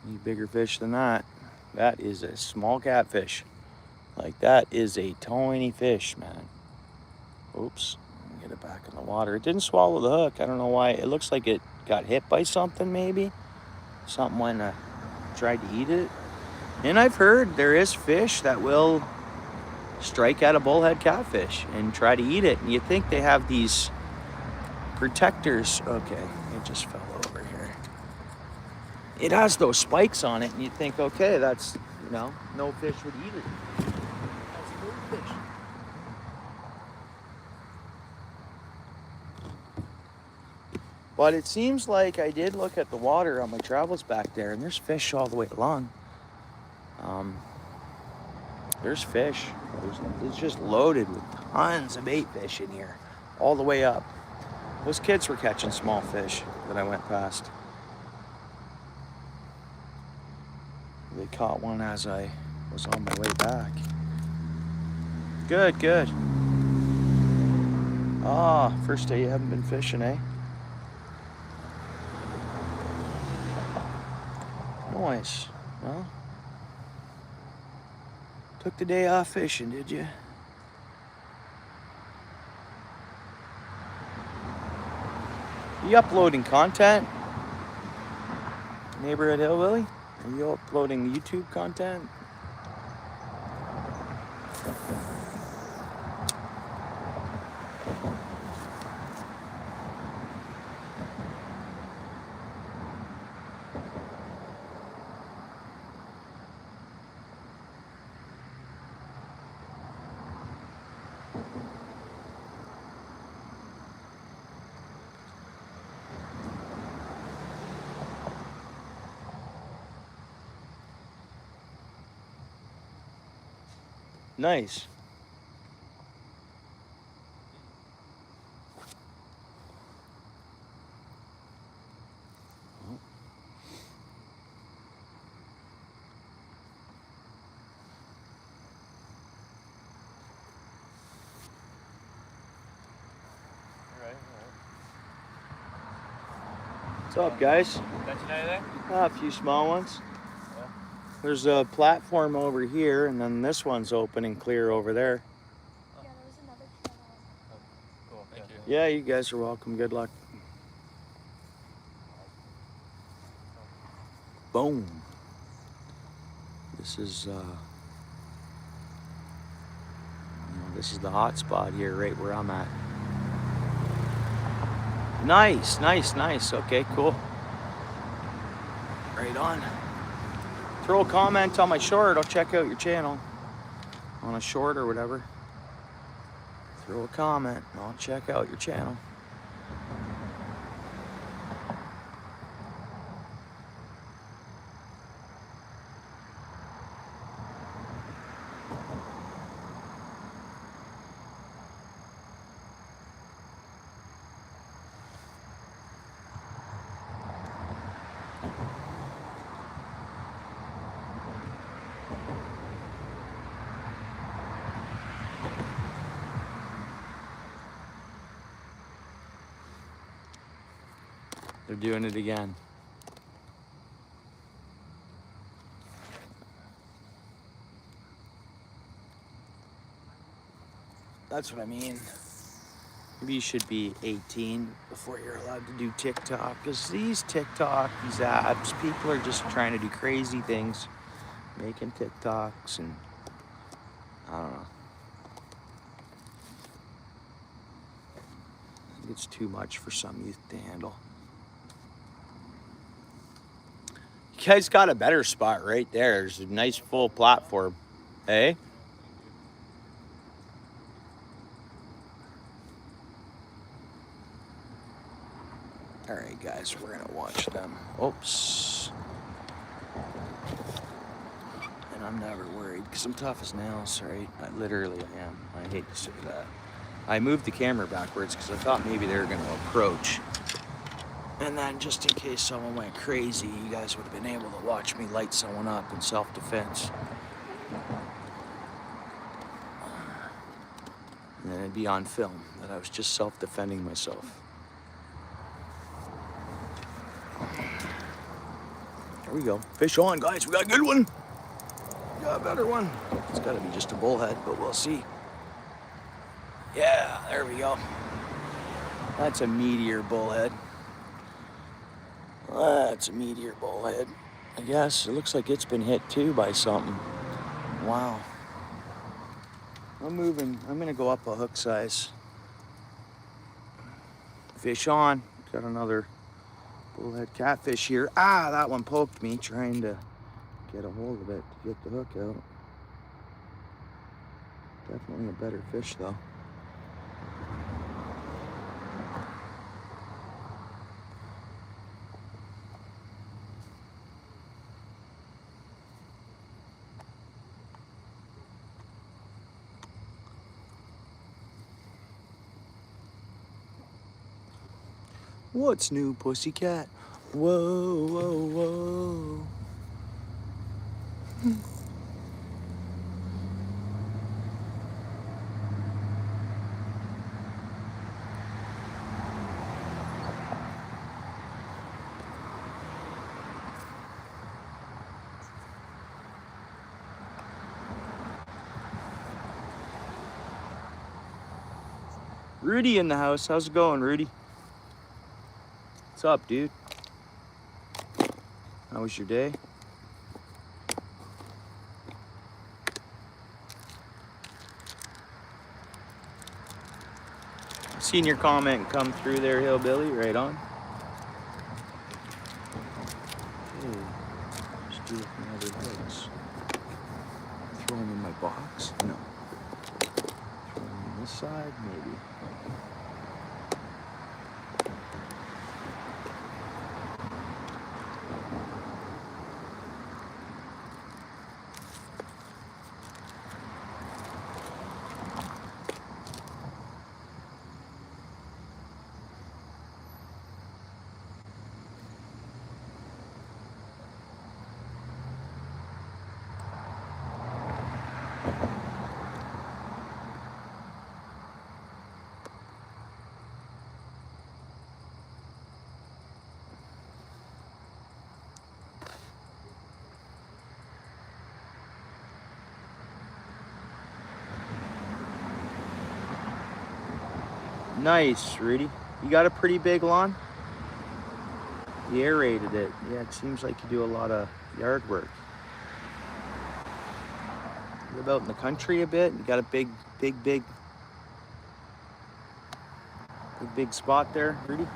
Need bigger fish than that. That is a small catfish. Like, that is a tiny fish, man. Oops. Let me get it back in the water. It didn't swallow the hook. I don't know why. It looks like it got hit by something, maybe. Something went tried to eat it. And I've heard there is fish that will strike at a bullhead catfish and try to eat it. And you think they have these protectors. Okay, it just fell over here. It has those spikes on it, and you think, okay, that's, you know, no fish would eat it. That's no fish. But it seems like I did look at the water on my travels back there, and there's fish all the way along. There's fish. It's just loaded with tons of bait fish in here, all the way up. Those kids were catching small fish that I went past. They caught one as I was on my way back. Good, good. Ah, first day you haven't been fishing, eh? Nice. Well, took the day off fishing, did you? You uploading content? Neighborhood Hillbilly? Are you uploading YouTube content? Nice. What's up, guys? A few small ones. There's a platform over here, and then this one's open and clear over there. Yeah, there was another channel. Cool, thank you. Yeah, you guys are welcome. Good luck. Boom. This is this is the hot spot here, right where I'm at. Nice, nice, nice. Okay, cool. Right on. Throw a comment on my short. I'll check out your channel. On a short or whatever. Throw a comment and I'll check out your channel. They're doing it again. That's what I mean. Maybe you should be 18 before you're allowed to do TikTok, because these apps, people are just trying to do crazy things, making TikToks, and I don't know. I think it's too much for some youth to handle. You guys got a better spot right there. There's a nice full platform. Hey? All right, guys, we're gonna watch them. Oops. And I'm never worried because I'm tough as nails, right? I literally am. I hate to say that. I moved the camera backwards because I thought maybe they were gonna approach. And then just in case someone went crazy, you guys would have been able to watch me light someone up in self-defense. And then it'd be on film that I was just self-defending myself. There we go. Fish on, guys. We got a good one. a better one. It's got to be just a bullhead, but we'll see. Yeah, there we go. That's a meteor bullhead. That's a meteor bullhead. I guess it looks like it's been hit too by something. Wow. I'm moving. I'm gonna go up a hook size. Fish on. Got another bullhead catfish here. Ah, that one poked me trying to get a hold of it to get the hook out. Definitely a better fish though. What's new, pussycat? Whoa, whoa, whoa. Rudy in the house. How's it going, Rudy? What's up, dude? How was your day? Seen your comment come through there, Hillbilly. Right on. Okay. Just do it from other hooks. Throw them in my box? No. Throw them on this side, maybe. Nice, Rudy. You got a pretty big lawn? You aerated it. Yeah, it seems like you do a lot of yard work. You live out in the country a bit? You got a big spot there, Rudy?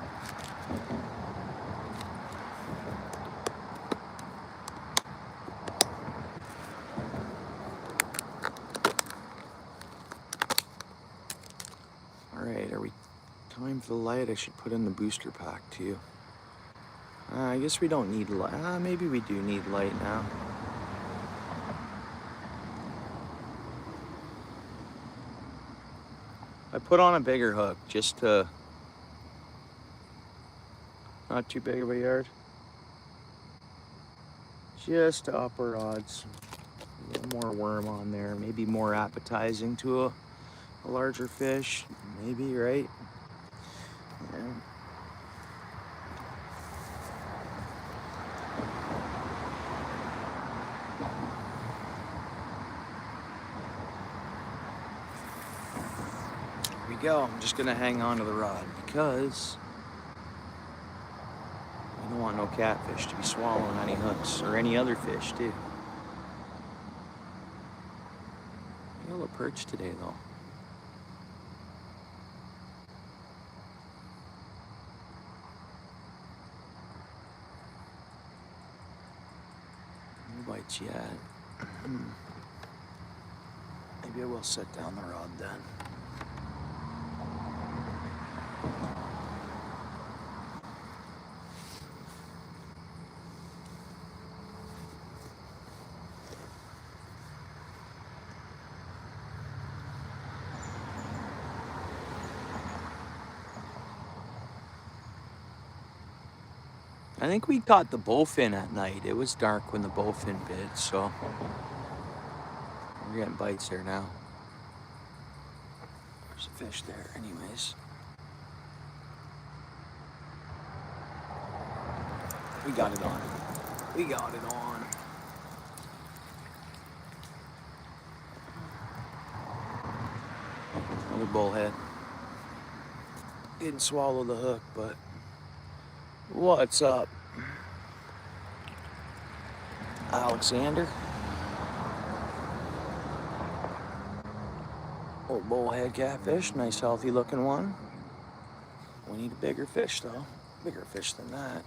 All right, are we time for the light? I should put in the booster pack too. I guess we don't need light. Maybe we do need light now. I put on a bigger hook just to, not too big of a yard. Just to up our odds. A little more worm on there, maybe more appetizing to a larger fish, maybe, right? Yeah. Here we go. I'm just gonna hang on to the rod because I don't want no catfish to be swallowing any hooks or any other fish too. Yellow perch today though. No bites yet. Maybe I will set down the rod then. I think we caught the bullfin at night. It was dark when the bullfin bit, so we're getting bites there now. There's a fish there anyways. We got it on. We got it on. bullhead. Didn't swallow the hook, but what's up? Alexander. Old bullhead catfish, nice healthy looking one. We need a bigger fish though, bigger fish than that.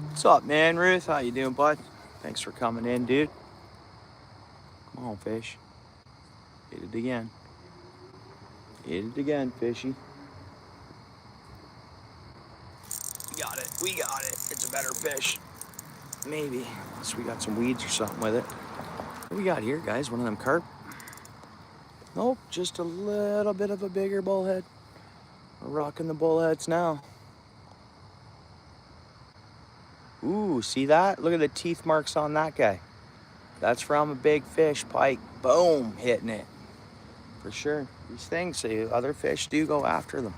What's up, man, Ruth? How you doing, bud? Thanks for coming in, dude. Come on, fish. Hit it again. Hit it again, fishy. We got it. We got it. It's a better fish. Maybe. Unless we got some weeds or something with it. What do we got here, guys? One of them carp? Nope, just a little bit of a bigger bullhead. We're rocking the bullheads now. Ooh, see that? Look at the teeth marks on that guy. That's from a big fish pike. Boom, hitting it. For sure. These things, other fish do go after them.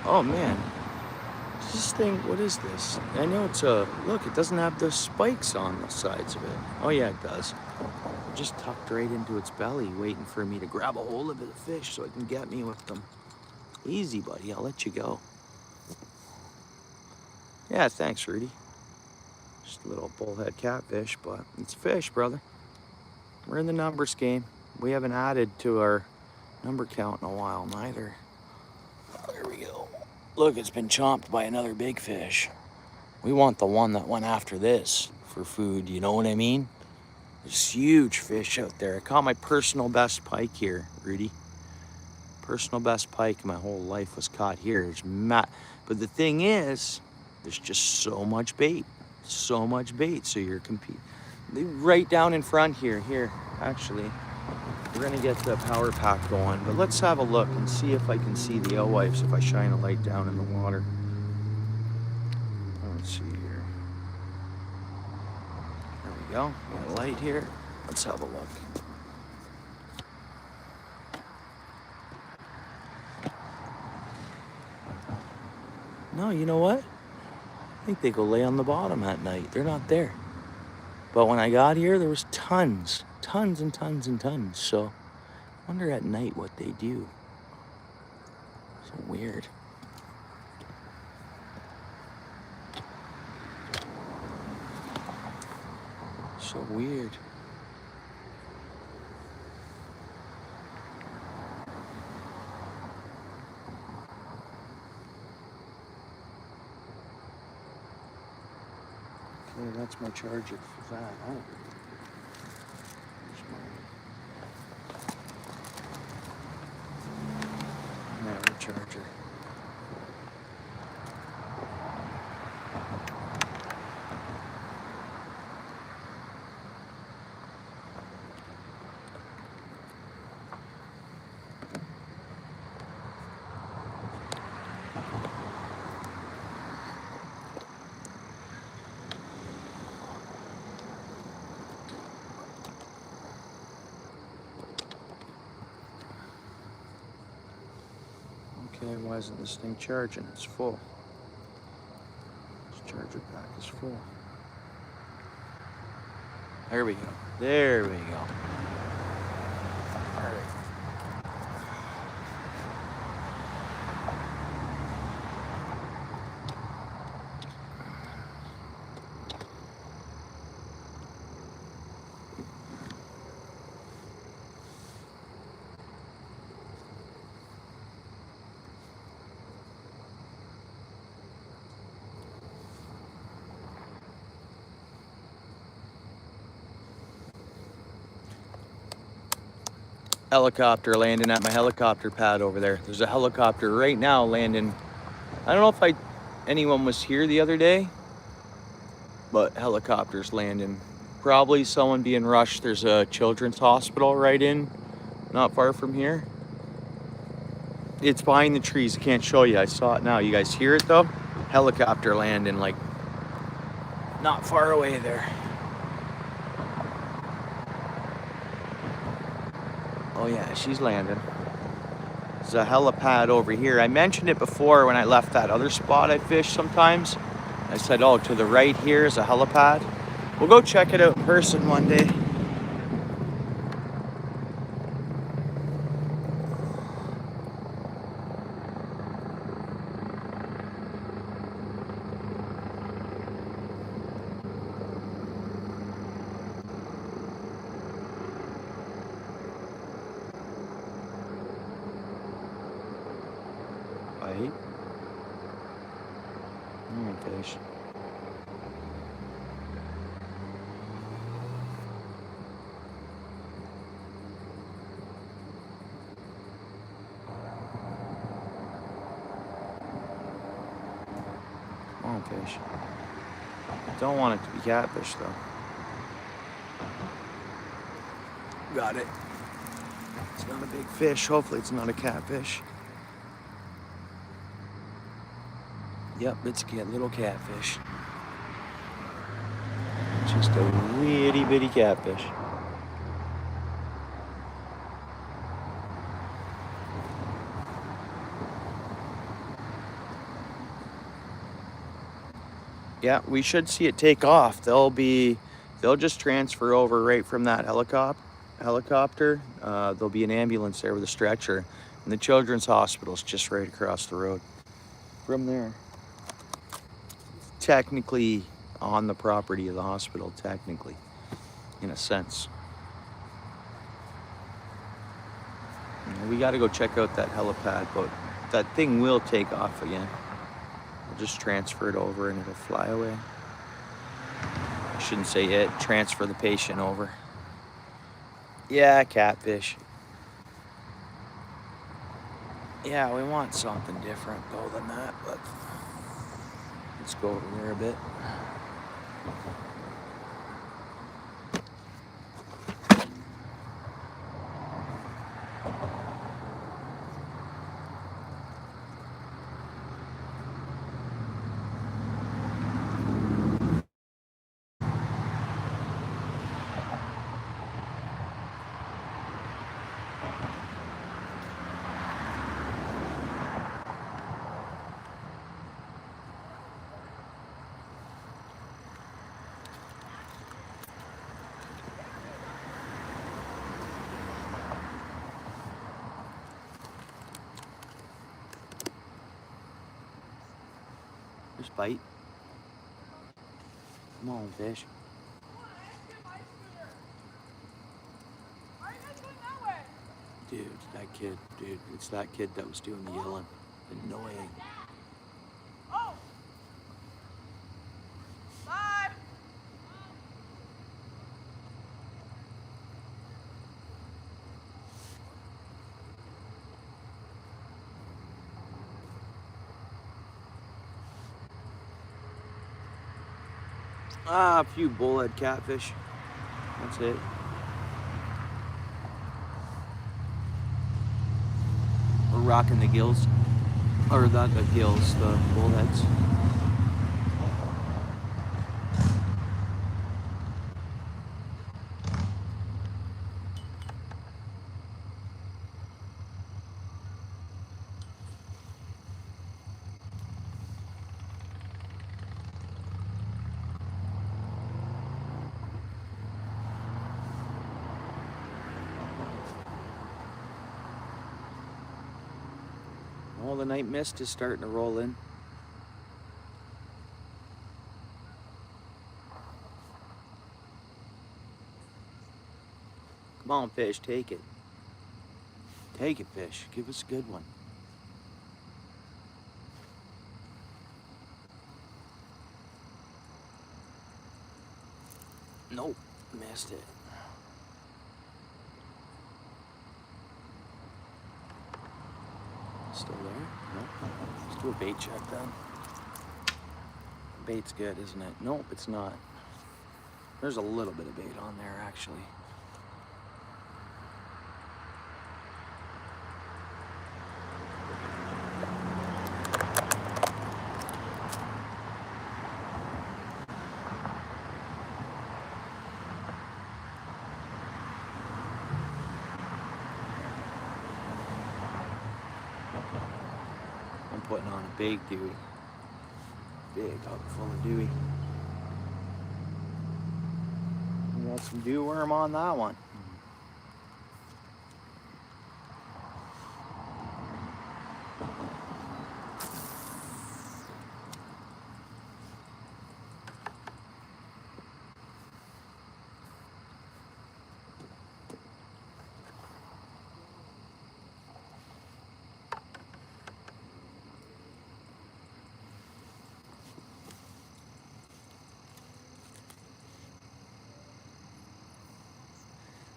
Oh man, this thing, what is this? I know it's look, it doesn't have the spikes on the sides of it. Oh yeah, it does. It just tucked right into its belly, waiting for me to grab a hold of the fish so it can get me with them. Easy, buddy, I'll let you go. Yeah, thanks, Rudy. Just a little bullhead catfish, but it's fish, brother. We're in the numbers game. We haven't added to our number count in a while, neither. Oh, there we go. Look, it's been chomped by another big fish. We want the one that went after this for food, you know what I mean? There's huge fish out there. I caught my personal best pike here, Rudy. Personal best pike in my whole life was caught here. It's but the thing is, there's just so much bait. So much bait, so you're competing. Right down in front here, actually. We're gonna get the power pack going, but let's have a look and see if I can see the alewives if I shine a light down in the water. Let's see here. There we go, got a light here. Let's have a look. No, you know what? I think they go lay on the bottom at night. They're not there. But when I got here, there was tons and tons and tons. So I wonder at night what they do. So weird. So weird. Okay, that's my charger for that. Oh. There's my charger. Okay, why isn't this thing charging? It's full. This charger pack is full. There we go. There we go. All right. Helicopter landing at my helicopter pad over there. There's a helicopter right now landing. I don't know if anyone was here the other day, but helicopters landing. Probably someone being rushed. There's a children's hospital right not far from here. It's behind the trees. I can't show you. I saw it now. You guys hear it though? Helicopter landing like not far away there. Oh yeah, she's landing. There's a helipad over here. I mentioned it before when I left that other spot I fish sometimes. I said, oh, to the right here is a helipad. We'll go check it out in person one day. Bite. Fish. Fish. Don't want it to be catfish though. Got it. It's not a big fish. Hopefully it's not a catfish. Yep, it's a little catfish. Just a itty bitty catfish. Yeah, we should see it take off. They'll just transfer over right from that helicopter. There'll be an ambulance there with a stretcher, and the children's hospital's just right across the road from there. Technically on the property of the hospital, technically, in a sense. We got to go check out that helipad, but that thing will take off again. We'll just transfer it over and it'll fly away. I shouldn't say it, transfer the patient over. Yeah, catfish. Yeah, we want something different though than that, but let's go over there a bit. Just bite. Come on, fish. Dude, that kid, it's that kid that was doing the yelling. Annoying. A few bullhead catfish. That's it. We're rocking the gills. Or not the gills, the bullheads. Well, the night mist is starting to roll in. Come on, fish, take it. Take it, fish. Give us a good one. Nope, missed it. Still there? No. Let's do a bait check then. Bait's good, isn't it? Nope, it's not. There's a little bit of bait on there, actually. I'm putting on a big dewey. Big hook full of dewey. We got some dew worm on that one.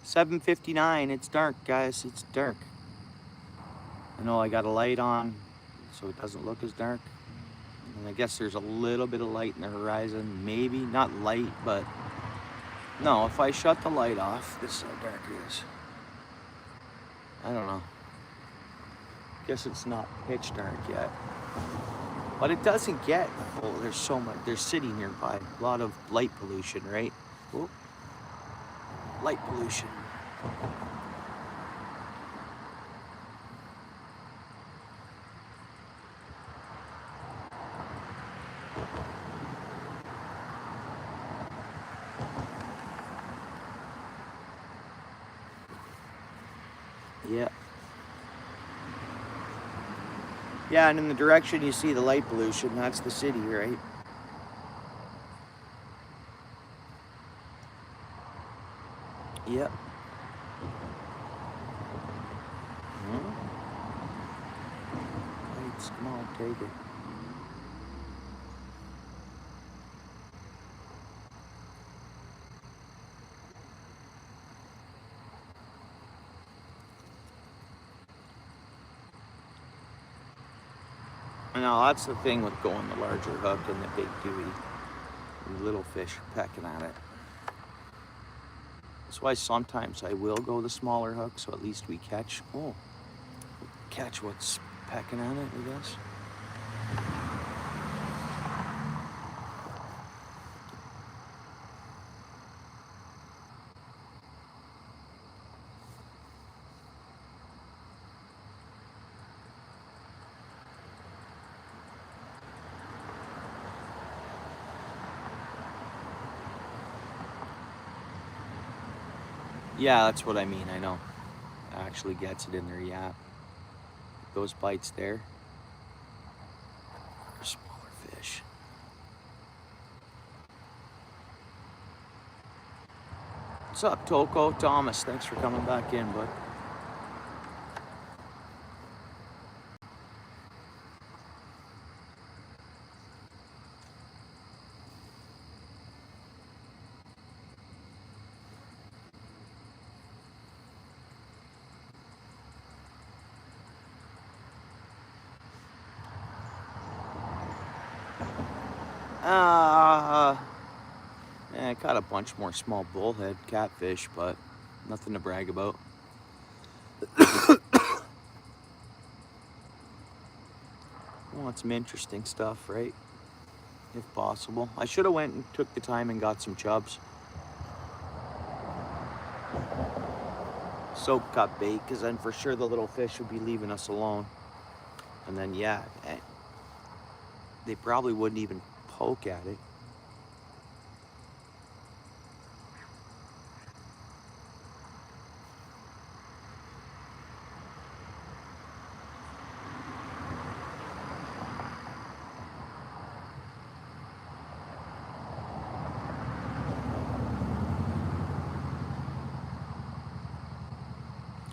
$7:59. It's dark, guys. It's dark. I know I got a light on, so it doesn't look as dark. And I guess there's a little bit of light in the horizon. Maybe not light, but no. If I shut the light off, this is how dark it is. I don't know. Guess it's not pitch dark yet. But it doesn't get full. There's so much. There's city nearby. A lot of light pollution, right? Whoop. Light pollution. Yeah. Yeah, and in the direction you see the light pollution, that's the city, right? Yep. Lights, come on, take it. Now that's the thing with going the larger hook and the big dewey. The little fish are pecking at it. That's why sometimes I will go the smaller hook, so at least we catch what's pecking at it, I guess. Yeah, that's what I mean, I know. It actually gets it in there, yeah. Those bites there are smaller fish. What's up, Toko? Thomas, thanks for coming back in, bud. Yeah, I caught a bunch more small bullhead catfish, but nothing to brag about. Want some interesting stuff, right? If possible. I should have went and took the time and got some chubs. Soap cut bait, because then for sure the little fish would be leaving us alone. And then, yeah, they probably wouldn't even poke at it.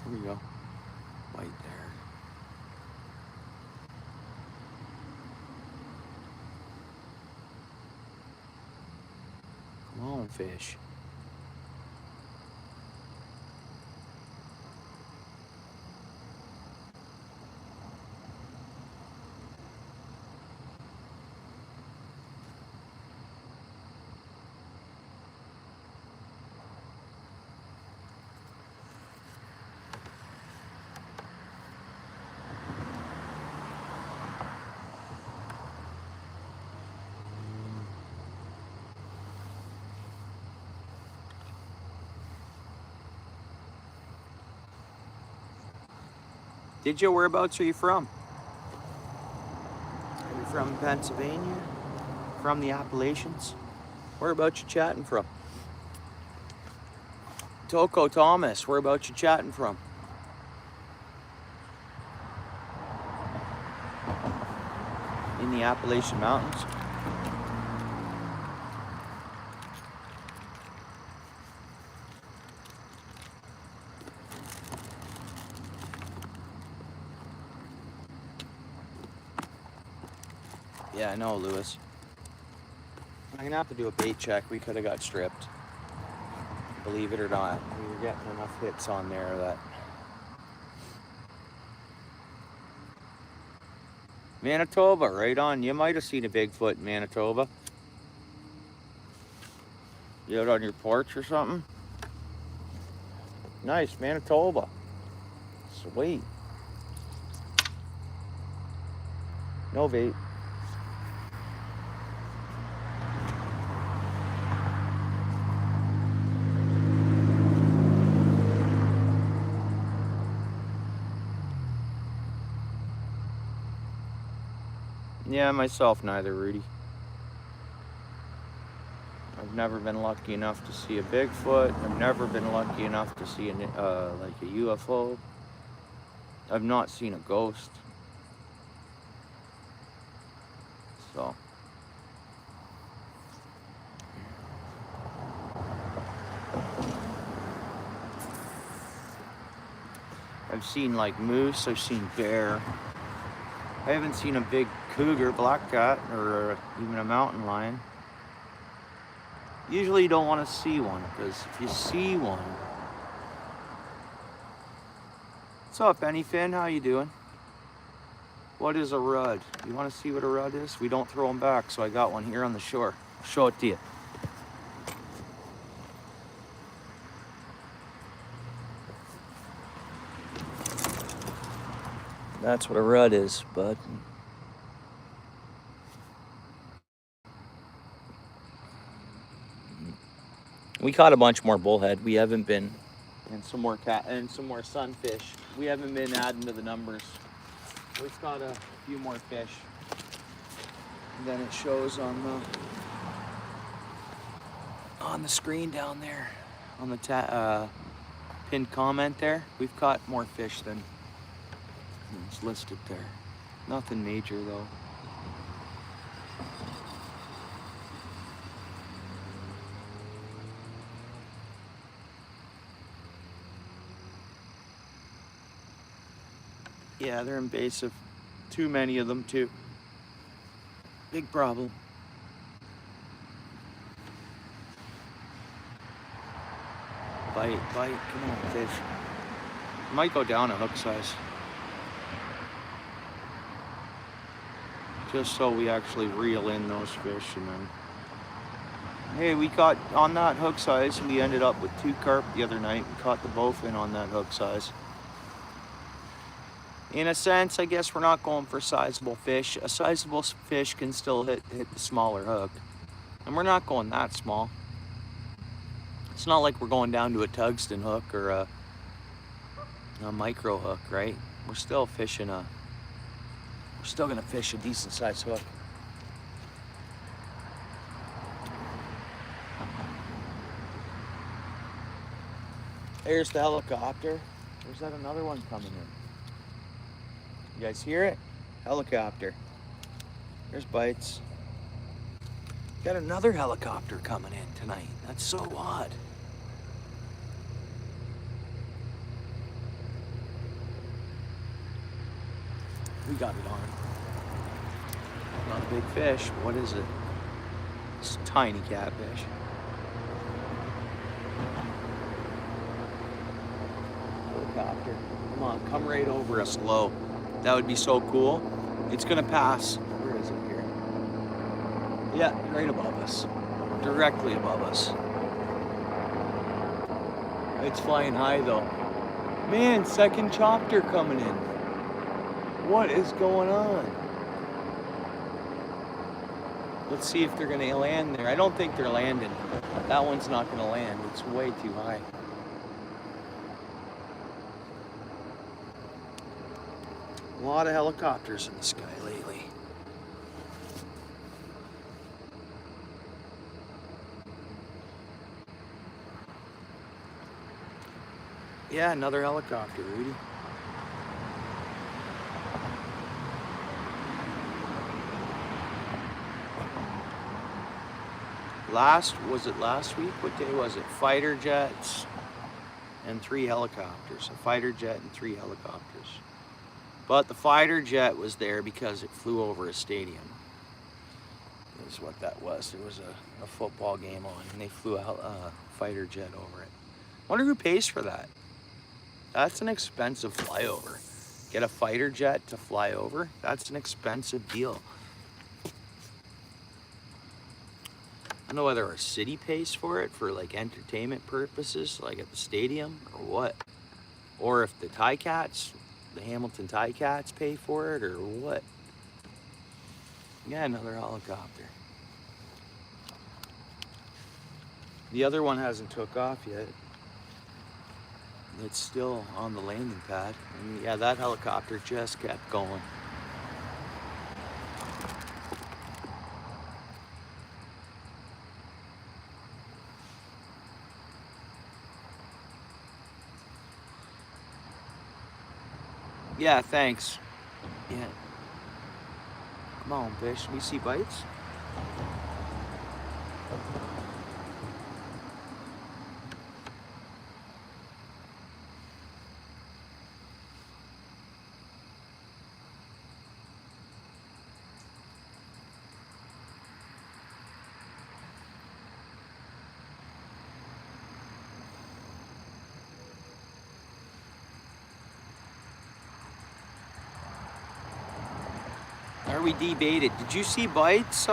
Here we go. Bite there. Come on, fish. Did you? Whereabouts are you from? Are you from Pennsylvania? From the Appalachians? Whereabouts you chatting from? Toko Thomas, whereabouts you chatting from? In the Appalachian Mountains. Yeah, I know, Lewis. I'm gonna have to do a bait check. We could have got stripped. Believe it or not. We were getting enough hits on there that... Manitoba, right on. You might have seen a Bigfoot in Manitoba. You out on your porch or something? Nice, Manitoba. Sweet. No bait. Yeah, myself neither, Rudy. I've never been lucky enough to see a Bigfoot. I've never been lucky enough to see like a UFO. I've not seen a ghost. So. I've seen like moose, I've seen bear. I haven't seen a big cougar, black cat, or even a mountain lion. Usually you don't want to see one, because if you see one... What's up, Anyfin? How you doing? What is a rudd? You want to see what a rudd is? We don't throw them back, so I got one here on the shore. I'll show it to you. That's what a rudd is, bud. We caught a bunch more bullhead. We haven't been, and some more cat and some more sunfish. We haven't been adding to the numbers. We've caught a few more fish than it shows on the screen down there, on the pinned comment there. We've caught more fish than it's listed there. Nothing major though. Yeah, they're invasive. Too many of them too. Big problem. Bite, come on, fish. Might go down a hook size. Just so we actually reel in those fish and then... Hey, we caught, on that hook size, we ended up with 2 carp the other night. We caught the bowfin on that hook size. In a sense, I guess we're not going for sizable fish. A sizable fish can still hit the smaller hook. And we're not going that small. It's not like we're going down to a tungsten hook or a micro hook, right? We're still fishing we're still gonna fish a decent sized hook. There's the helicopter. There's that another one coming in. You guys hear it? Helicopter. There's bites. Got another helicopter coming in tonight. That's so odd. We got it on. Not a big fish. What is it? It's a tiny catfish. Helicopter. Come on, come right over us low. That would be so cool. It's gonna pass. Where is it here? Yeah, right above us. Directly above us. It's flying high though. Man, second chopper coming in. What is going on? Let's see if they're gonna land there. I don't think they're landing. That one's not gonna land. It's way too high. A lot of helicopters in the sky lately. Yeah, another helicopter, Rudy. Was it last week? What day was it? Fighter jets and 3 helicopters. A fighter jet and 3 helicopters. But the fighter jet was there because it flew over a stadium. Is what that was. There was a football game on and they flew a fighter jet over it. Wonder who pays for that? That's an expensive flyover. Get a fighter jet to fly over? That's an expensive deal. I don't know whether our city pays for it for like entertainment purposes, like at the stadium, or what. Or if the Ticats, the Hamilton Ticats pay for it, or what. Yeah, another helicopter. The other one hasn't took off yet. It's still on the landing pad. And yeah, that helicopter just kept going. Yeah, thanks. Yeah. Come on, fish. We see bites? Are we debaited? Did you see bites,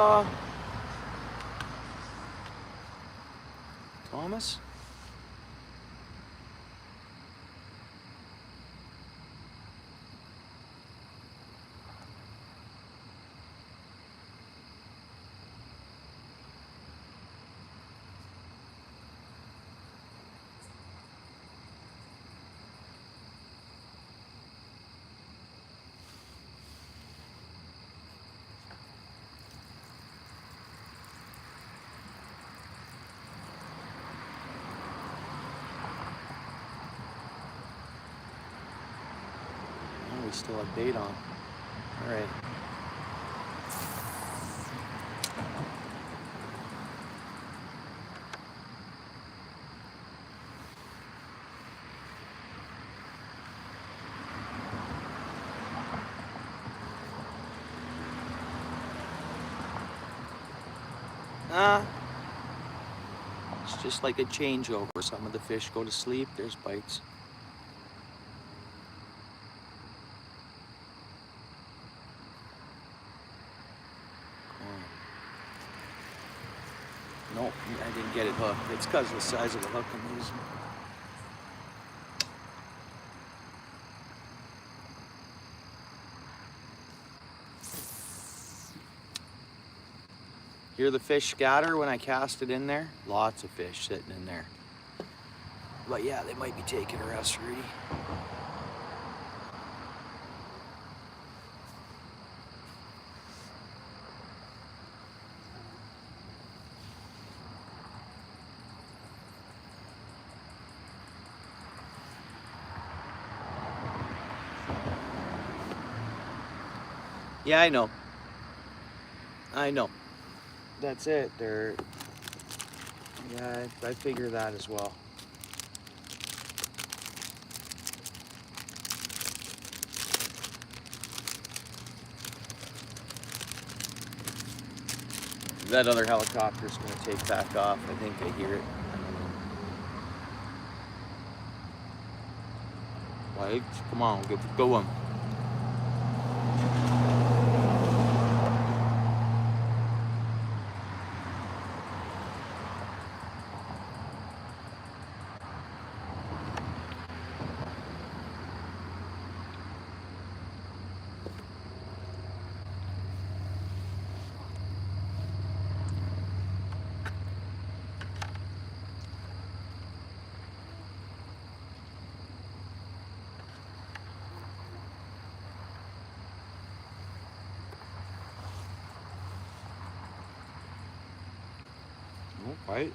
Thomas? We still have bait on. All right. It's just like a changeover. Some of the fish go to sleep, there's bites. Nope, I didn't get it hooked. It's because of the size of the hook I'm using. Hear the fish scatter when I cast it in there? Lots of fish sitting in there. But yeah, they might be taking a rest, Rudy. Yeah, I know. I know. That's it. Yeah, I figure that as well. That other helicopter's gonna take back off. I think I hear it. Wait, come on, go on. Don't fight.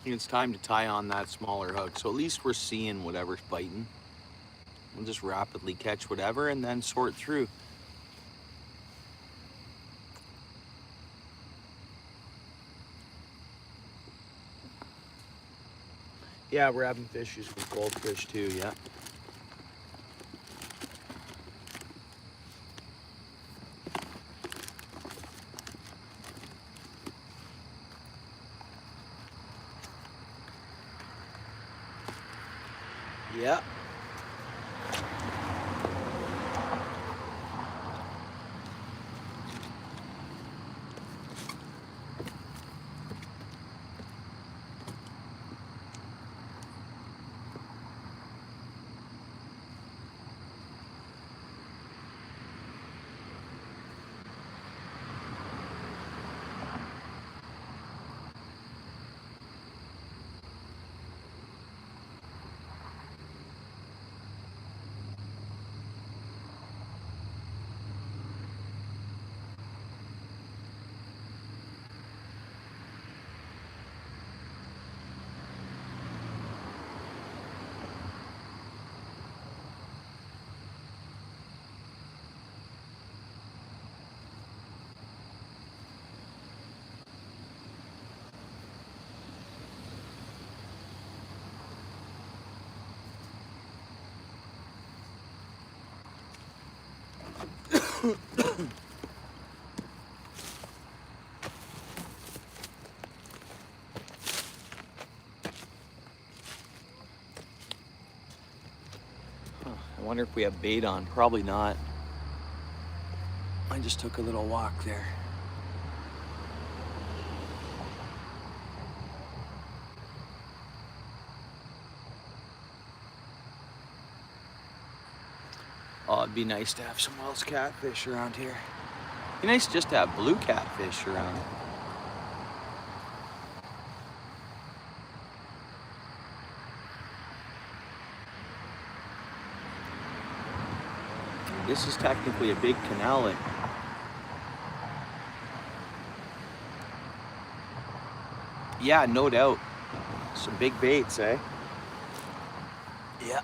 It's time to tie on that smaller hook. So at least we're seeing whatever's biting. We'll just rapidly catch whatever and then sort through. Yeah, we're having fishes with goldfish too, yeah. Yeah. I wonder if we have bait on. Probably not. I just took a little walk there. Oh, it'd be nice to have some Wells catfish around here. It'd be nice just to have blue catfish around. This is technically a big canal. Yeah, no doubt. Some big baits, eh? Yeah.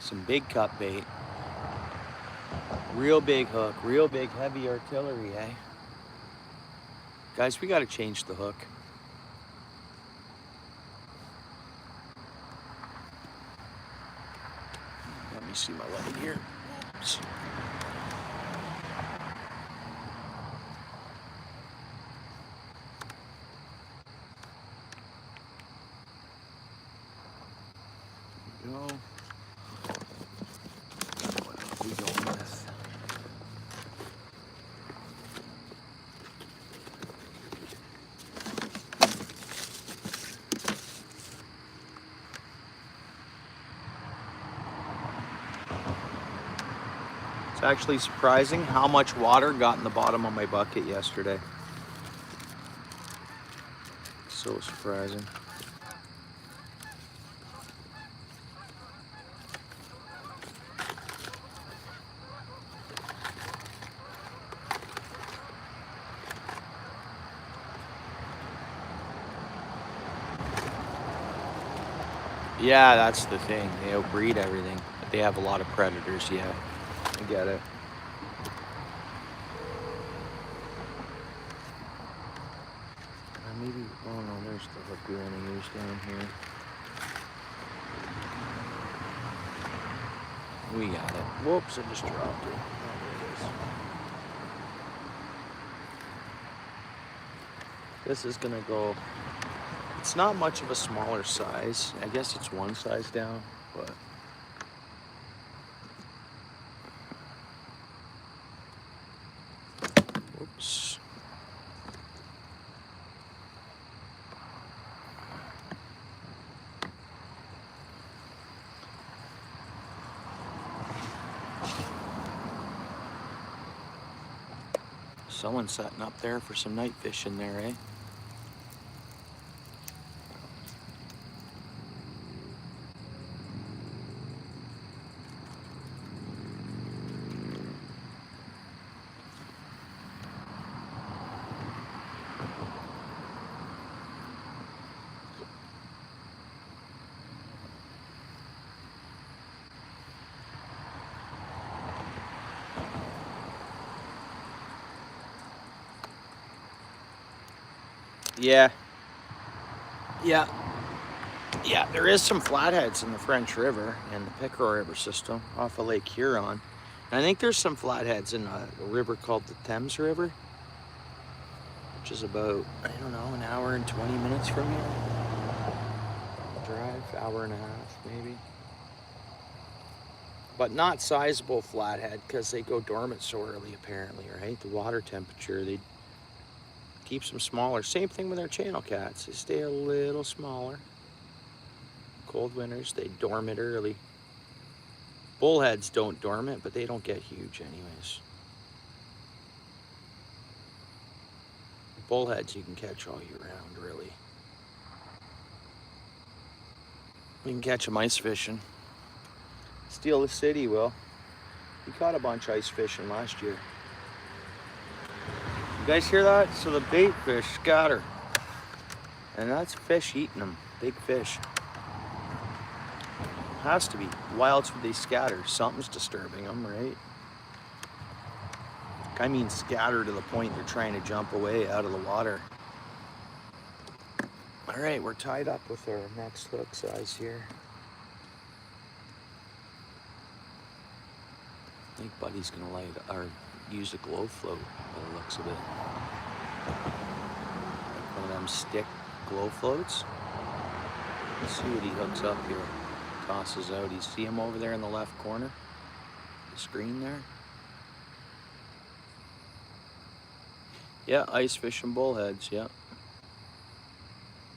Some big cut bait. Real big hook, real big heavy artillery, eh? Guys, we gotta change the hook. Let me see my line here. Oops. There we go. What are we going with? It's actually surprising how much water got in the bottom of my bucket yesterday. So surprising. Yeah, that's the thing. They outbreed everything. But they have a lot of predators, yeah. I get it. Maybe, oh no, there's the hook we want to use down here. We got it. Whoops, I just dropped it. Oh, there it is. This is gonna go, it's not much of a smaller size. I guess it's one size down, but. Whoops. Someone's setting up there for some night fishing there, eh? Yeah. Yeah. Yeah, there is some flatheads in the French River and the Pickerel River system off of Lake Huron. And I think there's some flatheads in a river called the Thames River, which is about, I don't know, an hour and 20 minutes from here. Drive, hour and a half maybe. But not sizable flathead because they go dormant so early apparently, right? The water temperature, they keeps them smaller. Same thing with our channel cats. They stay a little smaller. Cold winters, they dormant early. Bullheads don't dormant, but they don't get huge anyways. Bullheads you can catch all year round, really. You can catch them ice fishing. Steel the City will. He caught a bunch ice fishing last year. You guys hear that? So the bait fish scatter. And that's fish eating them. Big fish. Has to be. Why else would they scatter? Something's disturbing them, right? I mean scatter to the point they're trying to jump away out of the water. All right, we're tied up with our next hook size here. I think Buddy's gonna light or use a glow float by the looks of it. Like one of them stick glow floats. Let's see what he hooks up here. Tosses out. You see him over there in the left corner? The screen there? Yeah, ice fishing bullheads, yeah.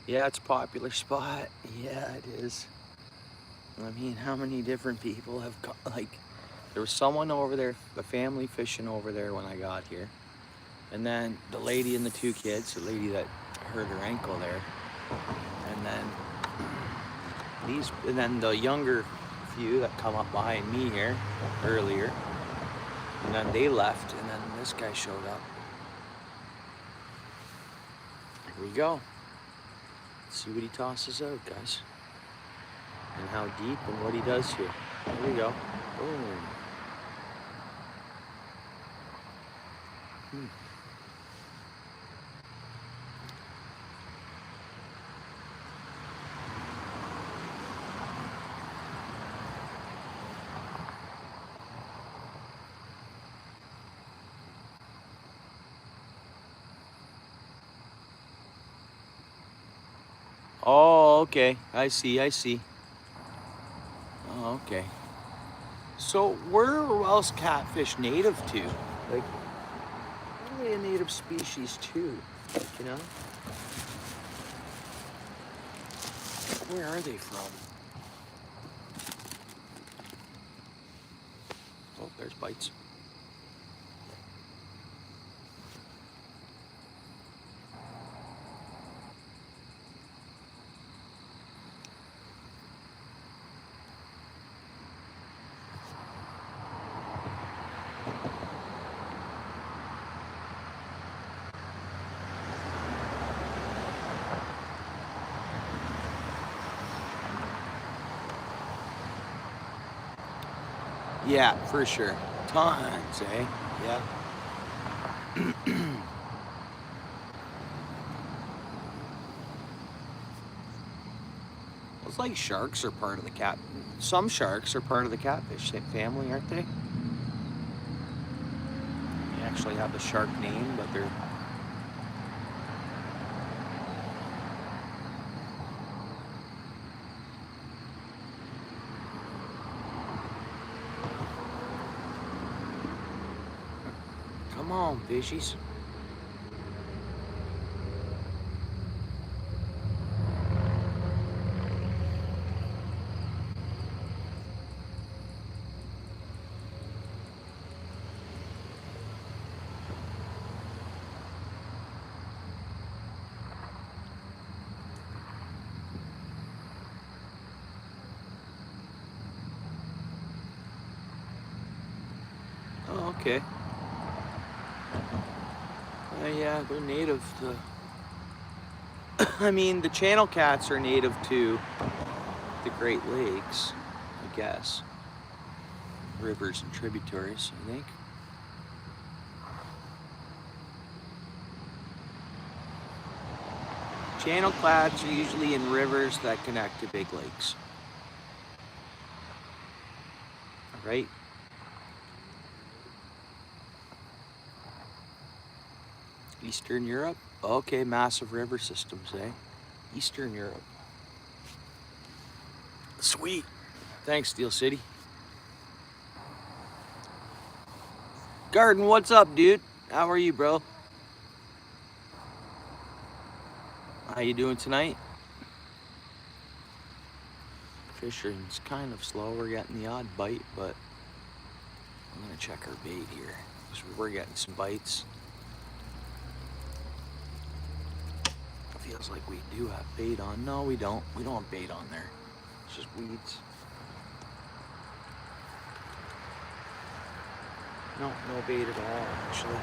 Yeah, it's a popular spot. Yeah, it is. I mean, how many different people have got, like, there was someone over there, a family fishing over there when I got here. And then the lady and the two kids, the lady that hurt her ankle there. And then the younger few that come up behind me here earlier. And then they left, and then this guy showed up. Here we go. Let's see what he tosses out, guys. And how deep and what he does here. Here we go. Boom. Oh, okay. I see. Oh, okay. So where are else catfish native to? Like, are they a native species too? Like, you know? Where are they from? Oh, there's bites. Yeah, for sure. Tons, eh? Yeah. It's like sharks are part of the cat. Some sharks are part of the catfish family, aren't they? They actually have the shark name, but they're... Come on, fishies. okay. Yeah, they're native to... I mean, the channel cats are native to the Great Lakes, I guess. Rivers and tributaries, I think. Channel cats are usually in rivers that connect to big lakes. Right? Eastern Europe? Okay, massive river systems, eh? Eastern Europe. Sweet. Thanks, Steel City. Garden, what's up, dude? How are you, bro? How you doing tonight? Fishering's kind of slow. We're getting the odd bite, but I'm gonna check our bait here. So we're getting some bites. Feels like we do have bait on. No, we don't. We don't have bait on there. It's just weeds. No, no bait at all, actually.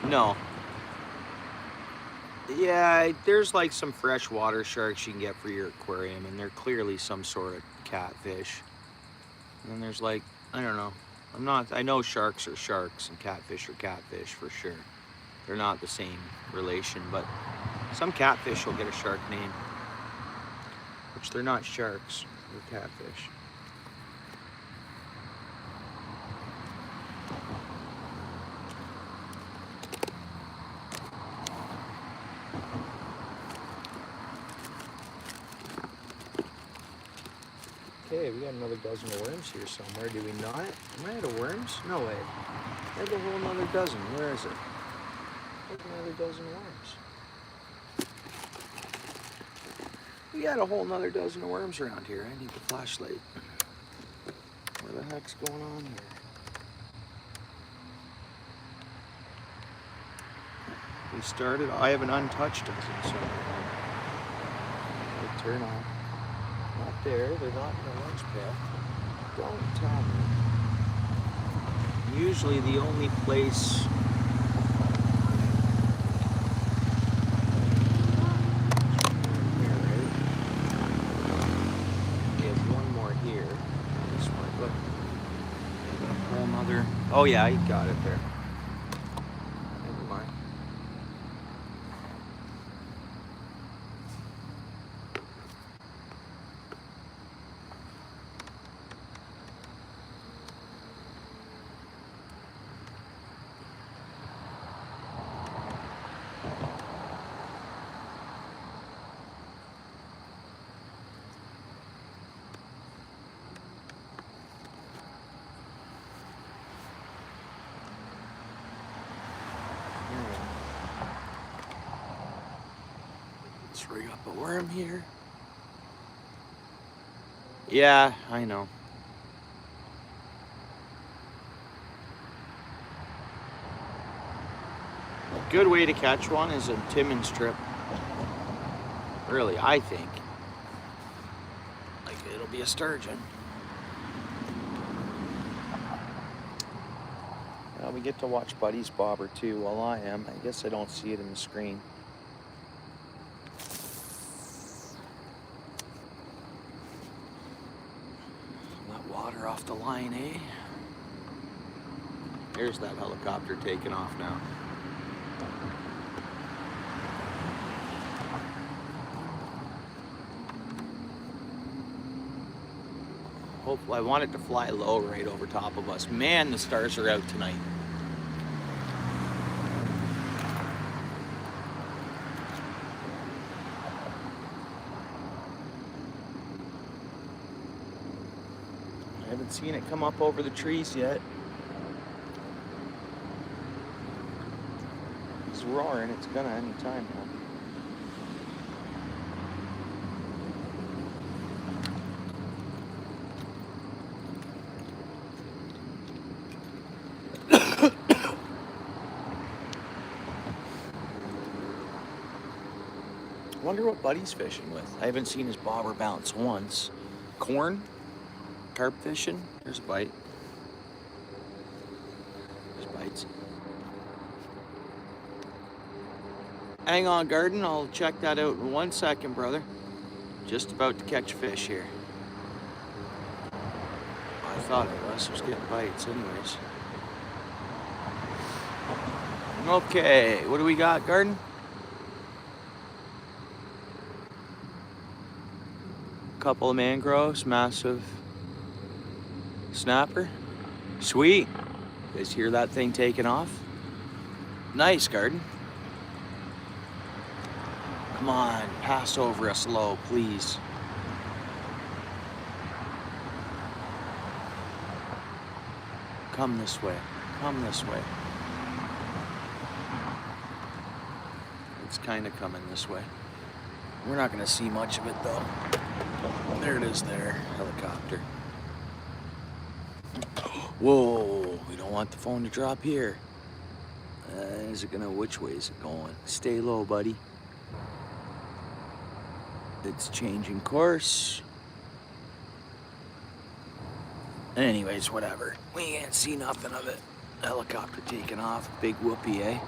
No. Yeah, there's like some freshwater sharks you can get for your aquarium, and they're clearly some sort of catfish. And then there's like, I don't know. I know sharks are sharks and catfish are catfish for sure. They're not the same relation, but some catfish will get a shark name, which they're not sharks, they're catfish. Okay, we got another dozen of worms here somewhere, do we not? Am I out of worms? No way. I have a whole nother dozen. Where is it? There's another dozen of worms. We got a whole nother dozen of worms around here. I need the flashlight. What the heck's going on here? We started, I have an untouched dozen, so they turn on. Not there, they're not in the lunch pail. Don't tell me. Usually the only place here, right? We have one more here. This one, look. A whole nother. Oh yeah, you got it there. Never mind. Let's rig up a worm here. Yeah, I know. A good way to catch one is a Timmins strip. Really, I think. Like, it'll be a sturgeon. Well, we get to watch Buddy's bobber too while I am. I guess I don't see it in the screen. Let water off the line, eh? There's that helicopter taking off now. Hopefully, I want it to fly low right over top of us. Man, the stars are out tonight. I haven't seen it come up over the trees yet. It's roaring, it's gonna any time now. Wonder what Buddy's fishing with. I haven't seen his bobber bounce once. Corn? Carp fishing? There's a bite. There's bites. Hang on, Garden. I'll check that out in 1 second, brother. Just about to catch fish here. I thought I was getting bites anyways. Okay, what do we got, Garden? Couple of mangroves, massive snapper. Sweet. You guys hear that thing taking off? Nice, Garden. Come on, pass over us low, please. Come this way. Come this way. It's kind of coming this way. We're not going to see much of it, though. There it is there, helicopter. Whoa, we don't want the phone to drop here. Is it gonna, which way is it going? Stay low, buddy. It's changing course. Anyways, whatever. We can't see nothing of it. Helicopter taking off, big whoopee, eh?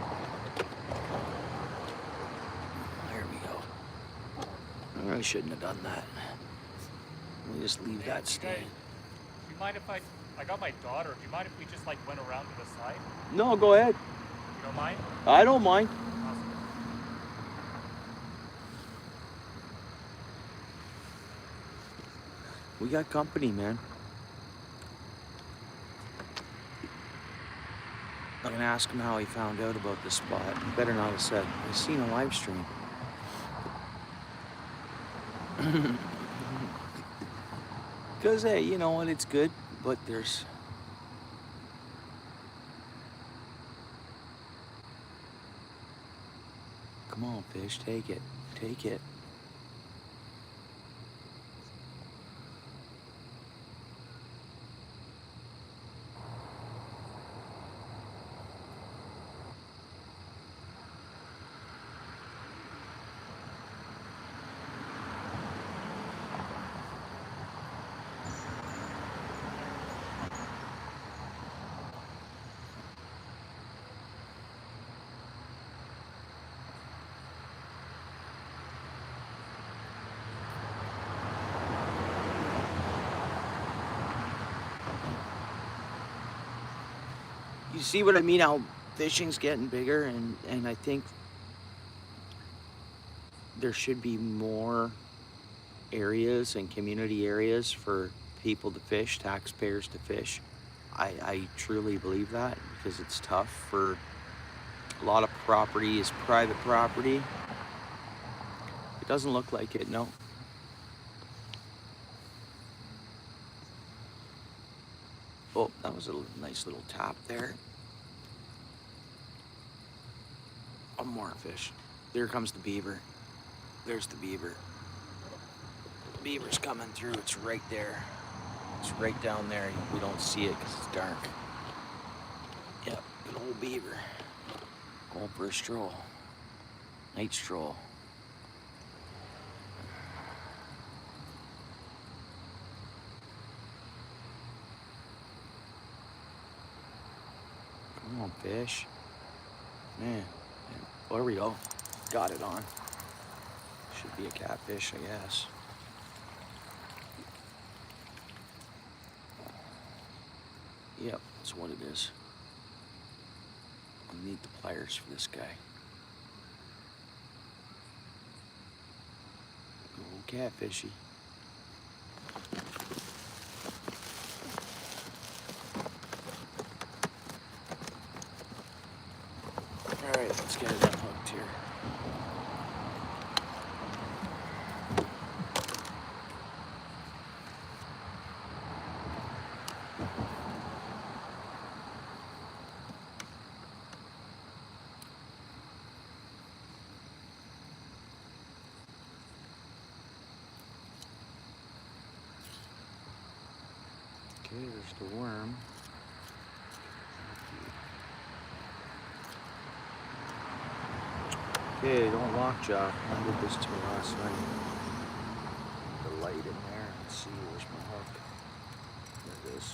There we go. I shouldn't have done that. We'll just leave that stay. Do you mind if I got my daughter. Do you mind if we just like went around to the side? No, go ahead. You don't mind? I don't mind. Awesome. We got company, man. I'm gonna ask him how he found out about this spot. He better not have said, I seen a live stream. Because, hey, you know what, it's good, but there's... Come on, fish, take it. Take it. You see what I mean, how fishing's getting bigger, and I think there should be more areas and community areas for people to fish, taxpayers to fish. I truly believe that, because it's tough for a lot of property is private property. It doesn't look like it, no. Oh, that was a nice little tap there. One more fish. There comes the beaver. There's the beaver. The beaver's coming through. It's right there. It's right down there. We don't see it because it's dark. Yep, good old beaver. Going for a stroll. Night stroll. Come on, fish. Man, there we go. Got it on. Should be a catfish, I guess. Yep, that's what it is. I'll need the pliers for this guy. Go catfishy. All right, let's get it unhooked here. Okay, there's the worm. Okay, don't lockjaw. I did this to me last night. The light in there. Let's see, where's my hook? There it is.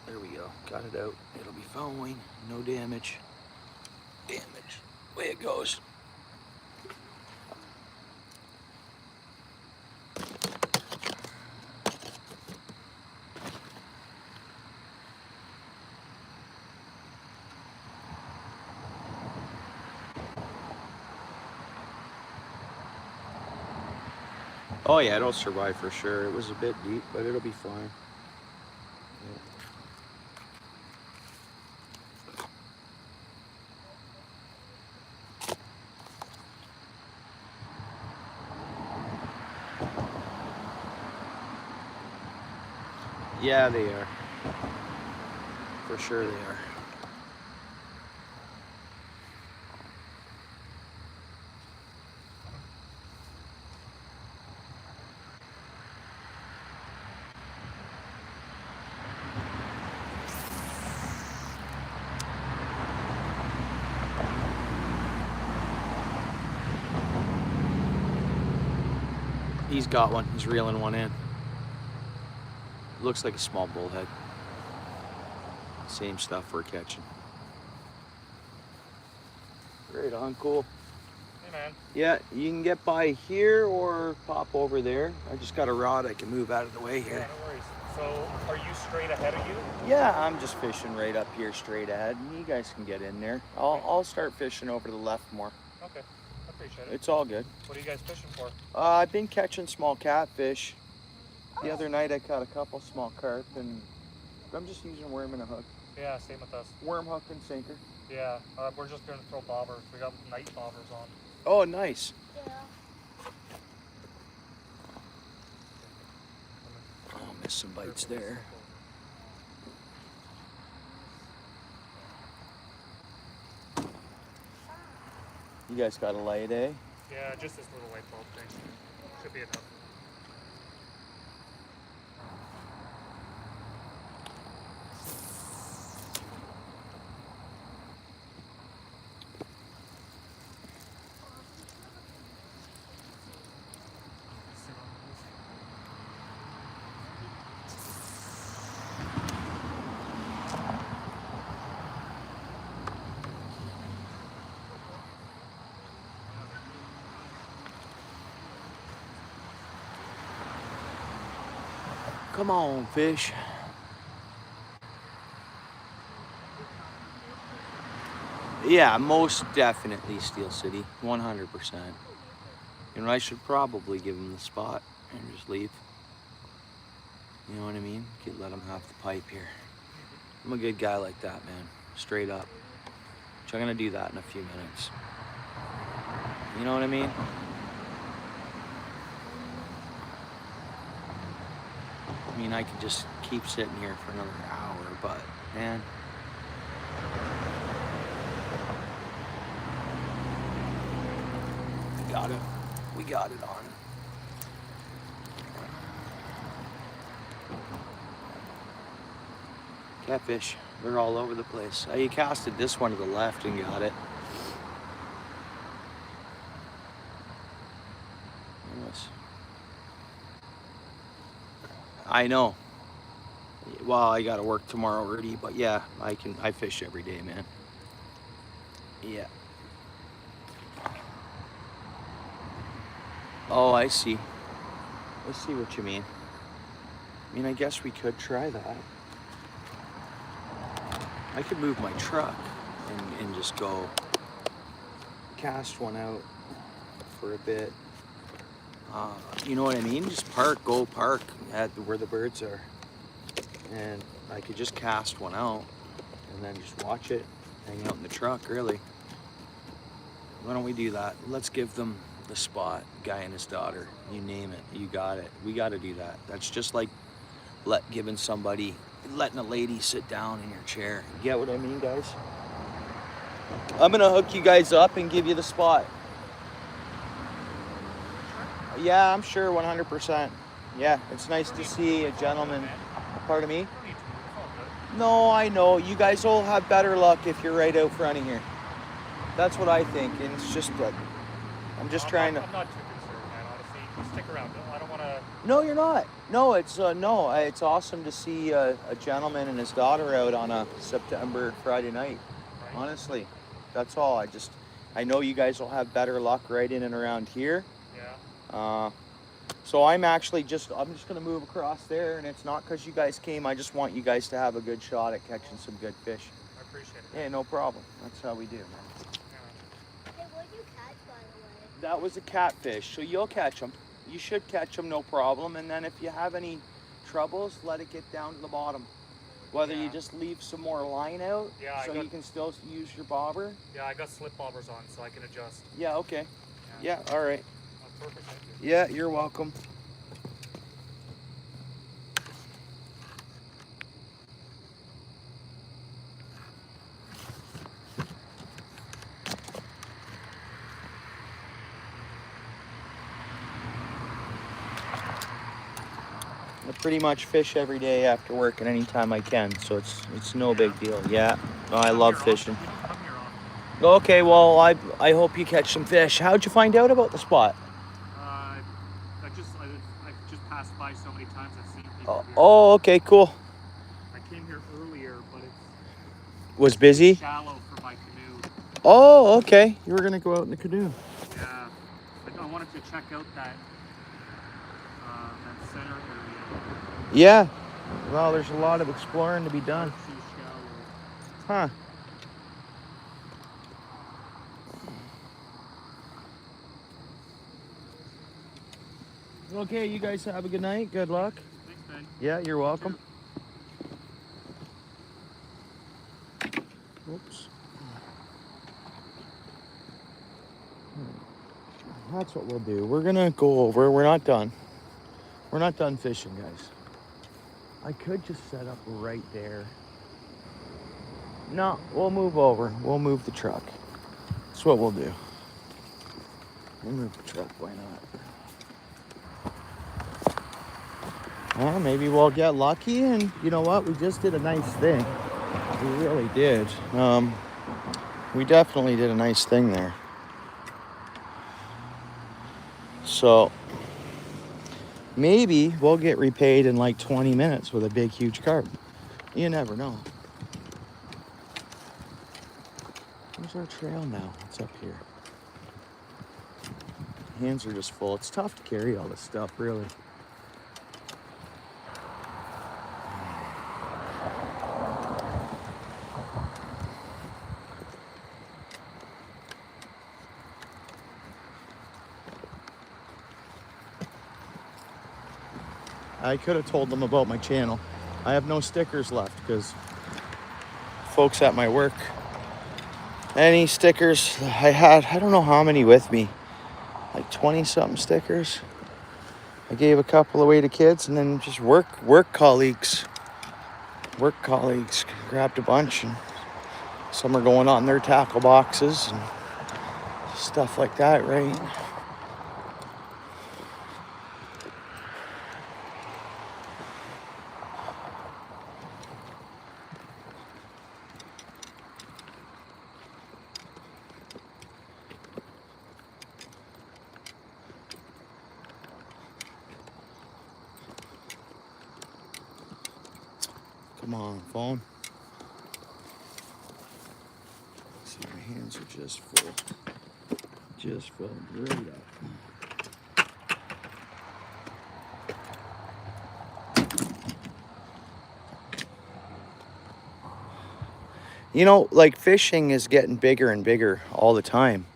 There we go. Got it out. It'll be following. No damage. Damage. Way it goes. Oh yeah, it'll survive for sure. It was a bit deep, but it'll be fine. Yeah, they are. For sure they are. He's got one. He's reeling one in. Looks like a small bullhead. Same stuff we're catching. Right on, cool. Hey, man. Yeah, you can get by here or pop over there. I just got a rod I can move out of the way here. Yeah, no worries. So, are you straight ahead of you? Yeah, I'm just fishing right up here straight ahead. You guys can get in there. I'll start fishing over to the left more. Okay, I appreciate it. It's all good. What are you guys fishing for? I've been catching small catfish. The other night I caught a couple small carp, and I'm just using worm and a hook. Yeah, same with us. Worm, hook, and sinker. Yeah, we're just going to throw bobbers. We got night bobbers on. Oh, nice. Yeah. Oh, missed some bites there. You guys got a light, eh? Yeah, just this little light bulb thing. Should be enough. Come on, fish. Yeah, most definitely Steel City, 100%. You know, I should probably give him the spot and just leave. You know what I mean? Let him have the pipe here. I'm a good guy like that, man. Straight up. So I'm gonna do that in a few minutes. You know what I mean? I mean, I could just keep sitting here for another hour, but man. Got it. We got it on. Catfish, they're all over the place. You casted this one to the left and got it. Yes. I know. Well, I gotta work tomorrow already, but yeah, I fish every day, man. Yeah. Oh, I see. I see what you mean. I mean, I guess we could try that. I could move my truck and just go cast one out for a bit. You know what I mean? Just go park at where the birds are. And I could just cast one out and then just watch it hang out in the truck, really. Why don't we do that? Let's give them the spot, guy and his daughter. You name it, you got it. We got to do that. That's just like letting a lady sit down in your chair. You get what I mean, guys? I'm gonna hook you guys up and give you the spot. Yeah, I'm sure, 100%. Yeah, it's nice to see a gentleman. Pardon me? No, I know. You guys will have better luck if you're right out front of here. That's what I think, and it's just like I'm just trying to. I'm not too concerned, man. Honestly, just stick around. I don't want to. No, you're not. No, it's it's awesome to see a gentleman and his daughter out on a September Friday night. Right? Honestly, that's all. I know you guys will have better luck right in and around here. Yeah. So I'm just gonna move across there, and it's not because you guys came. I just want you guys to have a good shot at catching some good fish. I appreciate it. Yeah, no problem. That's how we do, man. Yeah. Hey, what'd you catch, by the way? That was a catfish, so you'll catch them. You should catch them, no problem. And then if you have any troubles, let it get down to the bottom. Whether you Yeah. just leave some more line out, Yeah, so you can still use your bobber. Yeah, I got slip bobbers on, so I can adjust. Yeah, okay. Yeah, all right. That's perfect. Thank you. Yeah, you're welcome. I pretty much fish every day after work and anytime I can, so it's no big deal. Yeah, no, I love fishing. You don't come here often. Okay, well, I hope you catch some fish. How'd you find out about the spot? I just passed by so many times. I've seen people here. Oh, okay, cool. I came here earlier, but it's Was busy? shallow for my canoe. Oh, okay. You were gonna go out in the canoe. Yeah. I wanted to check out that center area. Yeah. Well, there's a lot of exploring to be done. Too shallow. Huh. Okay, you guys have a good night. Good luck. Thanks, Ben. Yeah, you're welcome. Oops. That's what we'll do. We're gonna go over. We're not done. We're not done fishing, guys. I could just set up right there. No, we'll move over. We'll move the truck. That's what we'll do. We'll move the truck. Why not? Well, maybe we'll get lucky, and you know what? We just did a nice thing. We really did. We definitely did a nice thing there. So maybe we'll get repaid in like 20 minutes with a big, huge carp. You never know. Where's our trail now? It's up here. Hands are just full. It's tough to carry all this stuff, really. I could have told them about my channel. I have no stickers left because folks at my work, any stickers I had, I don't know how many with me, like 20 something stickers. I gave a couple away to kids, and then just work colleagues grabbed a bunch, and some are going on their tackle boxes and stuff like that, right? Come on, phone. See, my hands are just full. Just filled right up. You know, like fishing is getting bigger and bigger all the time.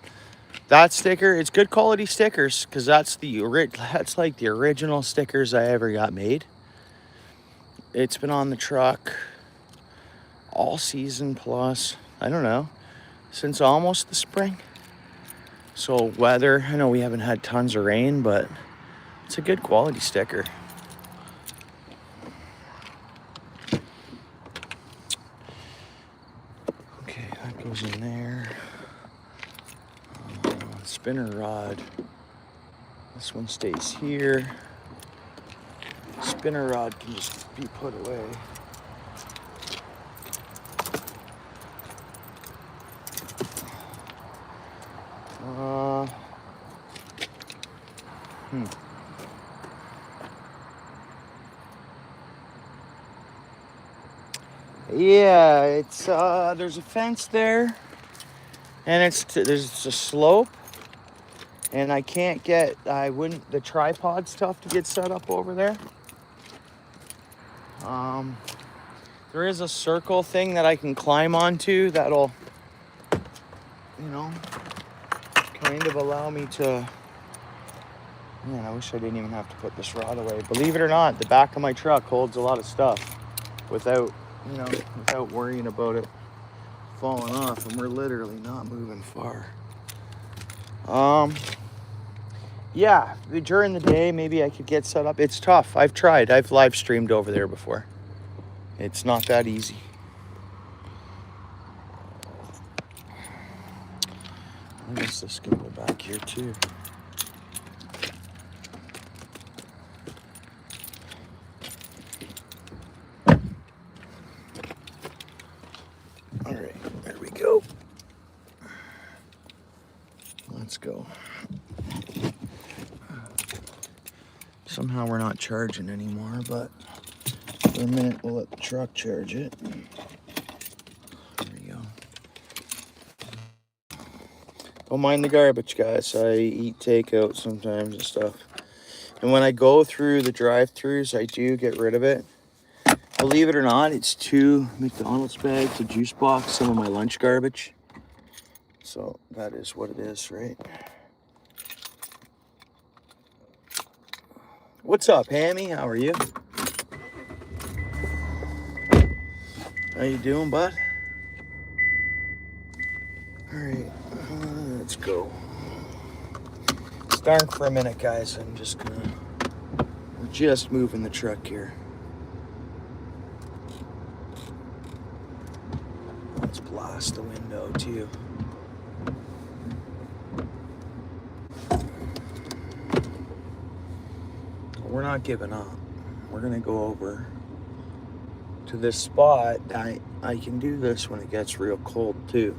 That sticker, it's good quality stickers because that's like the original stickers I ever got made. It's been on the truck all season plus, I don't know, since almost the spring. So weather, I know we haven't had tons of rain, but it's a good quality sticker. Okay, that goes in there. Spinner rod. This one stays here. Spinner rod can just be put away. Yeah, it's there's a fence there, and there's a slope, and I can't get, the tripod's tough to get set up over there. There is a circle thing that I can climb onto that'll, kind of allow me to, man, I wish I didn't even have to put this rod away. Believe it or not, the back of my truck holds a lot of stuff without worrying about it falling off, and we're literally not moving far. Yeah, during the day, maybe I could get set up. It's tough. I've tried. I've live streamed over there before. It's not that easy. I guess this can go back here too. All right, there we go. Let's go. Somehow we're not charging anymore, but for a minute we'll let the truck charge it. There we go. Don't mind the garbage, guys. I eat takeout sometimes and stuff. And when I go through the drive-thrus, I do get rid of it. Believe it or not, it's 2 McDonald's bags, a juice box, some of my lunch garbage. So that is what it is, right? What's up, Hammy? How are you? How you doing, bud? All right, let's go. It's dark for a minute, guys. We're just moving the truck here. Let's blast the window too. We're not giving up. We're gonna go over to this spot. I can do this when it gets real cold too.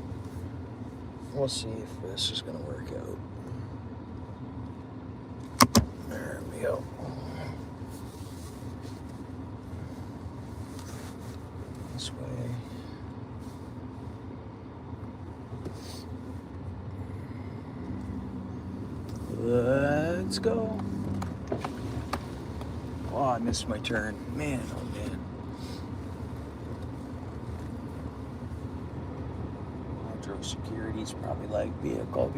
We'll see if this is gonna work out. There we go. This way. Let's go. Oh, I missed my turn. Man, oh man. I drove security's probably like, vehicle.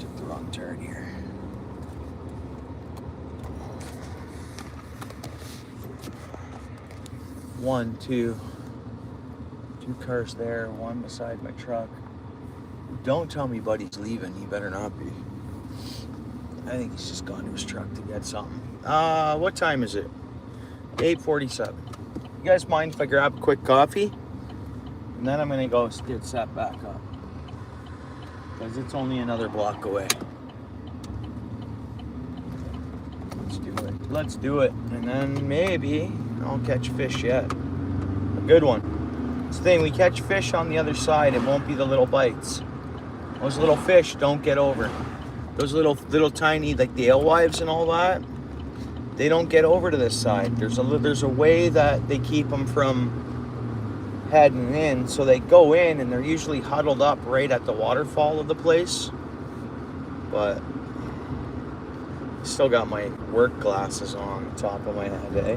Took the wrong turn here. Two cars there, one beside my truck. Don't tell me buddy's leaving. He better not be. I think he's just gone to his truck to get something. What time is it? 8:47. You guys mind if I grab a quick coffee? And then I'm gonna go get set back up. Because it's only another block away. Let's do it. And then maybe I'll catch fish yet. A good one. It's the thing, we catch fish on the other side. It won't be the little bites. Those little fish don't get over. Those little tiny, like the alewives and all that, they don't get over to this side. There's a way that they keep them from heading in, so they go in and they're usually huddled up right at the waterfall of the place. But still got my work glasses on the top of my head, eh?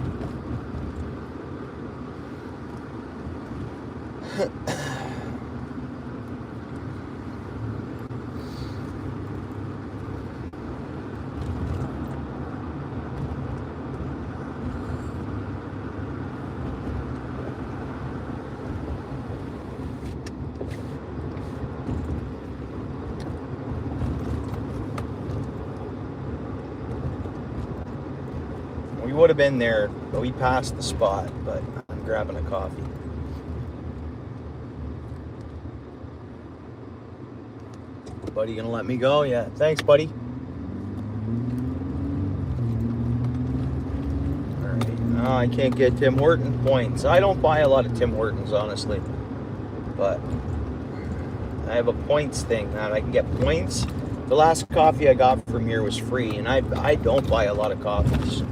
We would have been there, but we passed the spot, but I'm grabbing a coffee. Buddy, gonna let me go? Yeah, thanks, buddy. All right, no, I can't get Tim Horton points. I don't buy a lot of Tim Hortons, honestly, but I have a points thing that I can get points. The last coffee I got from here was free, and I don't buy a lot of coffees.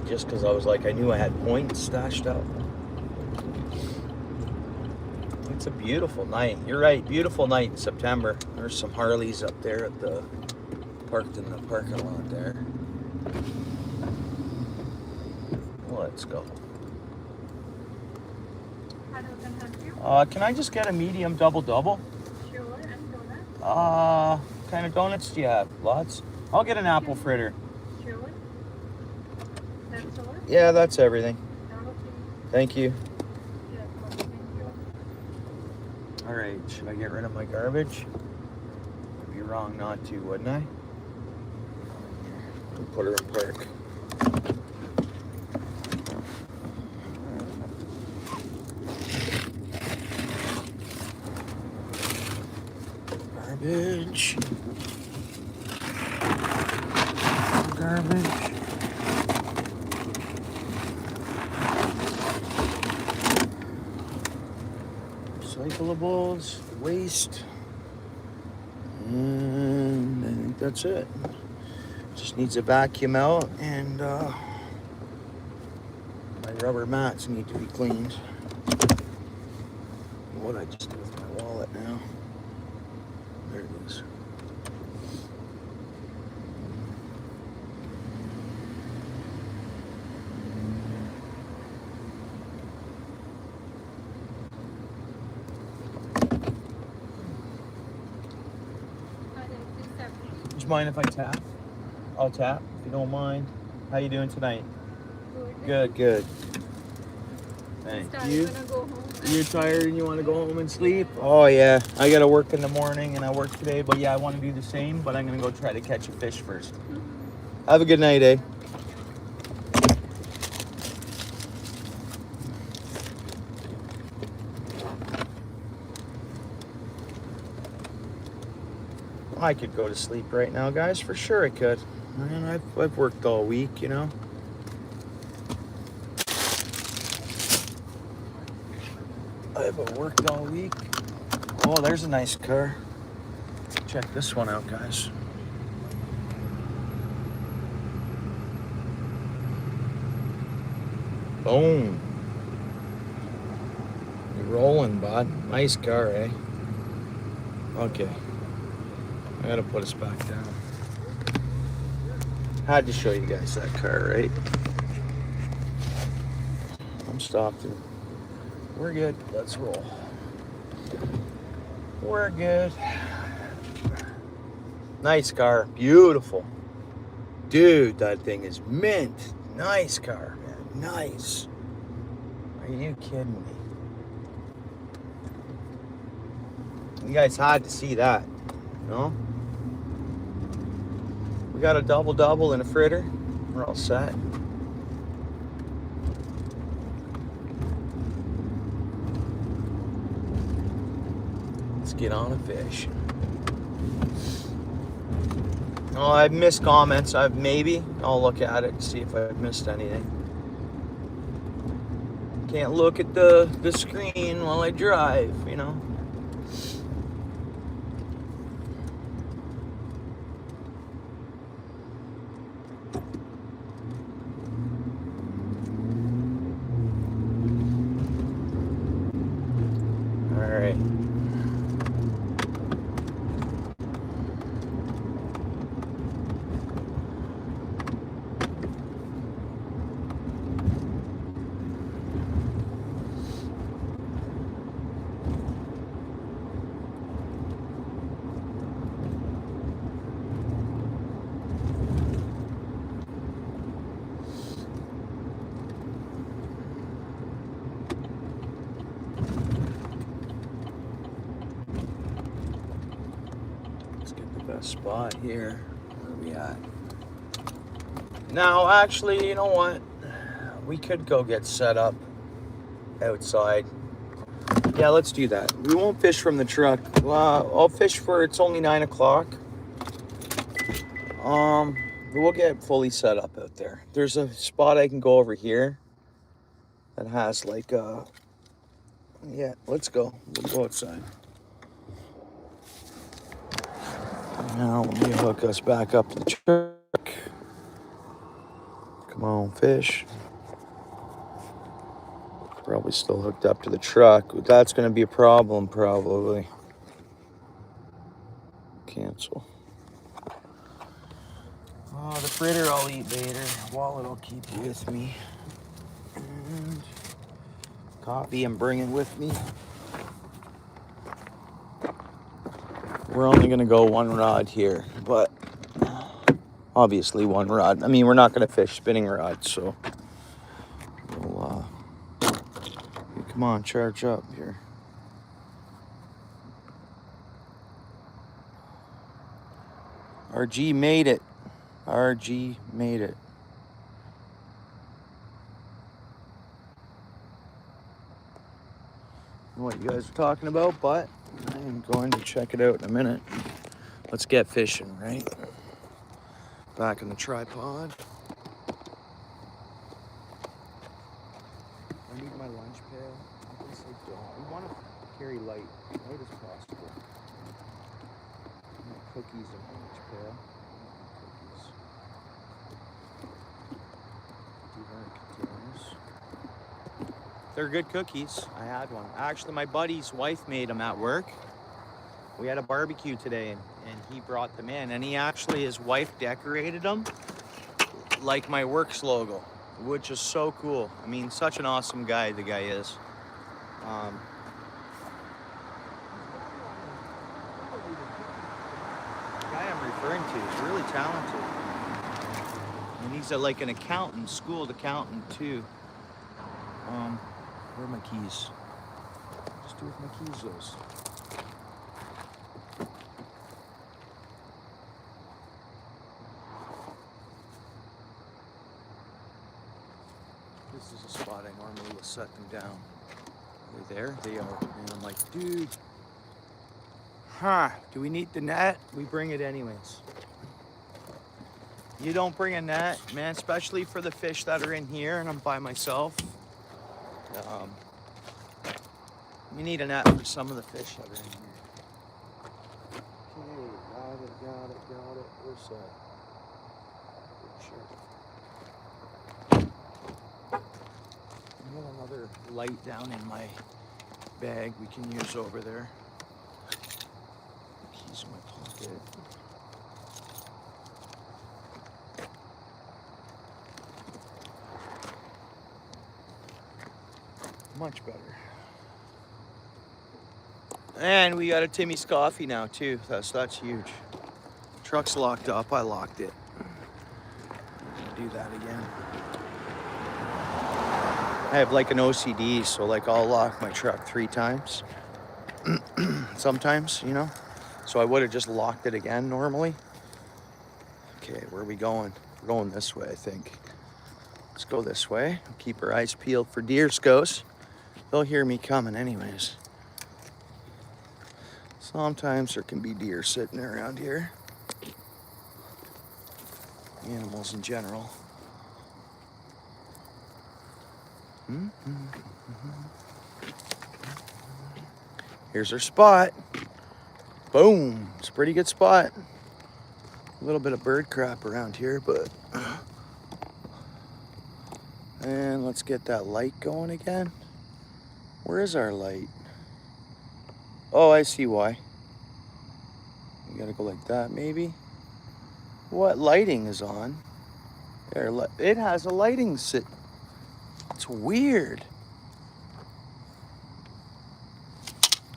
Just because I was like, I knew I had points stashed up. It's a beautiful night. You're right, beautiful night in September. There's some Harleys up there at the parked in the parking lot there. Let's go. Can I just get a medium double-double? Sure, and donuts? What kind of donuts do you have? Lots? I'll get an apple fritter. Sure. That's all? Yeah, that's everything. Okay. Thank you. Yeah, thank you. All right, should I get rid of my garbage? I'd be wrong not to, wouldn't I? I'll put her in park. Garbage. Garbage. Recyclables, waste, and I think that's it. Just needs a vacuum out, and my rubber mats need to be cleaned. What I just do with my wallet now? There it is. Do you mind if I tap? I'll tap if you don't mind. How you doing tonight? Good, good. Thank you. You're tired and you want to go home and sleep? Oh yeah, I gotta work in the morning and I work today, but yeah, I want to do the same, but I'm gonna go try to catch a fish first. Have a good night, eh? I could go to sleep right now, guys. For sure I could. Man, I've worked all week, you know. I've worked all week. Oh, there's a nice car. Check this one out, guys. Boom. You're rolling, bud. Nice car, eh? Okay. I gotta put us back down. Had to show you guys that car, right? I'm stopped. We're good. Let's roll. We're good. Nice car. Beautiful. Dude, that thing is mint. Nice car, man. Nice. Are you kidding me? You guys had to see that. No? We got a double-double and a fritter. We're all set. Let's get on a fish. Oh, I've missed comments. I'll look at it and see if I've missed anything. Can't look at the screen while I drive, you know. Spot here. Where are we at? Now, actually, you know what? We could go get set up outside. Yeah, let's do that. We won't fish from the truck. I'll fish for, it's only 9 o'clock. We'll get fully set up out there. There's a spot I can go over here that has like a Yeah, let's go. We'll go outside. Now let me hook us back up to the truck. Come on, fish. Probably still hooked up to the truck. That's going to be a problem, probably. Cancel. Oh, the fritter I'll eat later. Wallet I'll keep with me. And coffee I'm bringing with me. We're only going to go one rod here, but obviously one rod. I mean, we're not going to fish spinning rods, so we'll, come on, charge up here. RG made it. RG made it. I don't know what you guys are talking about, but I am going to check it out in a minute. Let's get fishing, right? Back in the tripod. I need my lunch pail. I guess I don't. We want to carry light as possible. My cookies in my lunch pail. Cookies. They're good cookies. I had one. Actually, my buddy's wife made them at work. We had a barbecue today, and he brought them in. And his wife decorated them like my works logo, which is so cool. I mean, such an awesome guy the guy is. The guy I'm referring to is really talented. And he's like an accountant, schooled accountant too. Where are my keys? Just do with my keys, those. This is a spot I normally will set them down. Are they there? They are. And I'm like, dude, do we need the net? We bring it anyways. You don't bring a net, man, especially for the fish that are in here and I'm by myself. You need a net for some of the fish that are in here. Okay, got it. Where's that? Sure. I have another light down in my bag we can use over there. Keys in my pocket. Much better. And we got a Timmy's coffee now too. That's huge. Truck's locked up. I locked it. I'll do that again. I have like an OCD, so like I'll lock my truck 3 times. Sometimes, you know. So I would have just locked it again normally. Okay, where are we going? We're going this way, I think. Let's go this way. Keep our eyes peeled for deer scos. They'll hear me coming anyways. Sometimes there can be deer sitting around here. Animals in general. Here's our spot. Boom. It's a pretty good spot. A little bit of bird crap around here, but... And let's get that light going again. Where is our light? Oh, I see why. We gotta go like that, maybe. What lighting is on? There, it has a lighting sit. It's weird.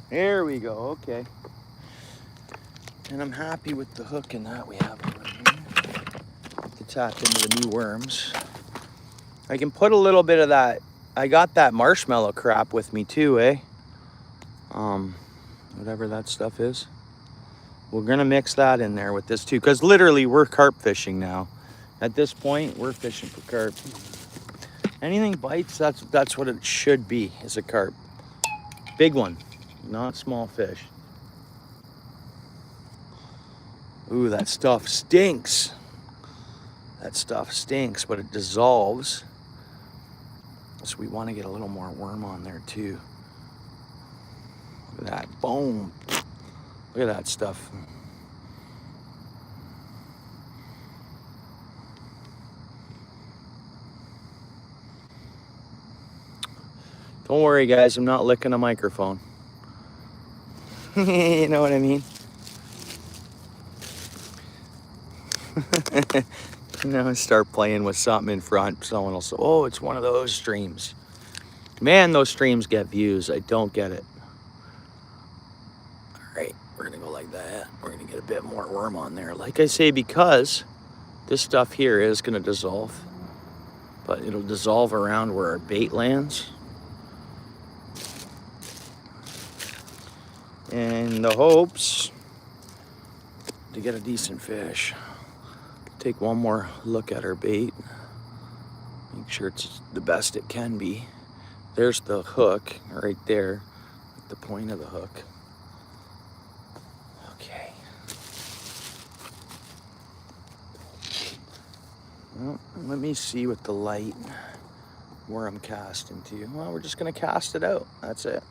There we go, okay. And I'm happy with the hook and that we have to tap into the new worms. I can put a little bit of that. I got that marshmallow crap with me too, eh? Whatever that stuff is. We're gonna mix that in there with this too, because literally we're carp fishing now. At this point, we're fishing for carp. Anything bites, that's what it should be, is a carp. Big one, not small fish. Ooh, that stuff stinks. That stuff stinks, but it dissolves. So we want to get a little more worm on there too. Look at that, boom. Look at that stuff. Don't worry guys, I'm not licking a microphone. You know what I mean? Start playing with something in front, someone will say, oh, it's one of those streams. Man, those streams get views. I don't get it. All right, we're gonna go like that. We're gonna get a bit more worm on there. Like I say, because this stuff here is gonna dissolve, but it'll dissolve around where our bait lands. In the hopes to get a decent fish. Take one more look at our bait. Make sure it's the best it can be. There's the hook right there, the point of the hook. Okay. Well, let me see with the light where I'm casting to. Well, we're just gonna cast it out. That's it.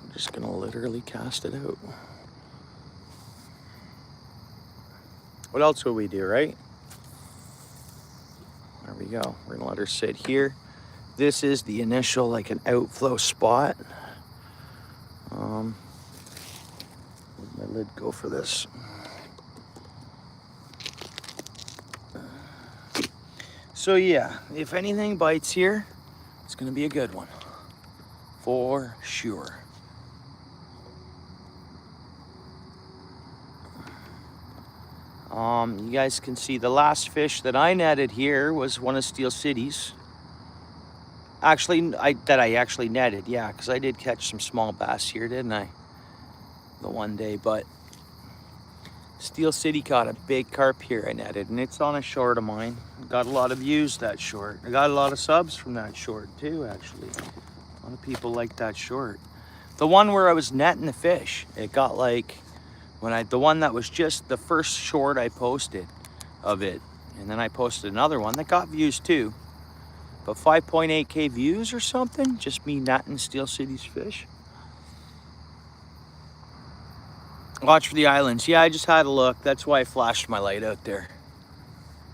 I'm just gonna literally cast it out. What else would we do, right? There we go. We're gonna let her sit here. This is the initial, like an outflow spot. Where'd my lid go for this? So yeah, if anything bites here, it's gonna be a good one. For sure. You guys can see the last fish that I netted here was one of Steel City's. Actually, that I actually netted, yeah, because I did catch some small bass here, didn't I? The one day, but Steel City caught a big carp here I netted, and it's on a short of mine. Got a lot of views that short. I got a lot of subs from that short too, actually. A lot of people like that short. The one where I was netting the fish, it got like, the one that was just the first short I posted of it, and then I posted another one that got views too, but 5.8K views or something, just me netting Steel City's fish. Watch for the islands. Yeah, I just had a look. That's why I flashed my light out there.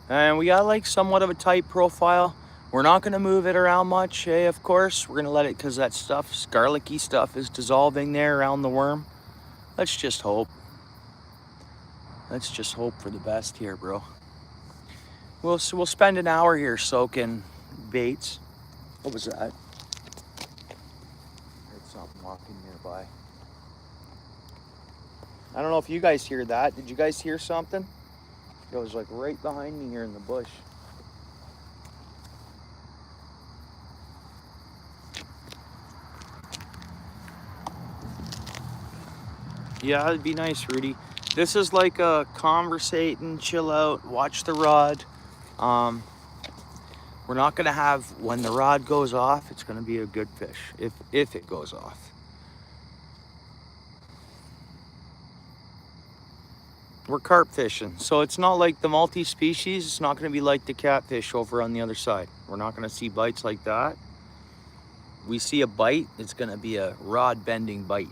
And we got like somewhat of a tight profile. We're not gonna move it around much, of course. We're gonna let it, because that stuff, garlicky stuff, is dissolving there around the worm. Let's just hope. Let's just hope for the best here, bro. We'll spend an hour here soaking baits. What was that? Heard something walking nearby. I don't know if you guys hear that. Did you guys hear something? It was like right behind me here in the bush. Yeah, it'd be nice, Rudy. This is like a conversating, chill out, watch the rod. We're not gonna have, when the rod goes off, it's gonna be a good fish, if it goes off. We're carp fishing, so it's not like the multi-species. It's not gonna be like the catfish over on the other side. We're not gonna see bites like that. We see a bite, it's gonna be a rod bending bite.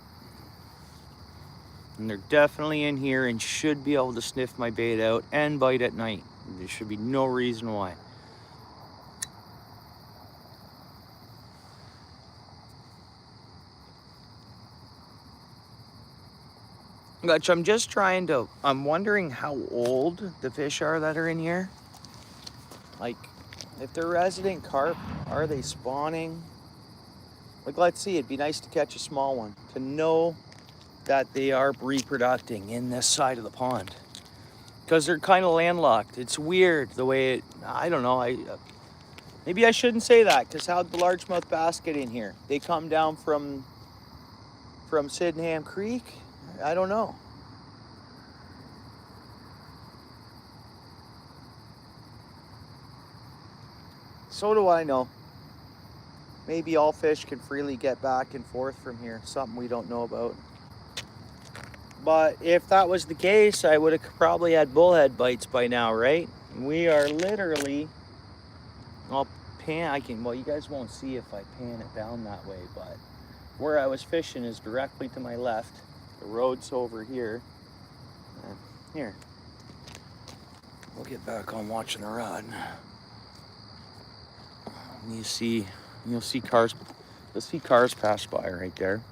And they're definitely in here and should be able to sniff my bait out and bite at night. There should be no reason why. Which I'm just trying to, I'm wondering how old the fish are that are in here. Like, if they're resident carp, are they spawning? Like, let's see, it'd be nice to catch a small one, to know that they are reproducting in this side of the pond. Because they're kind of landlocked. It's weird the way it, I don't know, maybe I shouldn't say that, because how'd the largemouth bass get in here? They come down from Sydenham Creek? I don't know. So do I know. Maybe all fish can freely get back and forth from here. Something we don't know about. But if that was the case, I would have probably had bullhead bites by now, right? We are literally, I'll pan, well, you guys won't see if I pan it down that way, but where I was fishing is directly to my left. The road's over here. Here. We'll get back on watching the rod. You'll see cars pass by right there.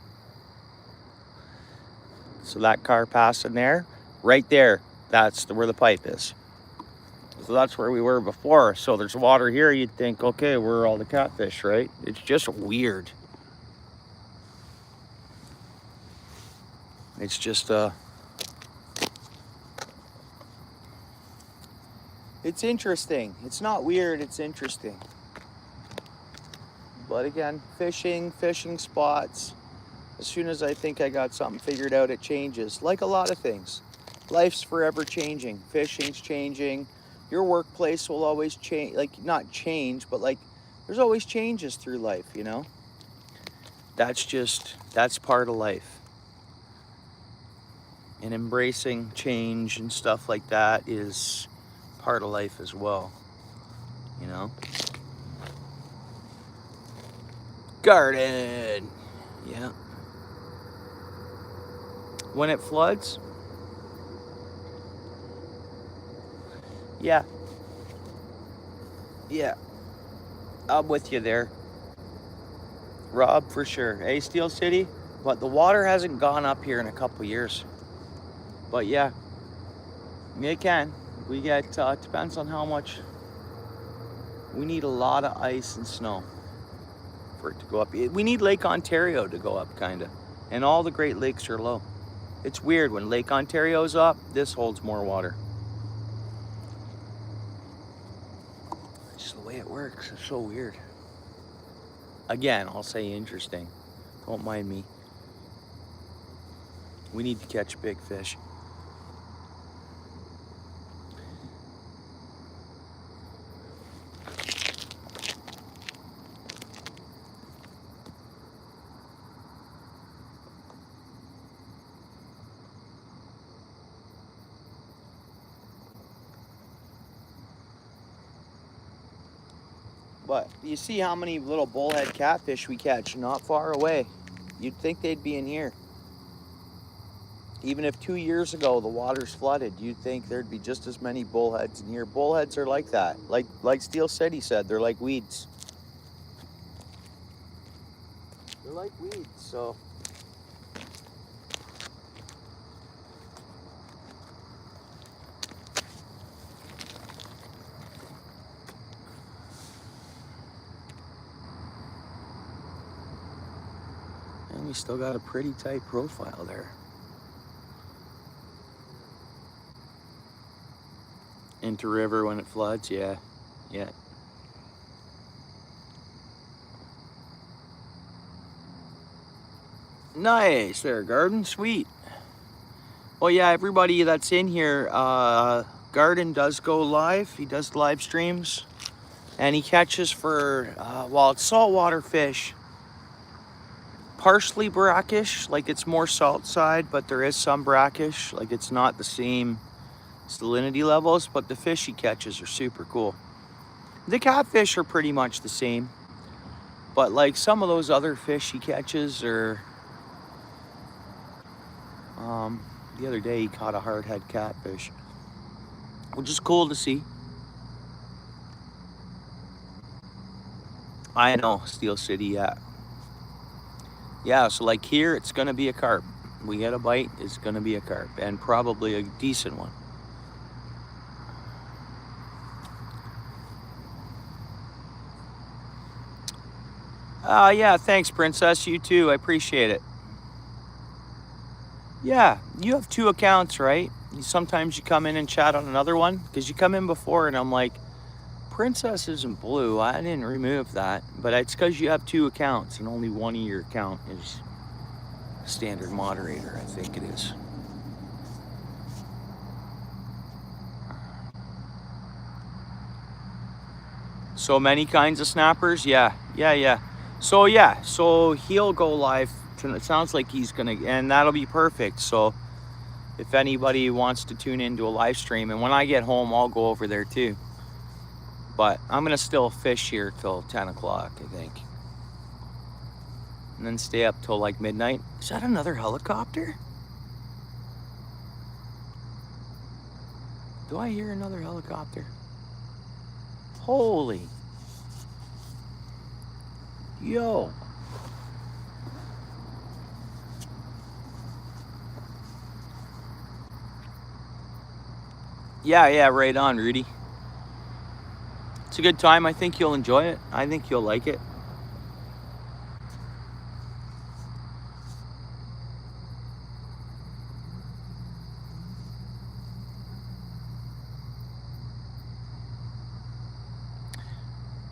So that car passing there, right there, that's where the pipe is. So that's where we were before. So there's water here. You'd think, okay, where are all the catfish, right? It's just weird. It's just it's interesting. It's not weird, it's interesting. But again, fishing spots. As soon as I think I got something figured out, it changes. Like a lot of things. Life's forever changing. Fishing's changing. Your workplace will always change, like not change, but like there's always changes through life, you know? That's part of life. And embracing change and stuff like that is part of life as well, you know? Garden, yeah. When it floods, yeah, I'm with you there, Rob, for sure. Hey, Steel City, but the water hasn't gone up here in a couple years. But yeah, it can. We get, depends on how much. We need a lot of ice and snow for it to go up. We need Lake Ontario to go up, kind of. And all the Great Lakes are low. It's weird, when Lake Ontario's up, this holds more water. It's just the way it works. It's so weird. Again, I'll say interesting. Don't mind me. We need to catch big fish. But you see how many little bullhead catfish we catch not far away. You'd think they'd be in here. Even if 2 years ago the water's flooded, you'd think there'd be just as many bullheads in here. Bullheads are like that. Like Steel City said, they're like weeds. They're like weeds, so. And we still got a pretty tight profile there. Into river when it floods, yeah. Nice there, Garden, sweet. Well, yeah, everybody that's in here, Garden does go live. He does live streams, and he catches for, well, it's saltwater fish. Partially brackish, like it's more salt side, but there is some brackish, like it's not the same salinity levels, but the fish he catches are super cool. The catfish are pretty much the same, but like some of those other fish he catches are, the other day he caught a hardhead catfish, which is cool to see. I know, Steel City, yeah. Yeah, so like here, it's gonna be a carp. We get a bite, it's gonna be a carp, and probably a decent one. Yeah, thanks, Princess. You too, I appreciate it. Yeah, you have 2 accounts, right? Sometimes you come in and chat on another one, because you come in before and I'm like, Princess isn't blue, I didn't remove that. But it's because you have 2 accounts and only one of your account is standard moderator, I think it is. So many kinds of snappers, yeah. So yeah, so he'll go live. It sounds like he's gonna, and that'll be perfect. So if anybody wants to tune into a live stream, and when I get home, I'll go over there too. But I'm gonna still fish here till 10 o'clock, I think. and then stay up till like midnight. Is that another helicopter? Do I hear another helicopter? Holy. Yo. Yeah, right on, Rudy. It's a good time. I think you'll enjoy it. I think you'll like it.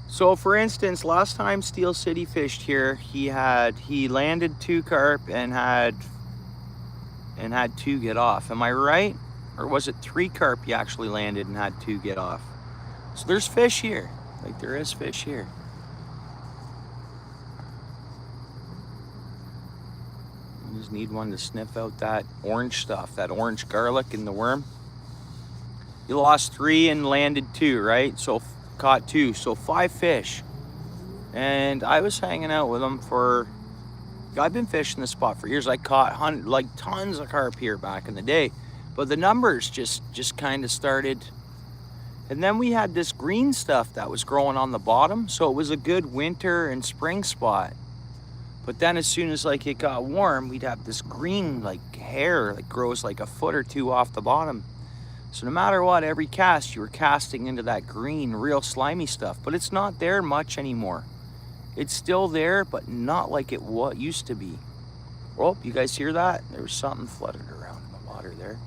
So for instance, last time Steel City fished here, he landed 2 carp and had 2 get off. Am I right? Or was it 3 carp he actually landed and had 2 get off? So there's fish here. Like, there is fish here. You just need one to sniff out that orange stuff, that orange garlic in the worm. You lost 3 and landed 2, right? So caught 2, so 5 fish. And I was hanging out with them for, I've been fishing this spot for years. I caught like tons of carp here back in the day, but the numbers just kind of started. And then we had this green stuff that was growing on the bottom, so it was a good winter and spring spot. But then as soon as like it got warm, we'd have this green like hair that grows like a foot or 2 off the bottom. So no matter what, every cast you were casting into that green, real slimy stuff, but it's not there much anymore. It's still there, but not like it used to be. Oh, you guys hear that? There was something flooded around in the water there.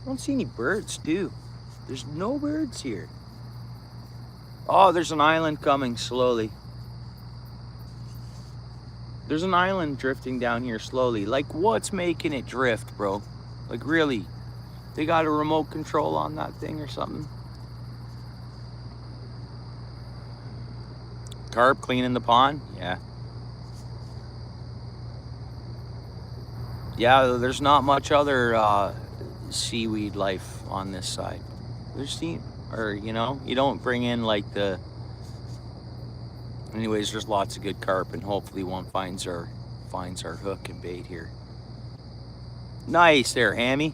I don't see any birds, too. There's no birds here. Oh, there's an island coming slowly. There's an island drifting down here slowly. Like, what's making it drift, bro? Like, really? They got a remote control on that thing or something? Carp cleaning the pond? Yeah. Yeah, there's not much other seaweed life on this side. You know, you don't bring in like the... Anyways, there's lots of good carp, and hopefully one finds our hook and bait here. Nice there, Hammy.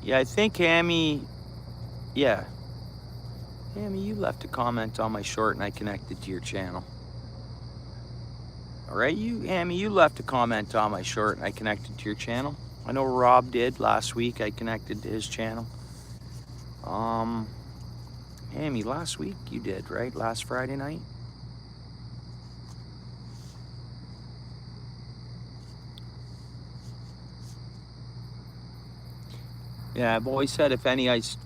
Yeah, I think Hammy, yeah. Hammy, you left a comment on my short and I connected to your channel. All right, Hammy, you left a comment on my short and I connected to your channel. I know Rob did last week. I connected to his channel. Hammy, last week you did, right? Last Friday night? Yeah, I've always said I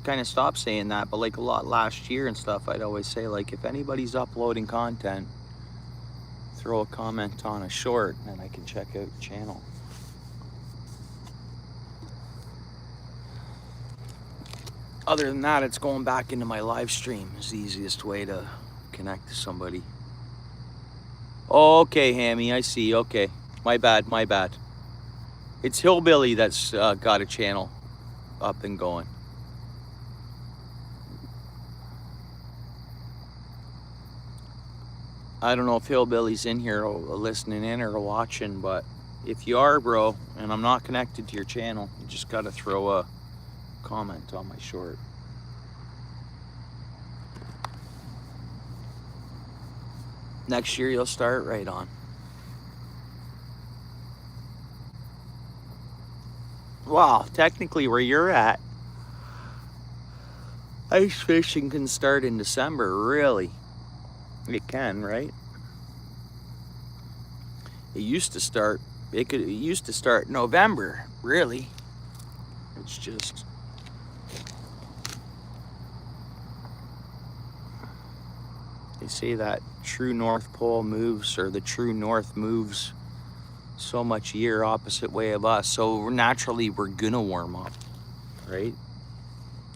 kind of stopped saying that, but like a lot last year and stuff, I'd always say like, if anybody's uploading content, throw a comment on a short and I can check out your channel. Other than that, it's going back into my live stream. It's the easiest way to connect to somebody. Okay, Hammy, I see. Okay, my bad. It's Hillbilly that's got a channel up and going. I don't know if Hillbilly's in here listening in or watching, but if you are, bro, and I'm not connected to your channel, you just gotta throw a comment on my short. Next year you'll start right on. Wow, technically where you're at, ice fishing can start in December, really. It can, right? It used to start November, really. It's just they say that true North Pole moves, or the true North moves so much year opposite way of us, so naturally we're gonna warm up, right?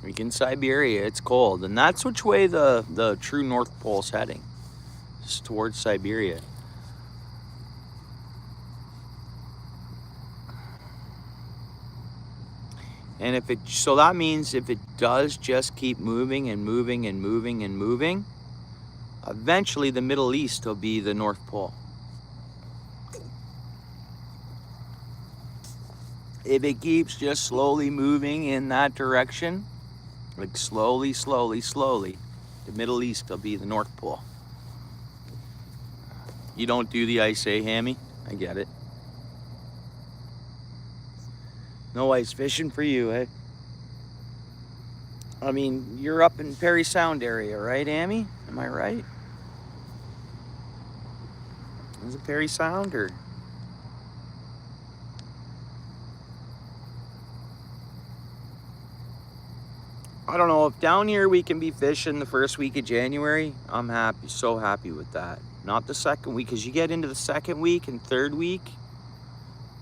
Like in Siberia, it's cold, and that's which way the true North Pole's heading. It's towards Siberia. And so that means if it does just keep moving and moving and moving and moving, eventually the Middle East will be the North Pole. if it keeps just slowly moving in that direction, like slowly, slowly, slowly, the Middle East will be the North Pole. You don't do the ice, eh, Hammy? I get it. No ice fishing for you, eh? I mean, you're up in Perry Sound area, right, Amy? Am I right? Is it Perry Sound or? I don't know if down here we can be fishing the first week of January. I'm happy, so happy with that. Not the second week, because you get into the second week and third week,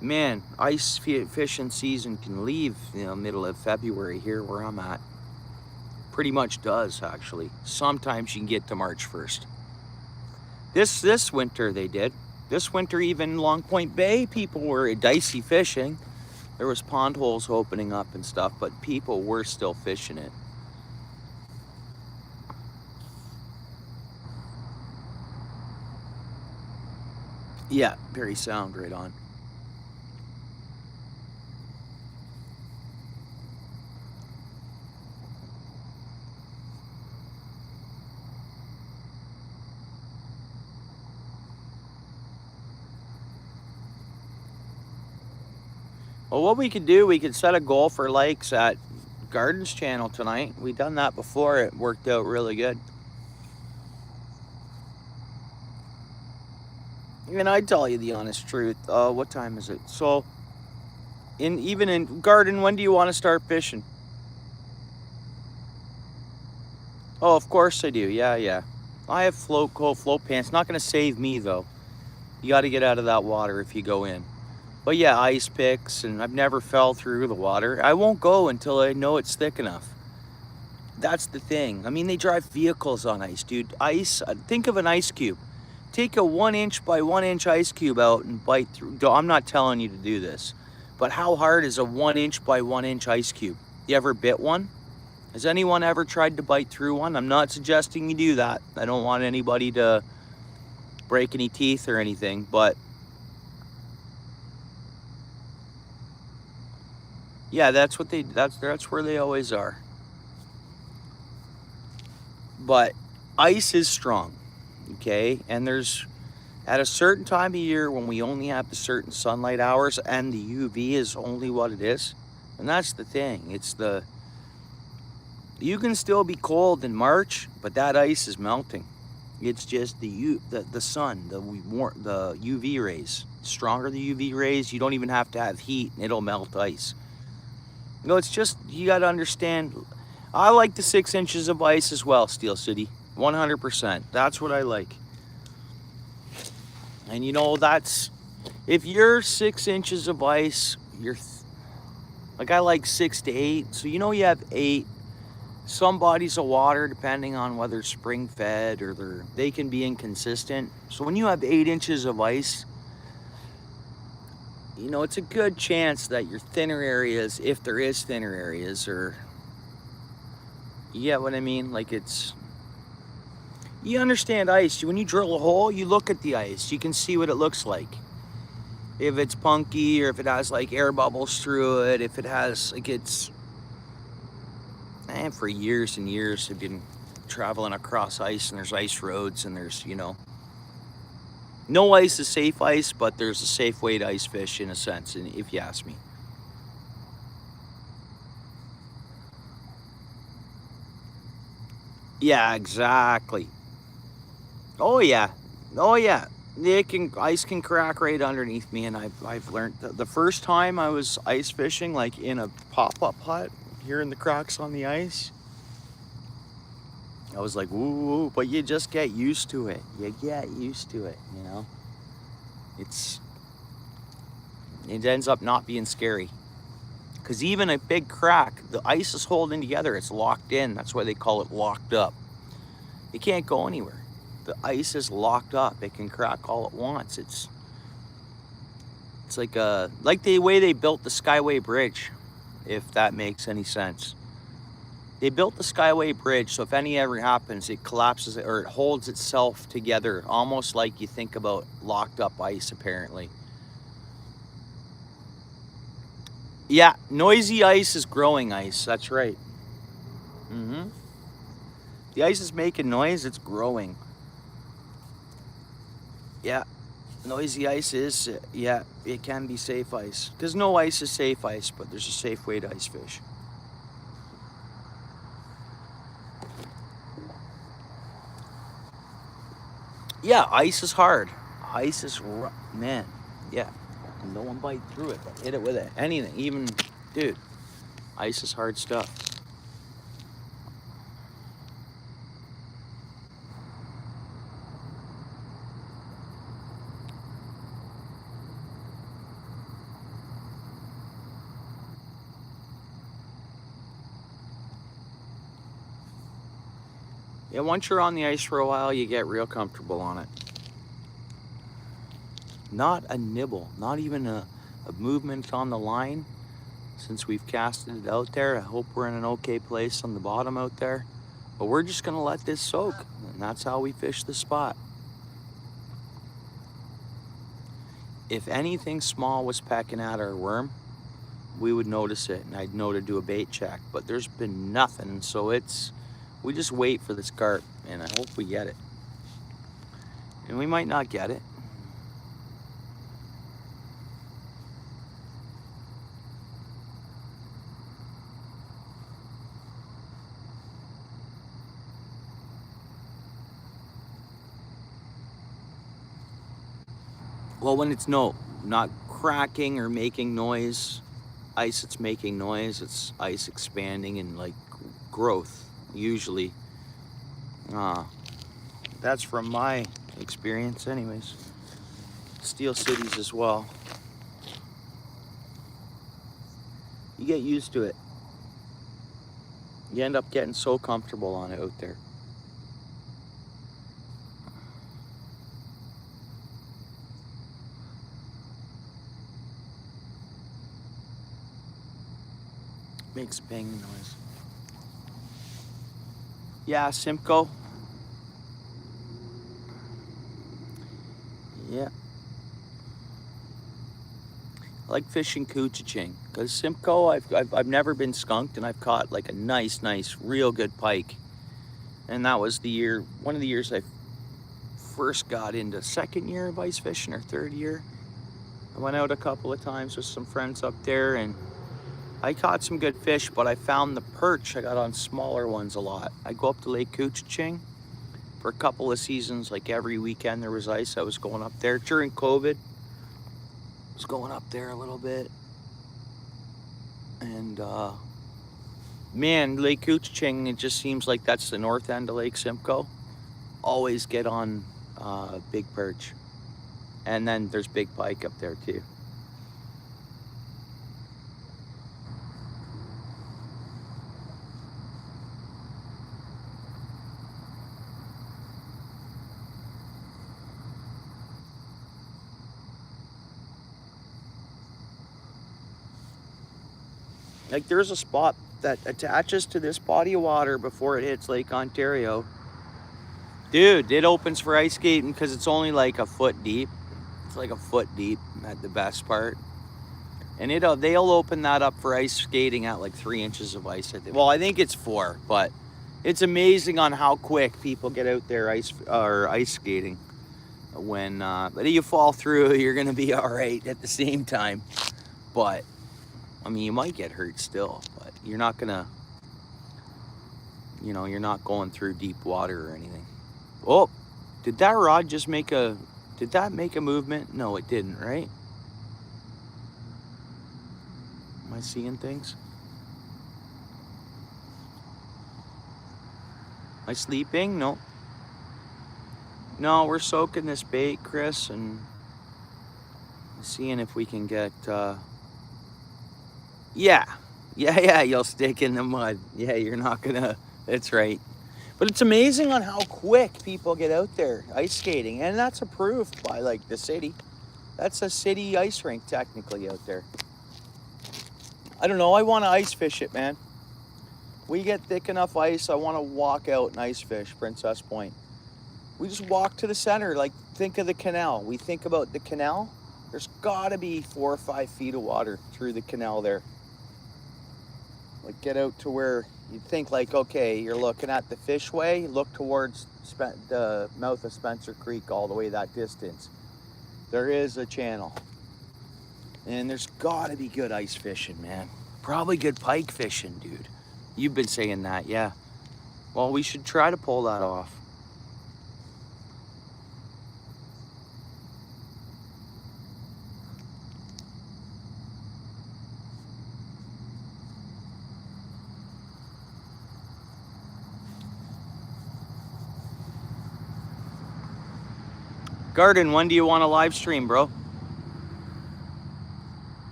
man, ice fishing season can leave, you know, middle of February here where I'm at. Pretty much does, actually. Sometimes you can get to March 1st. This winter they did. This winter, even Long Point Bay, people were dicey fishing. There was pond holes opening up and stuff, but people were still fishing it. Yeah, Perry Sound, right on. Well, what we could do, we could set a goal for likes at Gardens channel tonight. We done that before. It worked out really good. And I tell you the honest truth. What time is it? So, even in Garden, when do you want to start fishing? Oh, of course I do. Yeah. I have float pants. Not going to save me though. You got to get out of that water if you go in. But yeah, ice picks, and I've never fell through the water. I won't go until I know it's thick enough. That's the thing. I mean, they drive vehicles on ice, dude. Ice, think of an ice cube. Take a 1 inch by 1 inch ice cube out and bite through. I'm not telling you to do this, but how hard is a 1 inch by 1 inch ice cube? You ever bit one? Has anyone ever tried to bite through one? I'm not suggesting you do that. I don't want anybody to break any teeth or anything, but yeah, that's where they always are. But ice is strong, okay? And there's at a certain time of year when we only have the certain sunlight hours and the UV is only what it is. And that's the thing. You can still be cold in March, but that ice is melting. It's just the sun, the UV rays. Stronger the UV rays, you don't even have to have heat and it'll melt ice. No, it's just, you got to understand. I like the 6 inches of ice as well, Steel City. 100%. That's what I like. And you know, if you're 6 inches of ice, like I like 6 to 8. So you know you have 8. Some bodies of water, depending on whether spring fed or they can be inconsistent. So when you have 8 inches of ice, you know, it's a good chance that your thinner areas, if there is thinner areas, or, you get what I mean? Like you understand ice. When you drill a hole, you look at the ice. You can see what it looks like. If it's punky or if it has like air bubbles through it, if it has, like and for years and years I've been traveling across ice, and there's ice roads, and there's, you know, no ice is safe ice, but there's a safe way to ice fish in a sense, and if you ask me. Yeah, exactly. Oh yeah. Ice can crack right underneath me, and I've learned the first time I was ice fishing, like in a pop-up hut, hearing the cracks on the ice, I was like, ooh, but you just get used to it. You get used to it, you know? It ends up not being scary. Because even a big crack, the ice is holding together. It's locked in. That's why they call it locked up. It can't go anywhere. The ice is locked up. It can crack all it wants. It's like the way they built the Skyway Bridge, if that makes any sense. They built the Skyway Bridge, so if any ever happens, it collapses or it holds itself together, almost like you think about locked up ice, apparently. Yeah, noisy ice is growing ice. That's right. The ice is making noise. It's growing. Yeah, noisy ice is, yeah, it can be safe ice. Because no ice is safe ice, but there's a safe way to ice fish. Yeah, ice is hard. Ice is rough. Man, yeah. No one bite through it, but hit it with it. Anything, even, dude, ice is hard stuff. Yeah, once you're on the ice for a while, you get real comfortable on it. Not a nibble, not even a movement on the line since we've casted it out there. I hope we're in an okay place on the bottom out there. But we're just gonna let this soak, and that's how we fish the spot. If anything small was pecking at our worm, we would notice it, and I'd know to do a bait check. But there's been nothing, so we just wait for this carp, and I hope we get it. And we might not get it. Well, when it's not cracking or making noise, ice that's making noise, it's ice expanding and like growth, usually. That's from my experience anyways. Steel cities as well. You get used to it. You end up getting so comfortable on it out there. Makes bang noise. Yeah, Simcoe. Yeah. I like fishing Coochiching because Simcoe, I've never been skunked, and I've caught like a nice, real good pike. And that was one of the years I first got into second year of ice fishing or third year. I went out a couple of times with some friends up there, and I caught some good fish, but I found the perch. I got on smaller ones a lot. I go up to Lake Coochiching for a couple of seasons, like every weekend there was ice. I was going up there during COVID. I was going up there a little bit. And man, Lake Coochiching, it just seems like that's the north end of Lake Simcoe. Always get on big perch. And then there's big pike up there too. Like there's a spot that attaches to this body of water before it hits Lake Ontario. Dude, it opens for ice skating because it's only like a foot deep. It's like a foot deep at the best part. And they'll open that up for ice skating at like 3 inches of ice. Well, I think it's 4, but it's amazing on how quick people get out there ice skating. When but you fall through, you're gonna be all right at the same time. But I mean, you might get hurt still, but you're not gonna, you're not going through deep water or anything. Oh, did that rod just make a movement? No, it didn't, right? Am I seeing things? Am I sleeping? No. No, we're soaking this bait, Chris, and seeing if we can get, yeah, you'll stick in the mud. Yeah, you're not gonna, that's right. But it's amazing on how quick people get out there ice skating, and that's approved by like the city. That's a city ice rink technically out there. I don't know, I want to ice fish it, man. We get thick enough ice, I want to walk out and ice fish Princess Point. We just walk to the center, like think of the canal. We think about the canal. There's gotta be 4 or 5 feet of water through the canal there. Like get out to where you'd think like, okay, you're looking at the fish way, look towards the mouth of Spencer Creek all the way that distance. There is a channel. And there's gotta be good ice fishing, man. Probably good pike fishing, dude. You've been saying that, yeah. Well, we should try to pull that off. Garden, when do you want to live stream, bro?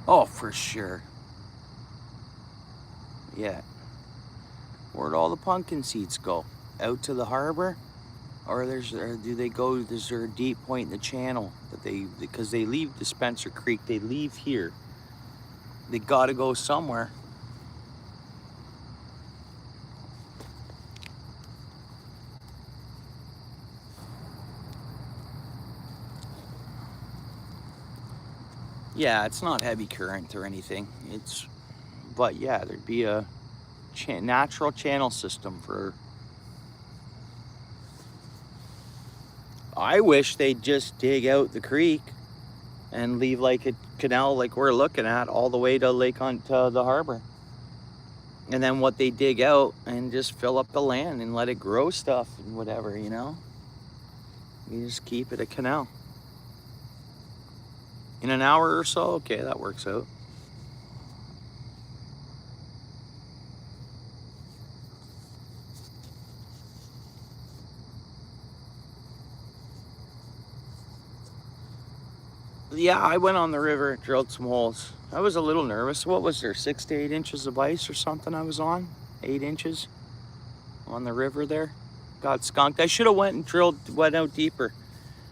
Oh, for sure. Yeah. Where'd all the pumpkin seeds go? Out to the harbor? Or do they go, is there a deep point in the channel that because they leave the Spencer Creek, they leave here. They gotta go somewhere. Yeah, it's not heavy current or anything. But yeah, there'd be a natural channel system for. I wish they'd just dig out the creek and leave like a canal like we're looking at all the way to to the harbor. And then what they dig out and just fill up the land and let it grow stuff and whatever, you know? You just keep it a canal. In an hour or so, okay, that works out. Yeah, I went on the river, drilled some holes. I was a little nervous. What was there, 6 to 8 inches of ice or something I was on? 8 inches on the river there. Got skunked. I should have went out deeper.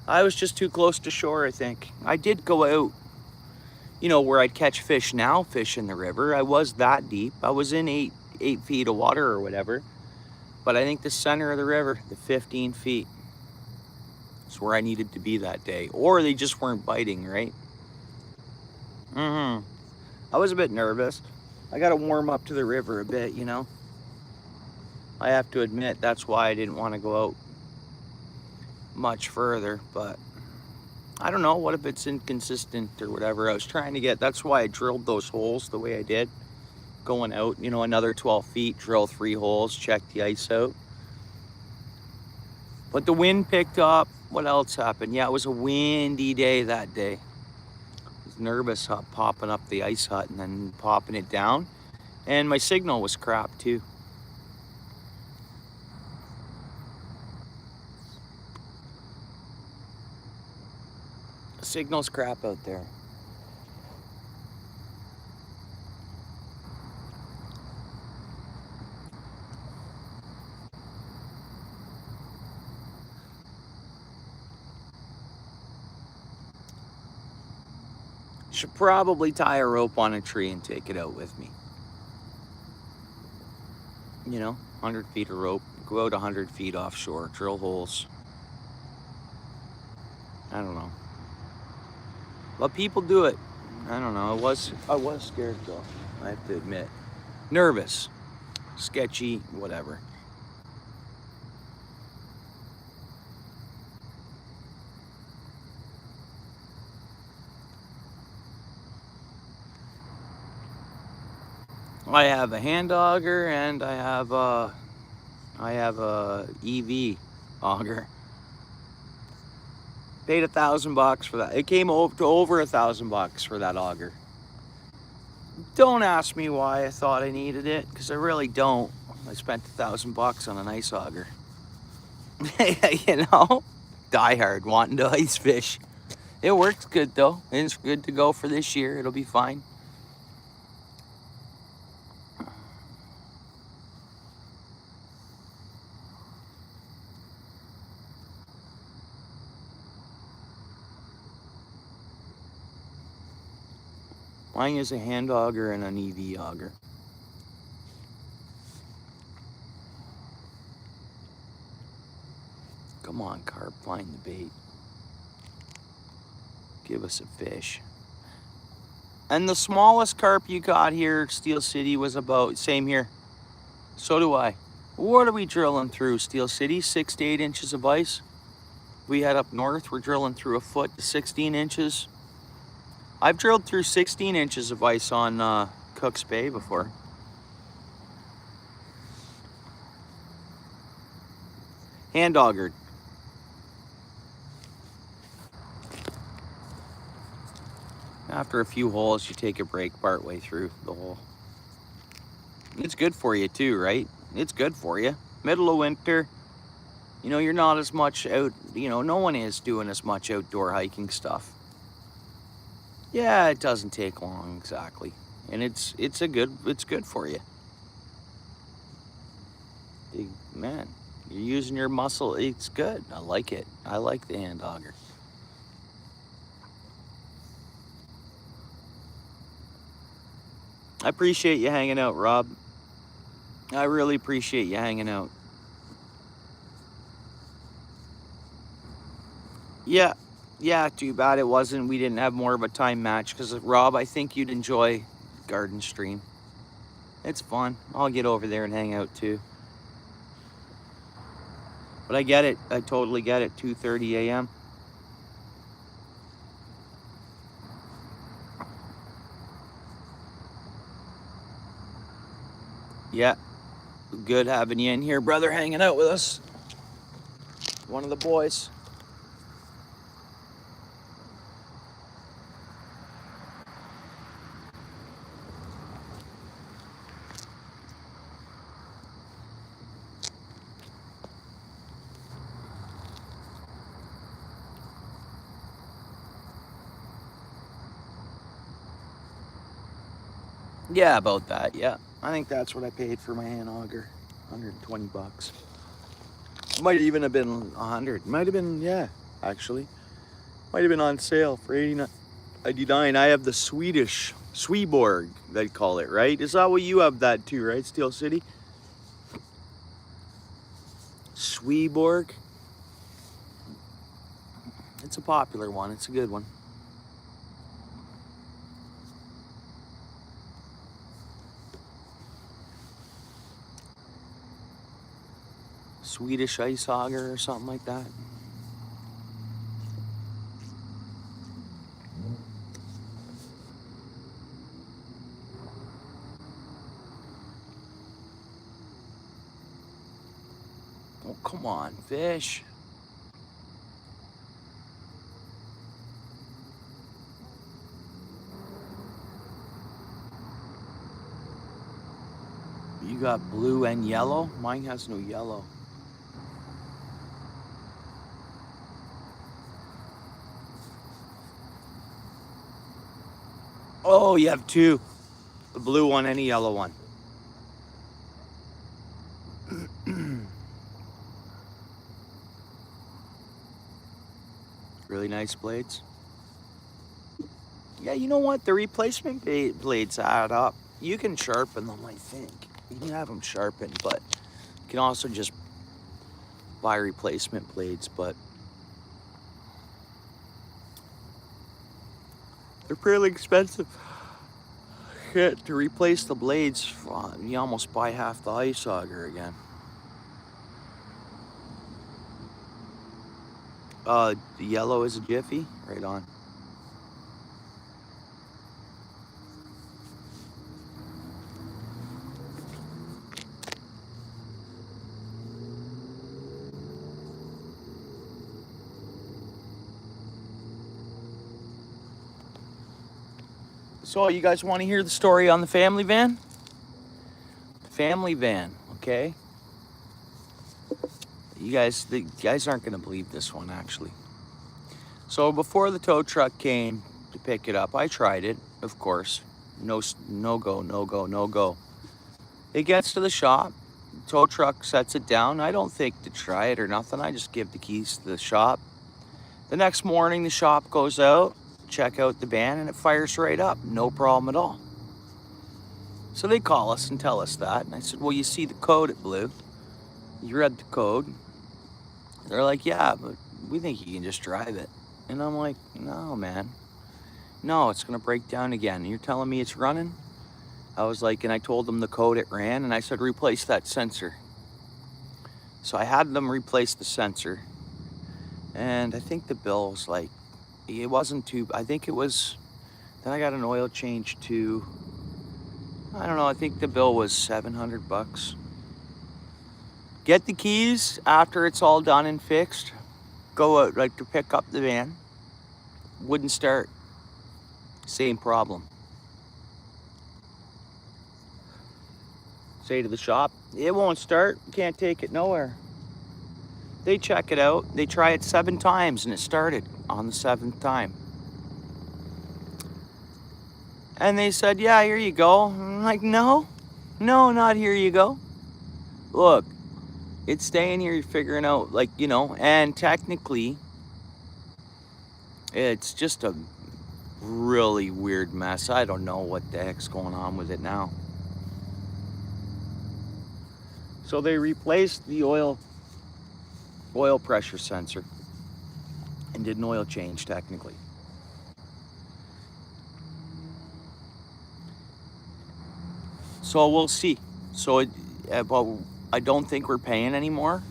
I was just too close to shore, I think. I did go out, you know, where I'd catch fish now, fish in the river. I was that deep. I was in 8 feet of water or whatever. But I think the center of the river, the 15 feet, is where I needed to be that day. Or they just weren't biting, right? I was a bit nervous. I got to warm up to the river a bit, you know. I have to admit, that's why I didn't want to go out much further. But I don't know, what if it's inconsistent or whatever. I was trying to get, that's why I drilled those holes the way I did. Going out, you know, another 12 feet, drill 3 holes, check the ice out. But the wind picked up. What else happened? Yeah, it was a windy day that day. I was nervous popping up the ice hut and then popping it down. And my signal was crap too. The signal's crap out there. Should probably tie a rope on a tree and take it out with me. You know, 100 feet of rope, go out 100 feet offshore, drill holes. I don't know. But people do it. I don't know. I was scared though, I have to admit. Nervous, sketchy, whatever. I have a hand auger and I have a EV auger. Paid $1,000 for that. It came over to over $1,000 for that auger. Don't ask me why I thought I needed it, because I really don't. I spent $1,000 on an ice auger. You know, die hard wanting to ice fish. It works good though. It's good to go for this year. It'll be fine. Mine is a hand auger and an EV auger. Come on, carp, find the bait. Give us a fish. And the smallest carp you got here, Steel City, was about, same here. So do I. What are we drilling through, Steel City? 6 to 8 inches of ice. We head up north, we're drilling through a foot to 16 inches. I've drilled through 16 inches of ice on Cook's Bay before. Hand augered. After a few holes, you take a break partway through the hole. It's good for you too, right? It's good for you. Middle of winter, you know, you're not as much out, you know, no one is doing as much outdoor hiking stuff. Yeah, it doesn't take long, exactly. And it's good for you. Man, you're using your muscle, it's good. I like it. I like the hand auger. I appreciate you hanging out, Rob. I really appreciate you hanging out. Yeah, too bad it wasn't. We didn't have more of a time match because, Rob, I think you'd enjoy Garden Stream. It's fun. I'll get over there and hang out too. But I get it. I totally get it. 2:30 a.m. Yeah, good having you in here, brother, hanging out with us. One of the boys. Yeah, about that, yeah. I think that's what I paid for my hand auger. 120 bucks. Might even have been 100. Might have been, yeah, actually. Might have been on sale for 89. I have the Swedish Sweborg, they call it, right? Is that what you have that too, right, Steel City? Sweborg. It's a popular one. It's a good one. Swedish ice auger or something like that. Oh, come on, fish. You got blue and yellow? Mine has no yellow. Oh, you have two. The blue one and a yellow one. Really nice blades. Yeah, you know what? The replacement blades add up. You can sharpen them, I think. You can have them sharpened, but you can also just buy replacement blades, but they're pretty expensive. Shit, to replace the blades, you almost buy half the ice auger again. The yellow is a Jiffy, right on. So you guys want to hear the story on the family van? Family van, okay? The guys aren't gonna believe this one, actually. So before the tow truck came to pick it up, I tried it, of course. No go. It gets to the shop, the tow truck sets it down. I don't think to try it or nothing. I just give the keys to the shop. The next morning, the shop goes out, check out the van, and it fires right up. No problem at all. So they call us and tell us that. And I said, well, you see the code it blew. You read the code. They're like, yeah, but we think you can just drive it. And I'm like, no, man. No, it's gonna break down again. You're telling me it's running? I was like, and I told them the code it ran, and I said, replace that sensor. So I had them replace the sensor. And I think the bill was like, it wasn't too, I think it was, then I got an oil change too. I don't know, I think the bill was $700. Get the keys after it's all done and fixed. Go out like to pick up the van. Wouldn't start. Same problem. Say to the shop, it won't start. Can't take it nowhere. They check it out. They try it 7 times and it started on the 7th time. And they said, yeah, here you go. I'm like, no, not here you go. Look, it's staying here, you're figuring out, like, you know, and technically, it's just a really weird mess. I don't know what the heck's going on with it now. So they replaced the oil pressure sensor and did an oil change technically. So we'll see. So but I don't think we're paying anymore.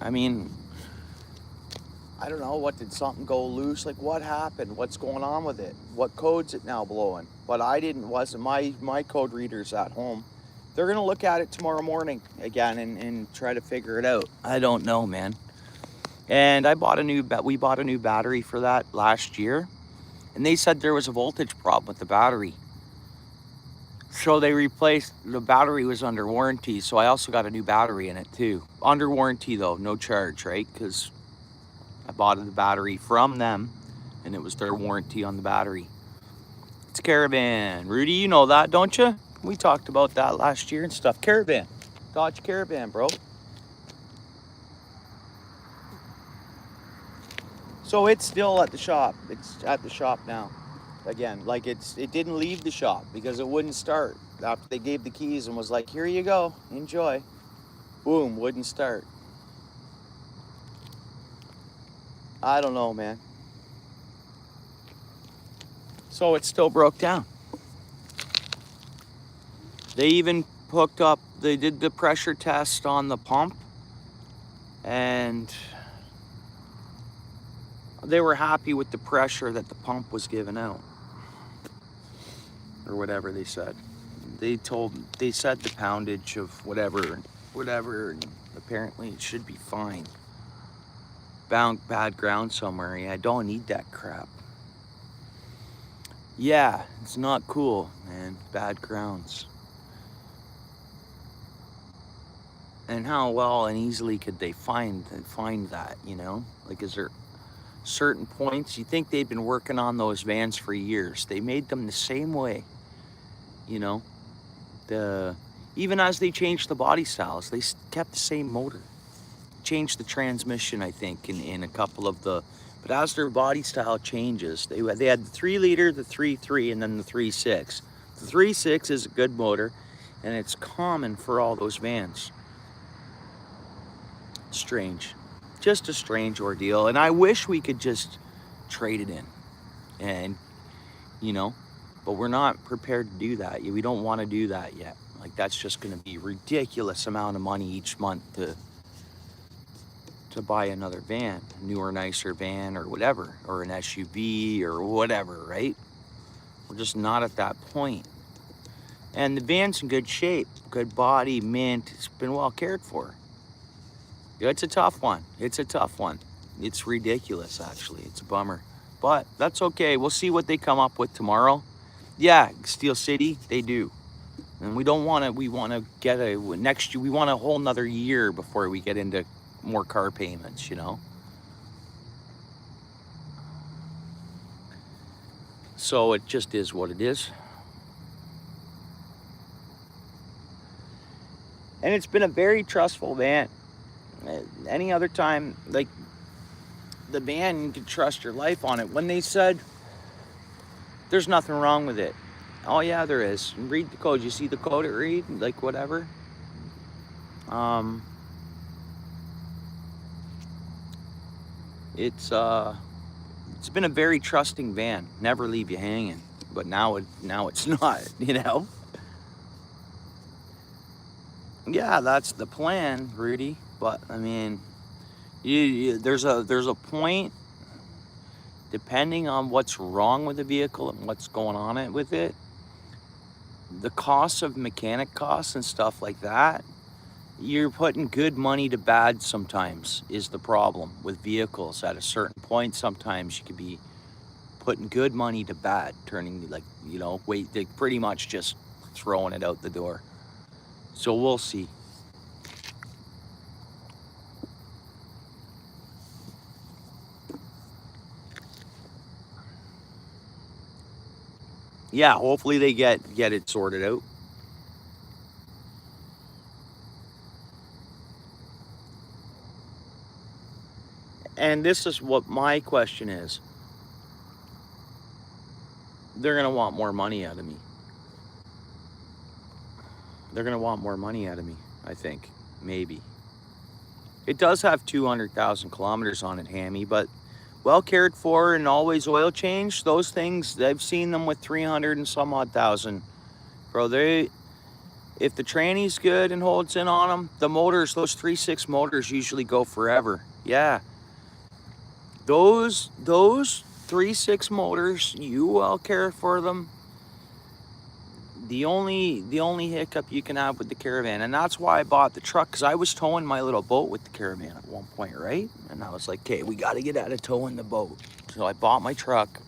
I mean, I don't know, what, did something go loose? Like, what happened? What's going on with it? What code's it now blowing? But wasn't my code readers at home. They're gonna look at it tomorrow morning again and try to figure it out. I don't know, man. And we bought a new battery for that last year, and they said there was a voltage problem with the battery. So they replaced, the battery was under warranty, so I also got a new battery in it too. Under warranty though, no charge, right? Because I bought the battery from them, and it was their warranty on the battery. It's Caravan. Rudy, you know that, don't you? We talked about that last year and stuff. Caravan. Dodge Caravan, bro. So it's still at the shop. It's at the shop now. Again, like it didn't leave the shop because it wouldn't start. After they gave the keys and was like, here you go, enjoy. Boom, wouldn't start. I don't know, man. So it still broke down. They even hooked up, they did the pressure test on the pump, and they were happy with the pressure that the pump was giving out, or whatever they said. They said the poundage of whatever, and apparently it should be fine. Bad ground somewhere. Yeah, I don't need that crap. Yeah, it's not cool, man. Bad grounds. And how well and easily could they find that, you know? Like, is there certain points? You think they've been working on those vans for years. They made them the same way, you know? Even as they changed the body styles, they kept the same motor. Changed the transmission, I think, in a couple of the, but as their body style changes, they had the 3-liter, the 3.3, and then the 3.6. The 3.6 is a good motor, and it's common for all those vans. Strange, just a strange ordeal, and I wish we could just trade it in, and you know, but we're not prepared to do that. We don't want to do that yet. Like, that's just going to be a ridiculous amount of money each month to buy another van, a newer, nicer van, or whatever, or an SUV or whatever, right? We're just not at that point. And the van's in good shape, good body, mint. It's been well cared for. It's a tough one. It's ridiculous, actually. It's a bummer, but that's okay. We'll see what they come up with tomorrow. Yeah, Steel City, they do. And we want to get next year, we want a whole nother year before we get into more car payments, you know? So it just is what it is. And it's been a very trustful van. Any other time, like, the van, you could trust your life on it. When they said there's nothing wrong with it, oh yeah, there is. Read the code. You see the code it read, like, whatever. It's been a very trusting van, never leave you hanging. But now it's not, you know. Yeah, that's the plan, Rudy. But I mean, there's a point, depending on what's wrong with the vehicle and what's going on with it. The cost of mechanic costs and stuff like that, you're putting good money to bad sometimes is the problem with vehicles. At a certain point, sometimes you could be putting good money to bad, turning like, you know, they pretty much just throwing it out the door. So we'll see. Yeah, hopefully they get it sorted out. And this is what my question is. They're gonna want more money out of me. They're gonna want more money out of me, I think. Maybe. It does have 200,000 kilometers on it, Hammy, but well cared for and always oil change. Those things, I've seen them with 300 and some odd thousand. Bro, if the tranny's good and holds in on them, the motors, those 3.6 motors usually go forever. Yeah. Those 3.6 motors, you well care for them. The only hiccup you can have with the caravan, and that's why I bought the truck, because I was towing my little boat with the caravan at one point, right? And I was like, okay, we got to get out of towing the boat. So I bought my truck,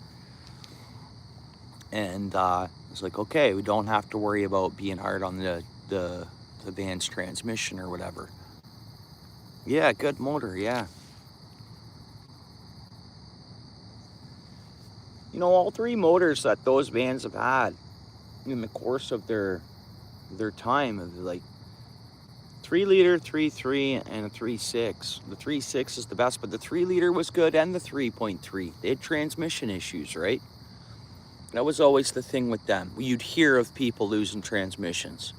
and I was like, okay, we don't have to worry about being hard on the van's transmission or whatever. Yeah, good motor, yeah. You know, all three motors that those vans have had in the course of their time of like 3 liter, 3.3, and a 3.6. The 3.6 is the best, but the 3 liter was good, and the 3.3. They had transmission issues, right? That was always the thing with them. You'd hear of people losing transmissions.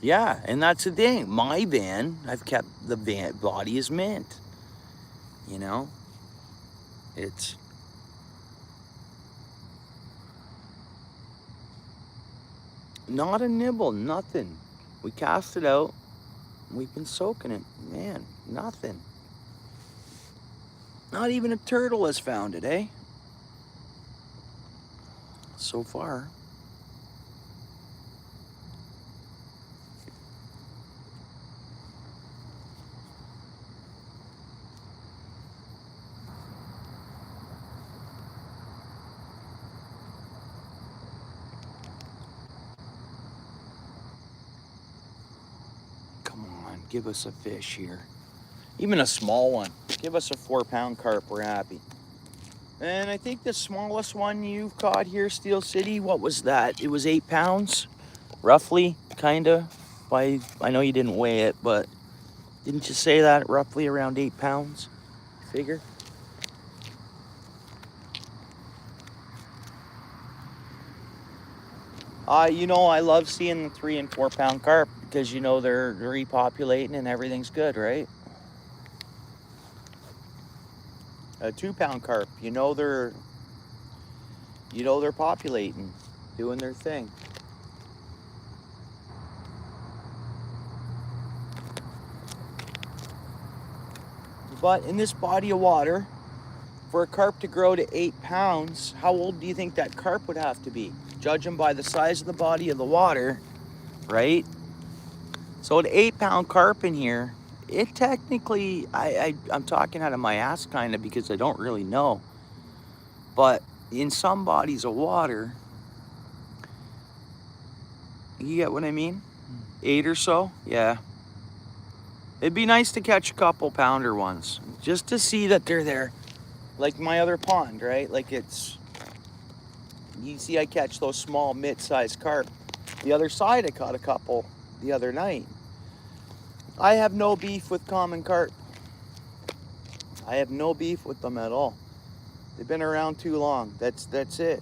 Yeah, and that's the thing. My van, I've kept the van body is mint. You know, it's not a nibble, nothing. We cast it out. We've been soaking it. Man, nothing. Not even a turtle has found it, eh? So far. Come on, give us a fish here. Even a small one. Give us a 4-pound carp, we're happy. And I think the smallest one you've caught here, Steel City, what was that? It was 8 pounds, roughly, kinda. I know you didn't weigh it, but didn't you say that? Roughly around 8 pounds, figure? You know, I love seeing the 3 and 4 pound carp because, you know, they're repopulating and everything's good, right? A 2-pound carp, you know they're populating, doing their thing. But in this body of water, for a carp to grow to 8 pounds, how old do you think that carp would have to be? Judging by the size of the body of the water, right? So an 8-pound carp in here, it technically, I'm talking out of my ass kind of because I don't really know. But in some bodies of water, you get what I mean? 8 or so, yeah. It'd be nice to catch a couple pounder ones, just to see that they're there. Like my other pond, right? Like it's, you see I catch those small mid-sized carp. The other side I caught a couple the other night. I have no beef with common carp. I have no beef with them at all. They've been around too long. That's it.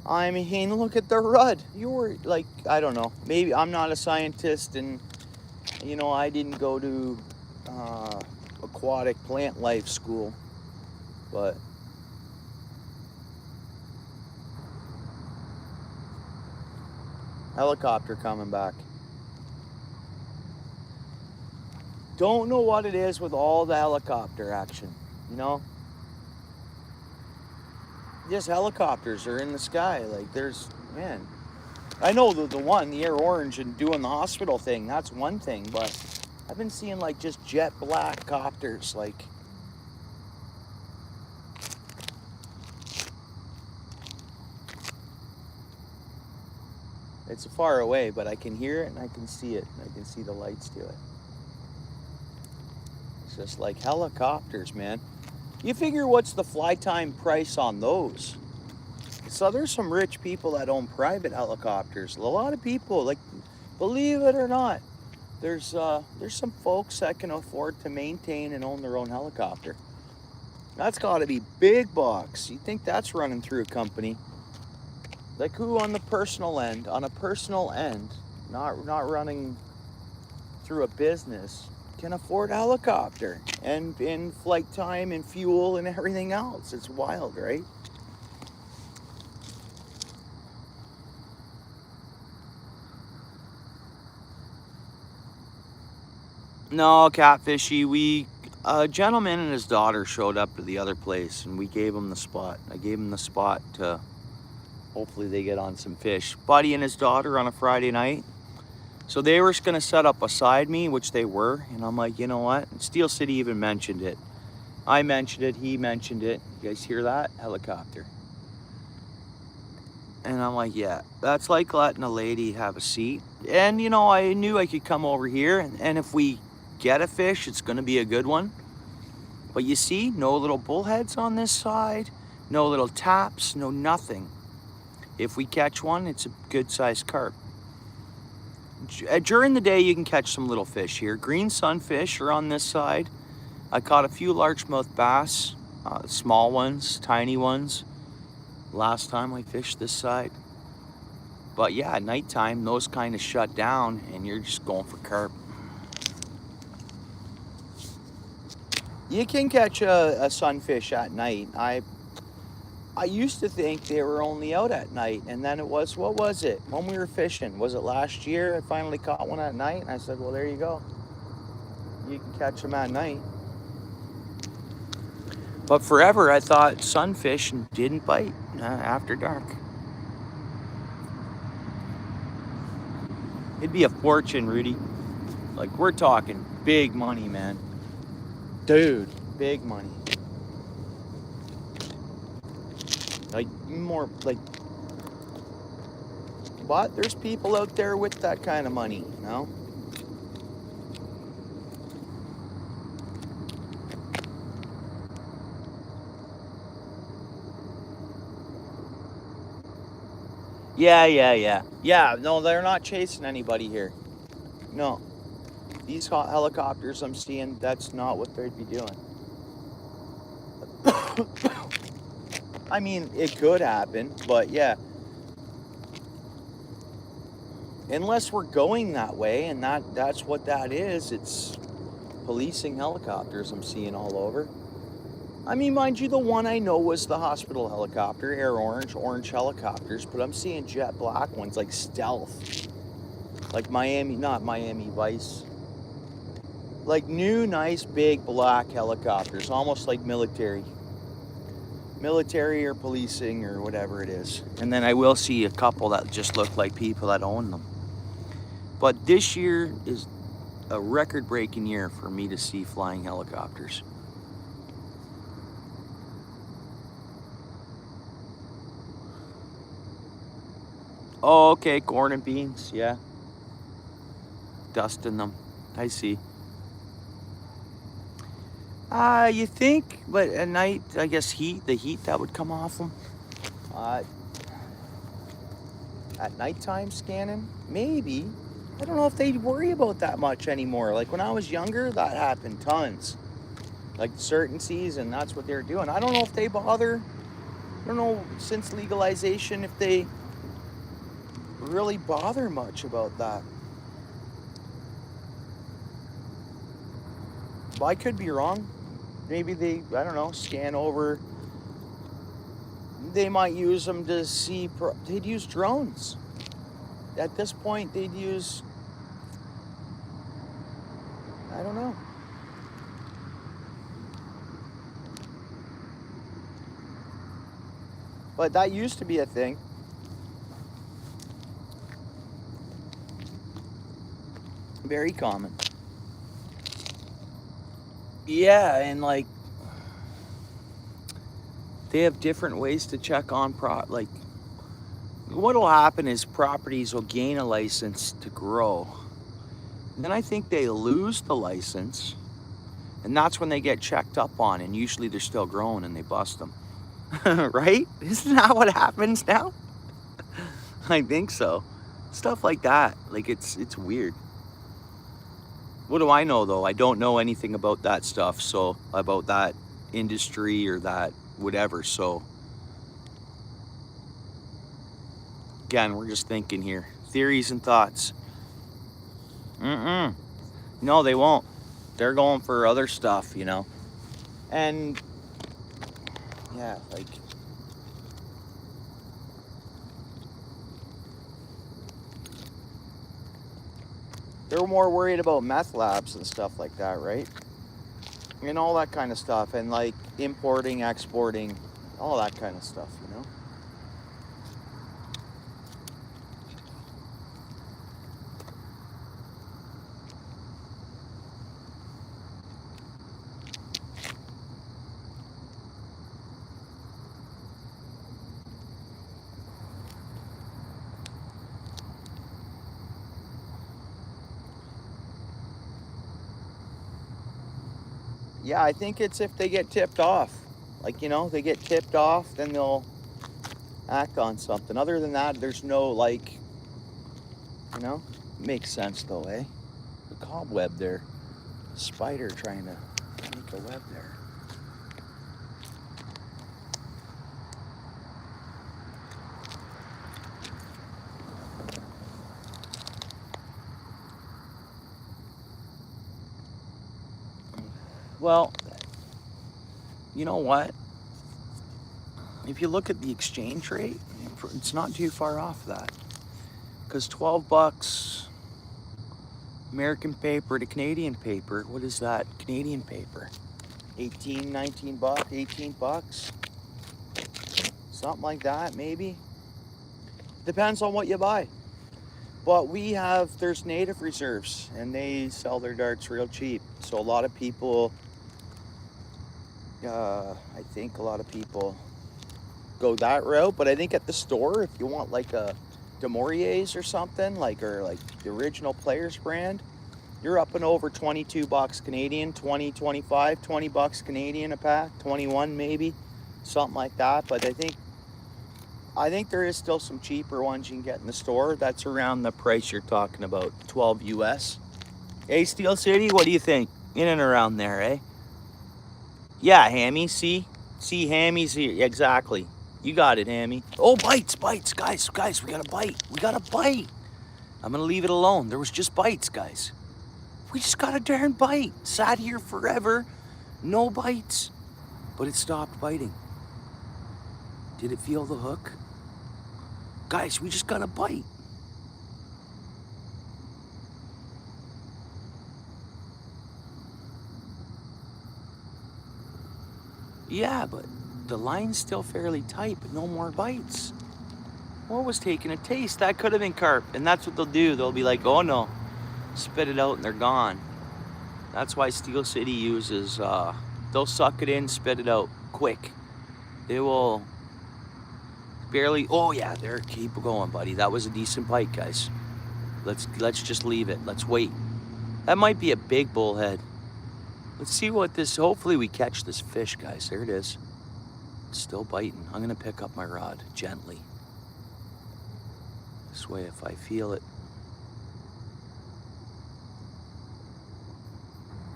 I mean, look at the rud. You were like, I don't know. Maybe I'm not a scientist, and you know, I didn't go to aquatic plant life school, but helicopter coming back. Don't know what it is with all the helicopter action, you know? Just helicopters are in the sky. Like, there's, man. I know the one, the air orange, and doing the hospital thing, that's one thing, but I've been seeing like just jet black copters, like. It's far away, but I can hear it and I can see it. And I can see the lights to it. It's just like helicopters, man. You figure what's the fly time price on those? So there's some rich people that own private helicopters. A lot of people, like, believe it or not, there's some folks that can afford to maintain and own their own helicopter. That's got to be big bucks. You think that's running through a company? Like, who on the personal end, not running through a business, can afford a helicopter and in flight time and fuel and everything else? It's wild, right? No, Catfishy, a gentleman and his daughter showed up to the other place, and we gave him the spot. I gave him the spot to hopefully they get on some fish. Buddy and his daughter on a Friday night. So they were gonna set up beside me, which they were, and I'm like, you know what? And Steel City even mentioned it. I mentioned it, he mentioned it. You guys hear that? Helicopter. And I'm like, yeah, that's like letting a lady have a seat. And you know, I knew I could come over here, and if we get a fish, it's gonna be a good one. But you see, no little bullheads on this side, no little taps, no nothing. If we catch one, it's a good sized carp. During the day, you can catch some little fish here. Green sunfish are on this side. I caught a few largemouth bass, small ones, tiny ones, last time I fished this side. But yeah, at nighttime, those kind of shut down and you're just going for carp. You can catch a sunfish at night. I used to think they were only out at night, and then it was, what was it? When we were fishing, was it last year? I finally caught one at night, and I said, well, there you go. You can catch them at night. But forever, I thought sunfish didn't bite after dark. It'd be a fortune, Rudy. Like, we're talking big money, man. Dude, big money. Like, more, like, but there's people out there with that kind of money, you know? Yeah, no, they're not chasing anybody here. No. These helicopters I'm seeing, that's not what they'd be doing. I mean, it could happen, but yeah. Unless we're going that way, and that's what that is. It's policing helicopters I'm seeing all over. I mean, mind you, the one I know was the hospital helicopter, air orange helicopters, but I'm seeing jet black ones, like stealth. Like not Miami Vice. Like new, nice, big black helicopters, almost like military or policing or whatever it is. And then I will see a couple that just look like people that own them. But this year is a record-breaking year for me to see flying helicopters. Oh, okay, corn and beans, yeah. Dusting them, I see. You think, but at night, I guess the heat that would come off them. At nighttime scanning, maybe. I don't know if they worry about that much anymore. Like when I was younger, that happened tons. Like certain season, that's what they're doing. I don't know if they bother I don't know, since legalization, if they really bother much about that. But I could be wrong. Maybe they, I don't know, scan over. They might use them to see, they'd use drones. At this point, they'd use, I don't know. But that used to be a thing. Very common. Yeah, and like, they have different ways to check on like, what'll happen is properties will gain a license to grow. And then I think they lose the license, and that's when they get checked up on, and usually they're still growing and they bust them. Right? Isn't that what happens now? I think so. Stuff like that. Like, it's weird. What do I know though? I don't know anything about that stuff, so about that industry or that whatever. So again, we're just thinking here. Theories and thoughts. No, they won't. They're going for other stuff, you know. And yeah, like, they're more worried about meth labs and stuff like that, right? And all that kind of stuff, and like importing, exporting, all that kind of stuff, you know. Yeah, I think it's if they get tipped off. Like, you know, they get tipped off, then they'll act on something. Other than that, there's no, like, you know, makes sense though, eh? The cobweb there, spider trying to make a web there. Well, you know what? If you look at the exchange rate, it's not too far off that. Because 12 bucks American paper to Canadian paper, what is that? Canadian paper? 18, 19 bucks, 18 bucks? Something like that, maybe. Depends on what you buy. But there's native reserves, and they sell their darts real cheap. So a lot of people, I think a lot of people go that route. But I think at the store, if you want like a De Maurier's or something, or like the original Players brand, you're up and over 22 bucks Canadian, 20, 25, 20 bucks Canadian a pack, 21 maybe, something like that. But I think there is still some cheaper ones you can get in the store. That's around the price you're talking about, 12 US. Hey, Steel City, what do you think? In and around there, eh? Yeah, Hammy, see, Hammy's here, exactly. You got it, Hammy. Oh, bites, guys, we got a bite. I'm gonna leave it alone. There was just bites, guys. We just got a darn bite. Sat here forever, no bites, but it stopped biting. Did it feel the hook? Guys, we just got a bite. Yeah, but the line's still fairly tight, but no more bites. What was taking a taste? That could have been carp, and that's what they'll do. They'll be like, oh no, spit it out and they're gone. That's why Steel City uses, they'll suck it in, spit it out quick. They will barely, oh yeah, there, keep going, buddy. That was a decent bite, guys. Let's just leave it. Let's wait. That might be a big bullhead. Let's see what this, hopefully we catch this fish, guys. There it is. It's still biting. I'm gonna pick up my rod gently. This way, if I feel it.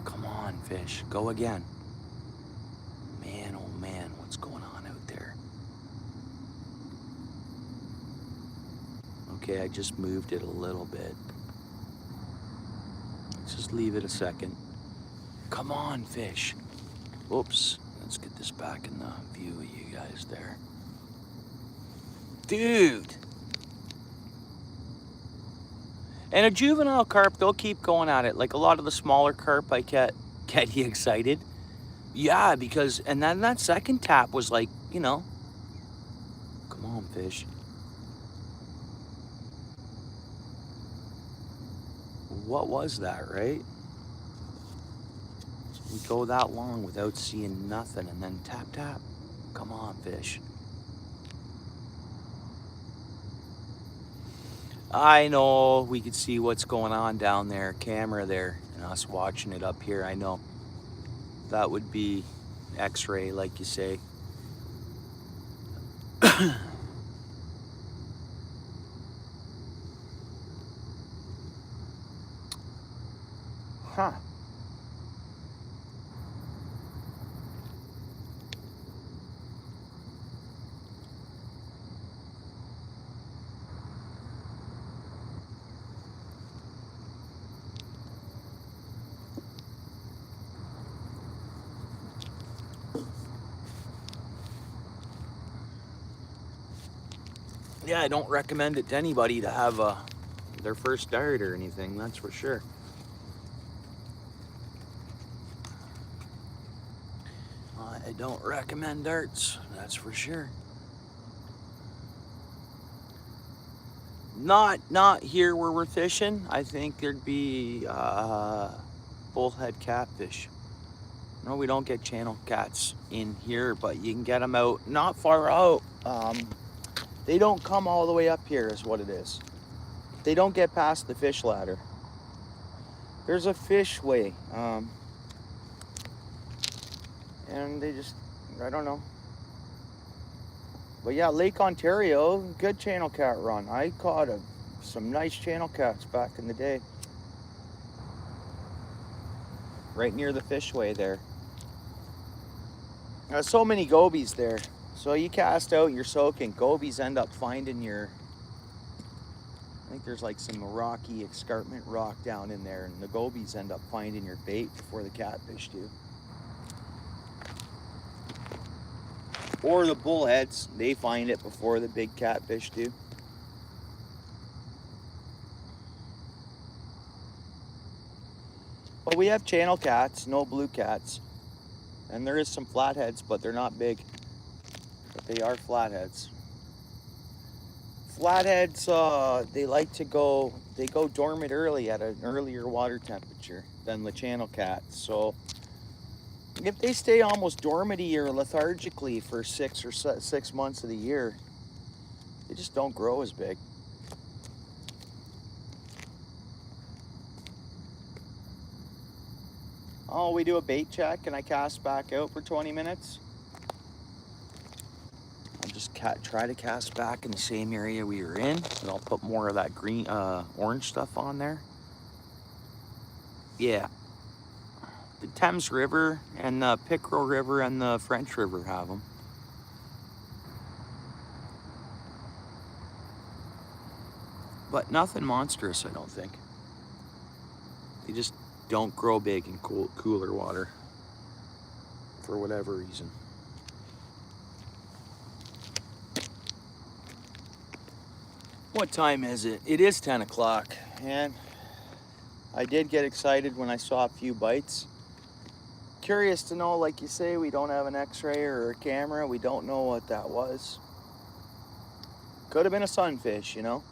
Come on, fish, go again. Man, oh man, what's going on out there? Okay, I just moved it a little bit. Let's just leave it a second. Come on, fish. Oops, let's get this back in the view of you guys there. Dude! And a juvenile carp, they'll keep going at it. Like a lot of the smaller carp, I get you excited. Yeah, because, and then that second tap was like, you know, come on, fish. What was that, right? We go that long without seeing nothing, and then tap, tap. Come on, fish. I know we could see what's going on down there, camera there, and us watching it up here. I know that would be X-ray, like you say. Huh. Yeah, I don't recommend it to anybody to have their first dart or anything, that's for sure. I don't recommend darts, that's for sure. Not here where we're fishing. I think there'd be bullhead catfish. No, we don't get channel cats in here, but you can get them out, not far out. They don't come all the way up here is what it is. They don't get past the fish ladder. There's a fish way, and they just, I don't know. But yeah, Lake Ontario, good channel cat run. I caught some nice channel cats back in the day. Right near the fishway there. There's so many gobies there. So you cast out, you're soaking. Gobies end up finding your, I think there's like some rocky escarpment rock down in there, and the gobies end up finding your bait before the catfish do. Or the bullheads, they find it before the big catfish do. But we have channel cats, no blue cats. And there is some flatheads, but they're not big. But they are flatheads. Flatheads, they like to go, they go dormant early at an earlier water temperature than the channel cats. So if they stay almost dormanty or lethargically for 6 months of the year, they just don't grow as big. Oh, we do a bait check and I cast back out for 20 minutes. I'll just try to cast back in the same area we were in, and I'll put more of that green, orange stuff on there. Yeah. The Thames River and the Pickerel River and the French River have them. But nothing monstrous, I don't think. They just don't grow big in cooler water for whatever reason. What time is it? It is 10 o'clock, and I did get excited when I saw a few bites. Curious to know, like you say, we don't have an X-ray or a camera. We don't know what that was. Could have been a sunfish, you know?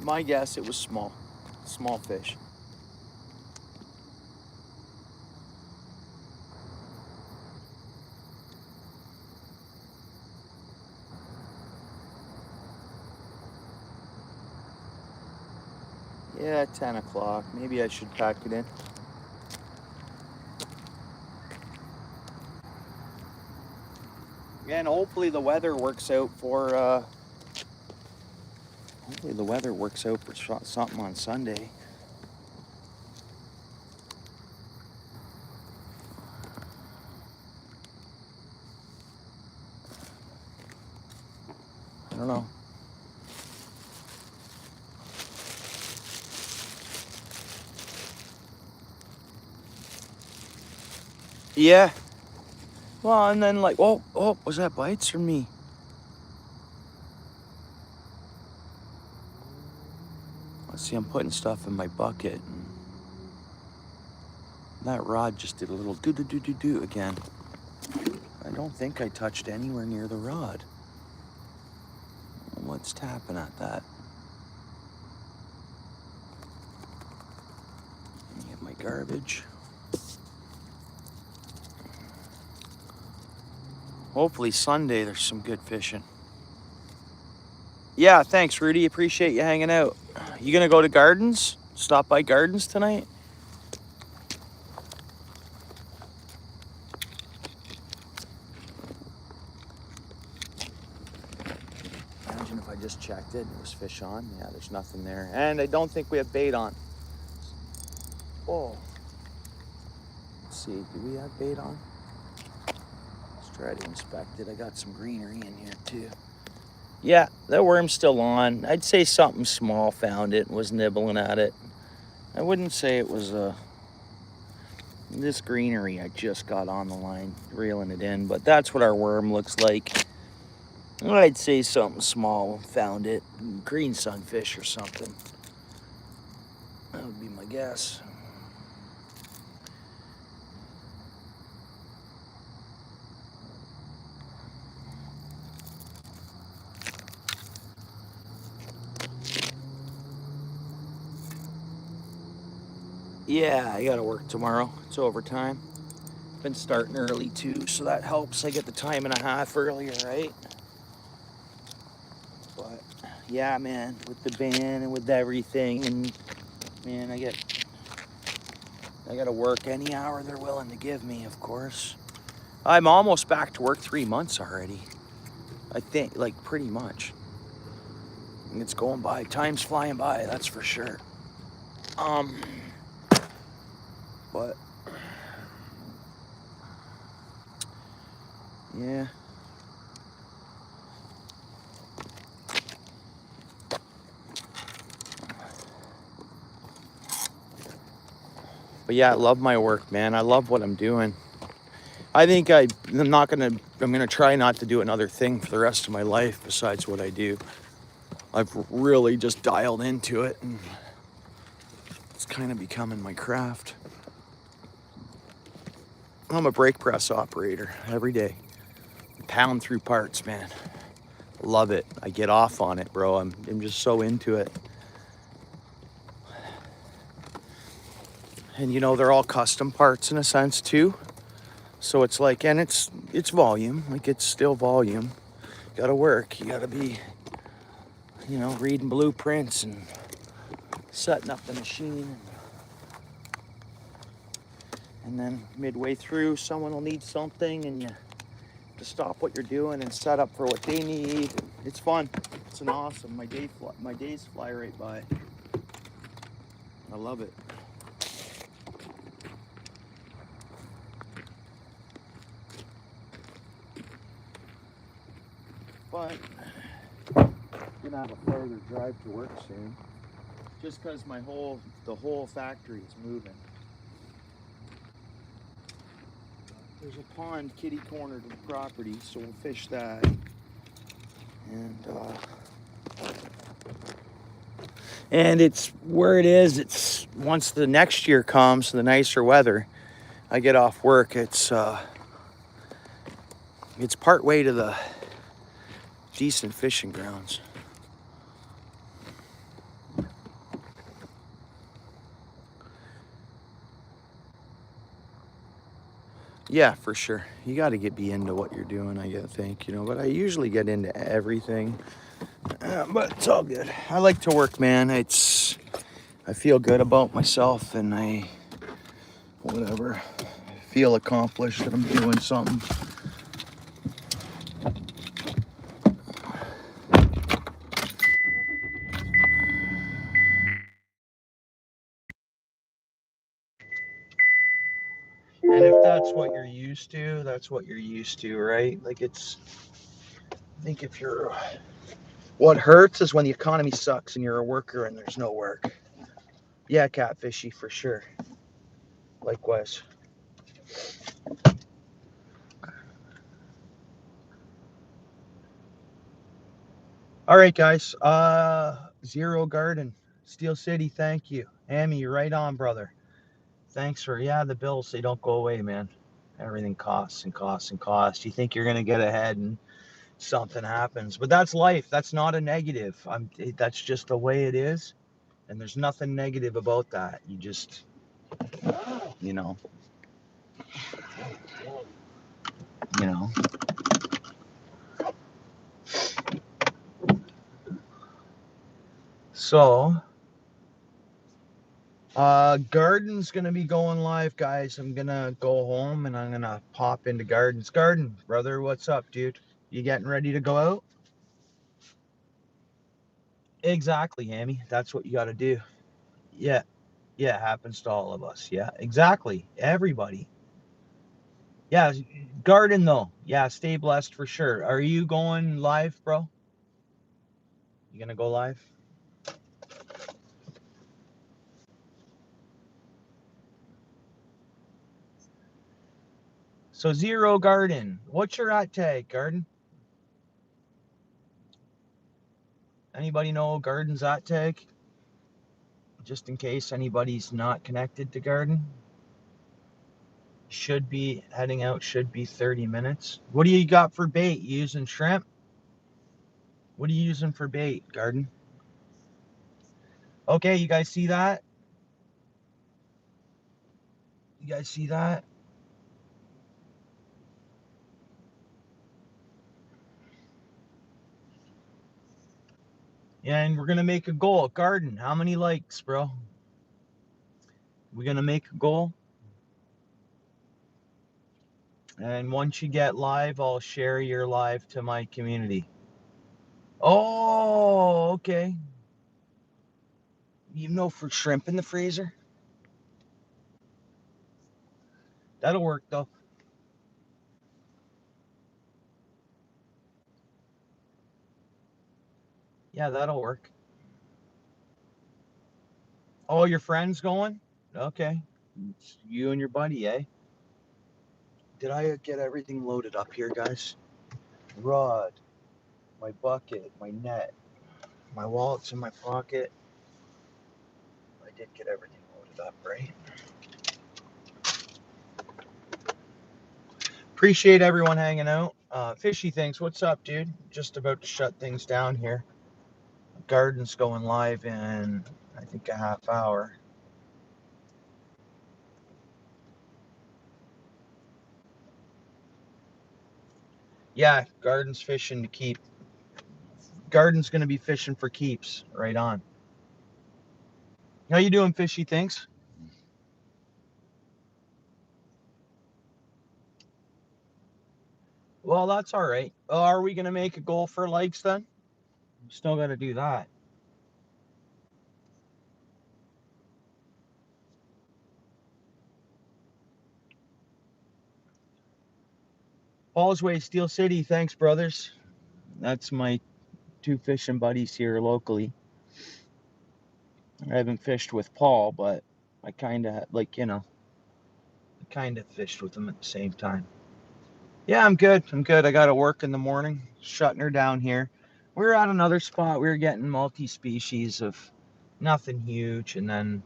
My guess, it was small fish. Yeah, 10 o'clock. Maybe I should pack it in. And hopefully the weather works out for something on Sunday. don't know. Yeah. Well, and then like, oh, was that bites from me? Let's see, I'm putting stuff in my bucket. And that rod just did a little do again. I don't think I touched anywhere near the rod. What's tapping at that? Let me get my garbage. Hopefully Sunday there's some good fishing. Yeah, thanks, Rudy. Appreciate you hanging out. You gonna go to Gardens? Stop by Gardens tonight? Imagine if I just checked it and it was fish on. Yeah, there's nothing there. And I don't think we have bait on. Oh. Let's see, do we have bait on? Let's try to inspect it. I got some greenery in here too. Yeah, that worm's still on. I'd say something small found it and was nibbling at it. I wouldn't say it was this greenery I just got on the line, reeling it in, but that's what our worm looks like. I'd say something small found it. Green sunfish or something. That would be my guess. Yeah, I gotta work tomorrow. It's overtime. Been starting early too, so that helps. I get the time and a half earlier, right? But yeah, man, with the band and with everything, and man, I gotta work any hour they're willing to give me, of course. I'm almost back to work 3 months already. I think, like, pretty much. It's going by. Time's flying by, that's for sure. But yeah. But yeah, I love my work, man. I love what I'm doing. I think I'm gonna try not to do another thing for the rest of my life besides what I do. I've really just dialed into it, and it's kind of becoming my craft. I'm a brake press operator every day. Pound through parts, man. Love it. I get off on it, bro. I'm just so into it. And you know, they're all custom parts in a sense too. So it's like, and it's volume, like it's still volume. Gotta work, you gotta be, you know, reading blueprints and setting up the machine. And then midway through, someone will need something and you have to stop what you're doing and set up for what they need. It's fun, it's an awesome, my days fly right by. I love it. But gonna have a farther drive to work soon, just because the whole factory is moving. There's a pond kitty corner to the property, so we'll fish that. And it's where it is. It's once the next year comes, the nicer weather, I get off work. It's part way to the decent fishing grounds. Yeah, for sure. You got to be into what you're doing, I gotta think, you know. But I usually get into everything. But it's all good. I like to work, man. I feel good about myself, and I feel accomplished that I'm doing something. And if that's what you're used to, that's what you're used to, right? Like I think if you're What hurts is when the economy sucks and you're a worker and there's no work. Yeah, catfishy for sure. Likewise. All right, guys. Zero Garden, Steel City. Thank you, Amy. You're right on, brother. Thanks for the bills. They don't go away, man. Everything costs and costs and costs. You think you're gonna get ahead and something happens, but that's life. That's not a negative. That's just the way it is, and there's nothing negative about that. You just, you know, you know. So, Garden's gonna be going live, guys. I'm gonna go home and I'm gonna pop into Garden's. Garden, brother, what's up, dude? You getting ready to go out? Exactly, Amy. That's what you gotta do. Yeah, yeah, happens to all of us. Yeah, exactly. Everybody. Yeah, Garden though. Yeah, stay blessed for sure. Are you going live, bro? You gonna go live? So Zero Garden. What's your at tag, Garden? Anybody know Garden's at tag? Just in case anybody's not connected to Garden. Should be heading out, should be 30 minutes. What do you got for bait? You using shrimp? What are you using for bait, Garden? Okay, you guys see that? You guys see that? Yeah, and we're gonna make a goal. Garden, how many likes, bro? We're gonna make a goal. And once you get live, I'll share your live to my community. Oh, okay. You know, for shrimp in the freezer? That'll work though. Yeah, that'll work. Oh, your friend's going? Okay. It's you and your buddy, eh? Did I get everything loaded up here, guys? Rod, my bucket, my net, my wallet's in my pocket. I did get everything loaded up, right? Appreciate everyone hanging out. Fishy things, what's up, dude? Just about to shut things down here. Garden's going live in, I think, a half hour. Yeah, Garden's fishing to keep. Garden's going to be fishing for keeps. Right on. How you doing, Fishy things? Well, that's all right. Are we going to make a goal for likes then? Still got to do that. Paul's Way, Steel City. Thanks, brothers. That's my two fishing buddies here locally. I haven't fished with Paul, but I kind of, kind of fished with him at the same time. Yeah, I'm good. I got to work in the morning, shutting her down here. We were at another spot. We were getting multi-species of nothing huge. And then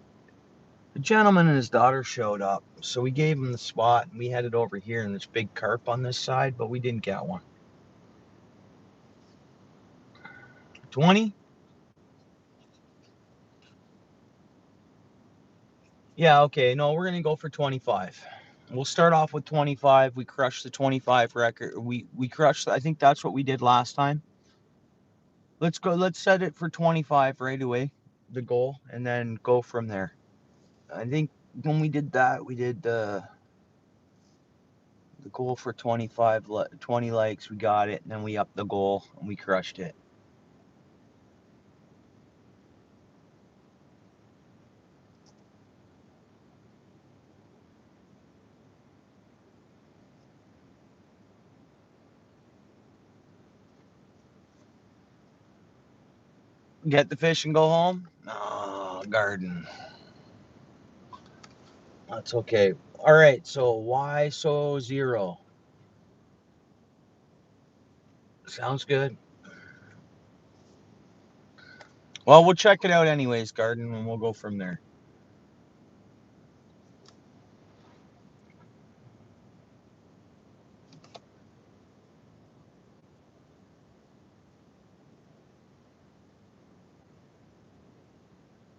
the gentleman and his daughter showed up. So we gave him the spot and we headed over here, and there's big carp on this side, but we didn't get one. 20? Yeah, okay. No, we're going to go for 25. We'll start off with 25. We crushed the 25 record. We crushed, I think that's what we did last time. Let's go. Let's set it for 25 right away, the goal, and then go from there. I think when we did that, we did the goal for 25, 20 likes. We got it, and then we upped the goal and we crushed it. Get the fish and go home? Oh, garden. That's okay. All right, so why so zero? Sounds good. Well, we'll check it out anyways, garden, and we'll go from there.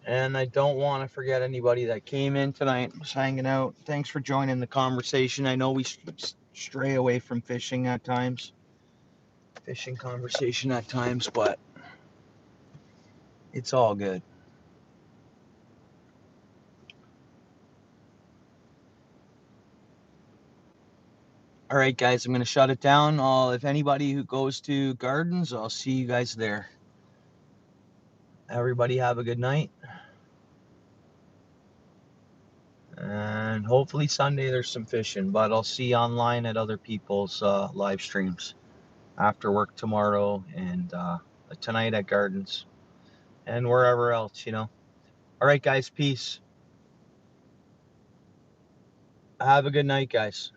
And I don't want to forget anybody that came in tonight, was hanging out. Thanks for joining the conversation. I know we stray away from fishing at times, fishing conversation at times, but it's all good. All right, guys, I'm going to shut it down. If anybody who goes to gardens, I'll see you guys there. Everybody have a good night. And hopefully Sunday there's some fishing, but I'll see you online at other people's live streams after work tomorrow and tonight at gardens and wherever else, you know. All right, guys, peace. Have a good night, guys.